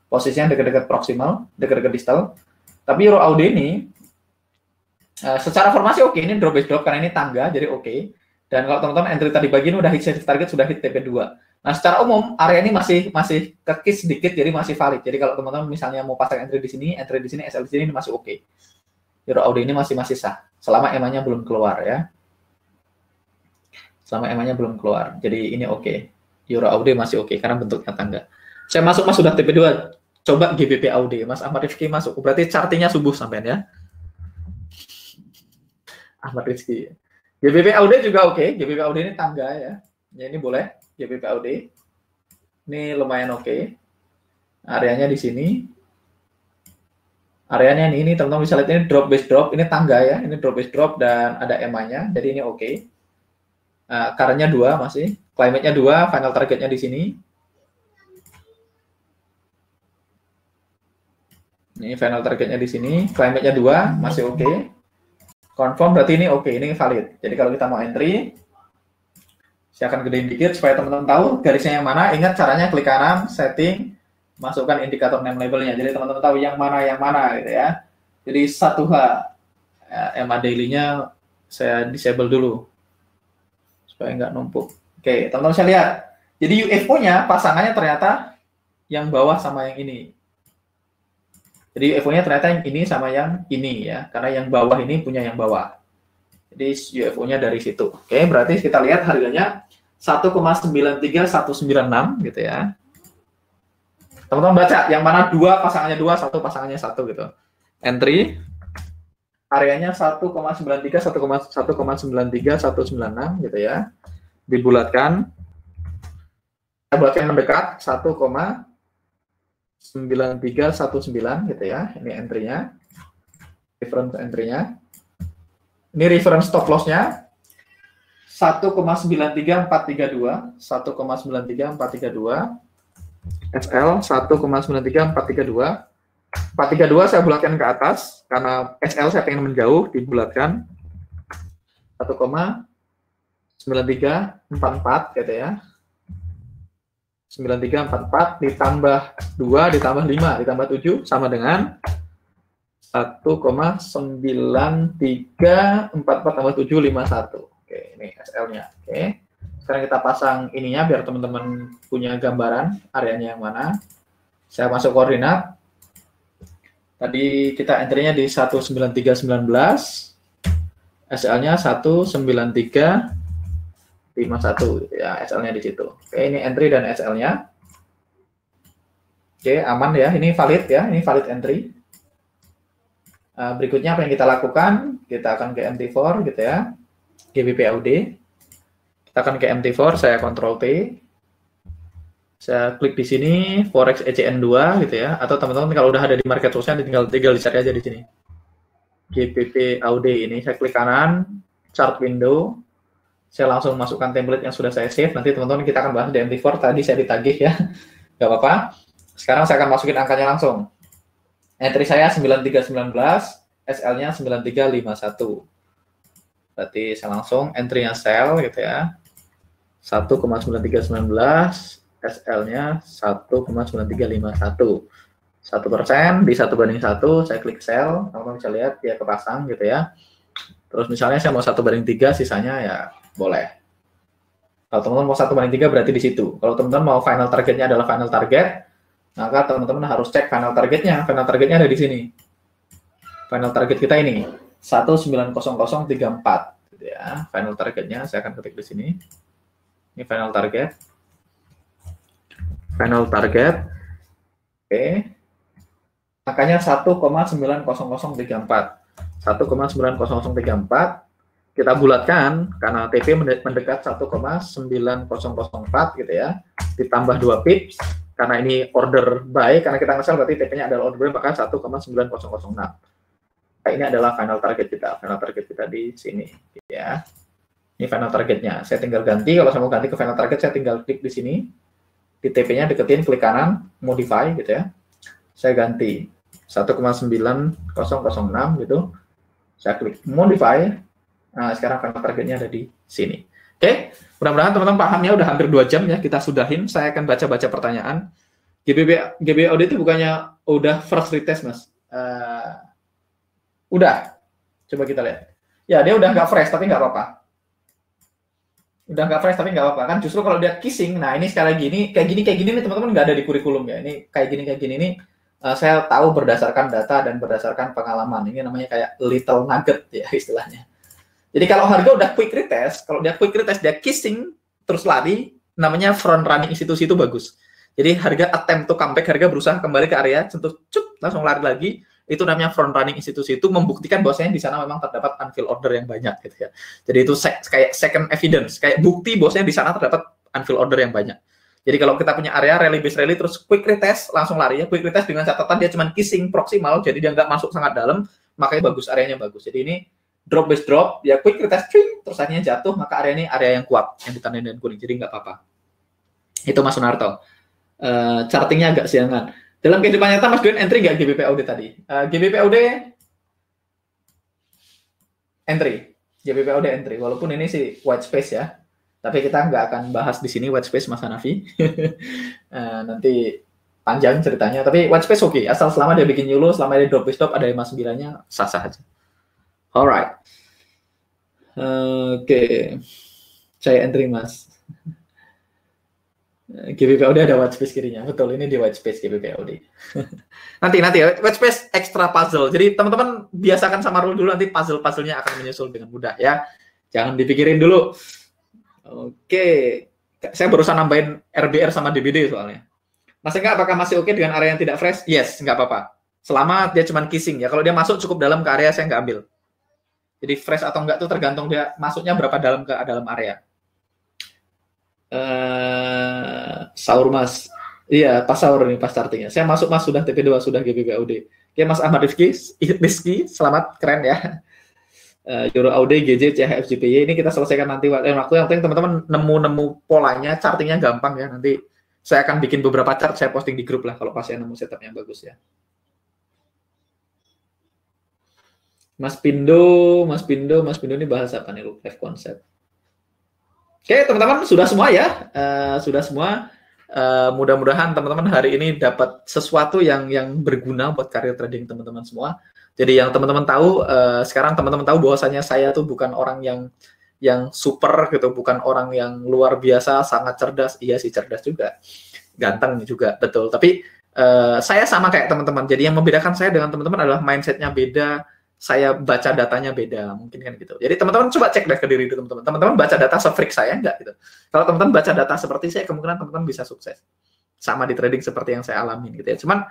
Posisinya dekat-dekat proximal, dekat-dekat distal. Tapi Euro AUD ini secara formasi oke, ini drop base drop karena ini tangga jadi oke. Dan kalau teman-teman entry tadi pagi ini udah hit save target, sudah hit TP2. Nah, secara umum area ini masih kekis sedikit jadi masih valid. Jadi kalau teman-teman misalnya mau pasang entry di sini, SL di sini ini masih oke. Euro AUD ini masih sah selama EMA-nya belum keluar ya. Sama EMA-nya belum keluar. Jadi ini oke. Euro AUD masih oke karena bentuknya tangga. Saya masuk Mas sudah TP2. Coba GBP AUD. Mas Ahmad Rifki masuk. Berarti chartingnya subuh sampean ya. Ahmad Rizky. GBP AUD juga oke. GBP AUD ini tangga ya. Ya ini boleh. GBP AUD. Ini lumayan oke. Areanya di sini. Areanya ini teman-teman bisa lihat ini drop base drop. Ini tangga ya. Ini drop base drop dan ada EMA-nya. Jadi ini oke. Current-nya 2 masih. Climate-nya 2. Final targetnya di sini. Ini final targetnya di sini. Climate-nya 2 masih oke. Confirm berarti ini oke, ini valid. Jadi kalau kita mau entry, saya akan gedein dikit supaya teman-teman tahu garisnya yang mana. Ingat caranya klik kanan, setting, masukkan indikator name labelnya. Jadi teman-teman tahu yang mana gitu ya. Jadi 1H EMA daily-nya saya disable dulu supaya nggak numpuk. Oke, teman-teman bisa lihat. Jadi UFO-nya pasangannya ternyata yang bawah sama yang ini. Jadi UFO-nya ternyata yang ini sama yang ini ya, karena yang bawah ini punya yang bawah. Jadi UFO-nya dari situ. Oke, berarti kita lihat harganya 1,93196 gitu ya. Teman-teman baca, yang mana 2 pasangannya 2, 1 pasangannya 1 gitu. Entry, areanya 1,93, 1,93, 196 gitu ya. Dibulatkan. Kita bulatkan mendekat 1,9319 gitu ya. Ini entry-nya. Reference entry-nya. Ini reference stop loss-nya 1,93432, 1,93432. SL 1,93432. 432 saya bulatkan ke atas karena SL saya pengen menjauh, dibulatkan 1,9344 gitu ya. 9344 ditambah 2 ditambah 5 ditambah 7 sama dengan 1,9344 tambah 751. Oke, ini SL-nya. Oke. Sekarang kita pasang ininya biar teman-teman punya gambaran areanya yang mana. Saya masuk koordinat. Tadi kita entry-nya di 19319. SL-nya 19351 ya, SL-nya di situ. Oke, ini entry dan SL-nya. Oke, aman ya. Ini valid ya, ini valid entry. Berikutnya apa yang kita lakukan? Kita akan ke MT4 gitu ya. GBP AUD. Kita akan ke MT4, saya Ctrl T. Saya klik di sini Forex ECN2 gitu ya. Atau teman-teman kalau udah ada di market source-nya tinggal dicari aja di sini. GBP AUD ini saya klik kanan, chart window. Saya langsung masukkan template yang sudah saya save. Nanti teman-teman kita akan bahas di MT4. Tadi saya ditagih ya. Gak apa-apa. Sekarang saya akan masukin angkanya langsung. Entry saya 9319, SL-nya 9351. Berarti saya langsung entry-nya sell gitu ya. 1,9319, SL-nya 1,9351. 1% di 1/1, saya klik sell. Teman-teman bisa lihat dia kepasang gitu ya. Terus misalnya saya mau 1/3, sisanya ya boleh. Kalau teman-teman mau 1/3 berarti di situ. Kalau teman-teman mau final targetnya adalah final target, maka teman-teman harus cek final targetnya. Final targetnya ada di sini. Final target kita ini 190034 gitu ya. Final targetnya saya akan ketik di sini. Ini final target. Final target. Oke. Angkanya 1,90034. 1,90034 kita bulatkan karena TP mendekat 1,9004 gitu ya. Ditambah 2 pips karena ini order buy, karena kita nge-sell berarti TP-nya adalah order buy, maka 1,9006. Nah, ini adalah final target kita. Final target kita di sini gitu ya. Ini final targetnya. Saya tinggal ganti, kalau saya mau ganti ke final target saya tinggal klik di sini. Di TP-nya deketin, klik kanan, modify gitu ya. Saya ganti 1,9006 gitu. Saya klik modify. Nah, sekarang final targetnya ada di sini. Oke, mudah-mudahan teman-teman pahamnya udah hampir 2 jam ya, kita sudahin. Saya akan baca-baca pertanyaan. GBP AUD itu bukannya udah first retest, Mas? Udah. Coba kita lihat. Ya, dia udah nggak fresh, tapi nggak apa-apa. Udah nggak fresh, tapi nggak apa-apa. Kan justru kalau dia kissing, nah ini sekali lagi, ini kayak gini nih teman-teman nggak ada di kurikulum ya. Ini kayak gini nih. Saya tahu berdasarkan data dan berdasarkan pengalaman. Ini namanya kayak little nugget ya istilahnya. Jadi kalau harga udah quick retest, kalau dia quick retest, dia kissing, terus lari, namanya front running institusi itu bagus. Jadi harga attempt to comeback, harga berusaha kembali ke area, sentuh, cut, langsung lari lagi, itu namanya front running institusi, itu membuktikan bahwasanya di sana memang terdapat unfilled order yang banyak gitu ya. Jadi itu kayak second evidence, kayak bukti bahwasanya di sana terdapat unfilled order yang banyak. Jadi kalau kita punya area rally base rally terus quick retest langsung lari ya, quick retest dengan catatan dia cuma kissing proximal, jadi dia nggak masuk sangat dalam, makanya bagus, areanya bagus. Jadi ini drop base drop, ya quick retest terus akhirnya jatuh, maka area ini area yang kuat yang ditandain dengan kuning, jadi nggak apa-apa. Itu Mas Sunarto. Chartingnya agak siangan. Dalam kehidupan nyata Mas Duen entry nggak GBPUD tadi? GBPUD entry, GBPUD entry. Walaupun ini sih white space ya, tapi kita nggak akan bahas di sini white space Mas Hanafi. Nanti panjang ceritanya. Tapi white space oke, asal selama dia bikin YOLO, selama dia drop stop ada 59-nya sah-sah aja. Alright. Oke. Saya entry Mas. GBPUD ada white space kirinya. Betul, ini di white space GBPUD. nanti ya, white space extra puzzle. Jadi teman-teman biasakan sama rule dulu, nanti puzzle-puzzlenya akan menyusul dengan mudah ya. Jangan dipikirin dulu. Oke. Saya barusan nambahin RBR sama DBD soalnya. Mas Eka, apakah masih oke dengan area yang tidak fresh? Yes, nggak apa-apa. Selama dia cuma kissing ya. Kalau dia masuk cukup dalam ke area, saya nggak ambil. Jadi fresh atau enggak itu tergantung dia masuknya berapa dalam ke dalam area. Sahur Mas, iya pas sahur nih pas startingnya. Saya masuk Mas, sudah TP2, sudah GBPUD. Oke Mas Ahmad Rizky, selamat, keren ya. Euro AUD, GJ, CHF, JPY ini kita selesaikan nanti waktu yang penting teman-teman nemu polanya, chartingnya gampang ya. Nanti saya akan bikin beberapa chart, saya posting di grup lah kalau pas saya nemu setup yang bagus ya. Mas Pindo ini bahas apa nih live concept? Oke, teman-teman sudah semua ya, sudah semua. Mudah-mudahan teman-teman hari ini dapat sesuatu yang berguna buat karir trading teman-teman semua. Jadi yang teman-teman tahu, sekarang teman-teman tahu bahwasanya saya tuh bukan orang yang super gitu, bukan orang yang luar biasa, sangat cerdas. Iya sih cerdas juga, ganteng juga, betul. Tapi saya sama kayak teman-teman. Jadi yang membedakan saya dengan teman-teman adalah mindsetnya beda. Saya baca datanya beda, mungkin kan gitu. Jadi teman-teman coba cek deh ke diri teman-teman. Teman-teman baca data se-freak saya enggak gitu. Kalau teman-teman baca data seperti saya, kemungkinan teman-teman bisa sukses. Sama di trading seperti yang saya alamin gitu ya. Cuman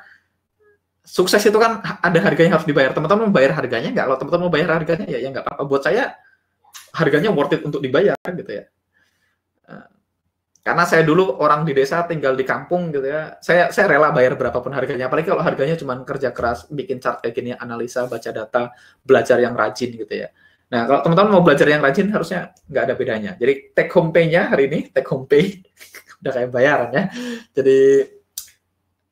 sukses itu kan ada harganya harus dibayar. Teman-teman mau bayar harganya enggak? Kalau teman-teman mau bayar harganya ya enggak apa-apa. Buat saya harganya worth it untuk dibayar gitu ya. Karena saya dulu orang di desa tinggal di kampung gitu ya, saya rela bayar berapapun harganya. Apalagi kalau harganya cuma kerja keras, bikin chart kayak gini, analisa, baca data, belajar yang rajin gitu ya. Nah kalau teman-teman mau belajar yang rajin harusnya nggak ada bedanya. Jadi take home pay-nya hari ini, take home pay, udah kayak bayaran ya. Jadi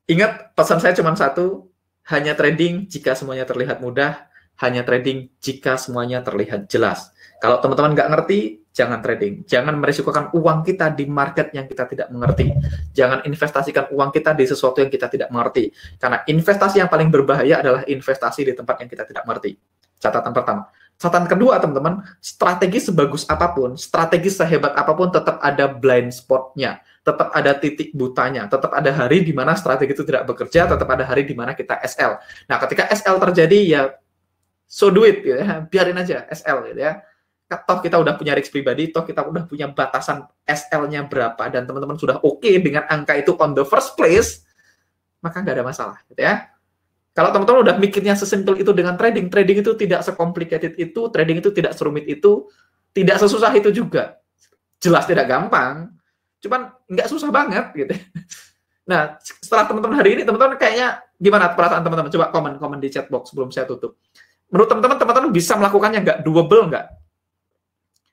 ingat pesan saya cuma satu, hanya trading jika semuanya terlihat mudah, hanya trading jika semuanya terlihat jelas. Kalau teman-teman nggak ngerti, jangan trading. Jangan merisikokan uang kita di market yang kita tidak mengerti. Jangan investasikan uang kita di sesuatu yang kita tidak mengerti. Karena investasi yang paling berbahaya adalah investasi di tempat yang kita tidak mengerti. Catatan pertama. Catatan kedua, teman-teman, strategi sebagus apapun, strategi sehebat apapun, tetap ada blind spot-nya. Tetap ada titik butanya. Tetap ada hari di mana strategi itu tidak bekerja, tetap ada hari di mana kita SL. Nah, ketika SL terjadi, ya so do it, gitu ya. Biarin aja SL, gitu ya. Toh kita udah punya risk pribadi, toh kita udah punya batasan SL-nya berapa, dan teman-teman sudah oke dengan angka itu on the first place, maka nggak ada masalah, gitu ya. Kalau teman-teman udah mikirnya sesimpel itu dengan trading, trading itu tidak secomplicated itu, trading itu tidak serumit itu, tidak sesusah itu juga. Jelas tidak gampang, cuman nggak susah banget, gitu. Nah, setelah teman-teman hari ini, teman-teman kayaknya gimana perasaan teman-teman? Coba komen di chat box sebelum saya tutup. Menurut teman-teman bisa melakukannya nggak? Doable nggak?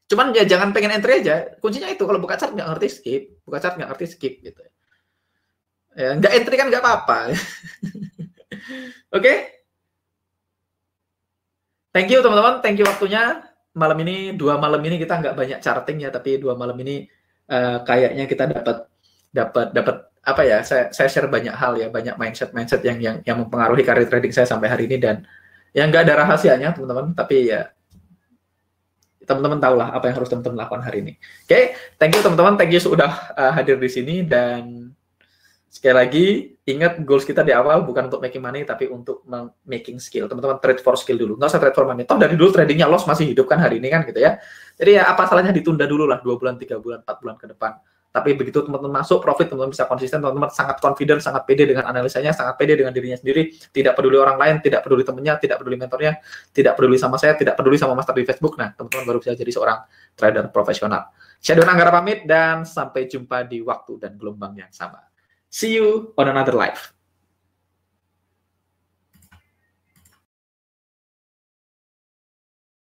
Cuman ya jangan pengen entry aja. Kuncinya itu, kalau buka chart nggak ngerti skip, buka chart nggak ngerti skip gitu. Ya, nggak entry kan nggak apa-apa. Oke? Thank you teman-teman, thank you waktunya. Malam ini, 2 malam ini kita nggak banyak charting ya, tapi 2 malam ini kayaknya kita dapat apa ya? Saya share banyak hal ya, banyak mindset yang mempengaruhi karir trading saya sampai hari ini, dan yang nggak ada rahasianya teman-teman, tapi ya teman-teman tahulah apa yang harus teman-teman lakukan hari ini. Oke, thank you teman-teman, thank you sudah hadir di sini, dan Sekali lagi, ingat goals kita di awal bukan untuk making money, tapi untuk making skill. Teman-teman trade for skill dulu, nggak usah trade for money. Toh dari dulu tradingnya loss masih hidup kan hari ini kan gitu ya. Jadi ya apa salahnya ditunda dulu lah 2 bulan, 3 bulan, 4 bulan ke depan. Tapi begitu teman-teman masuk profit, teman-teman bisa konsisten, teman-teman sangat confident, sangat pede dengan analisanya, sangat pede dengan dirinya sendiri, tidak peduli orang lain, tidak peduli temennya, tidak peduli mentornya, tidak peduli sama saya, tidak peduli sama master di Facebook. Nah, teman-teman baru bisa jadi seorang trader profesional. Saya Don Anggara pamit dan sampai jumpa di waktu dan gelombang yang sama. See you on another life.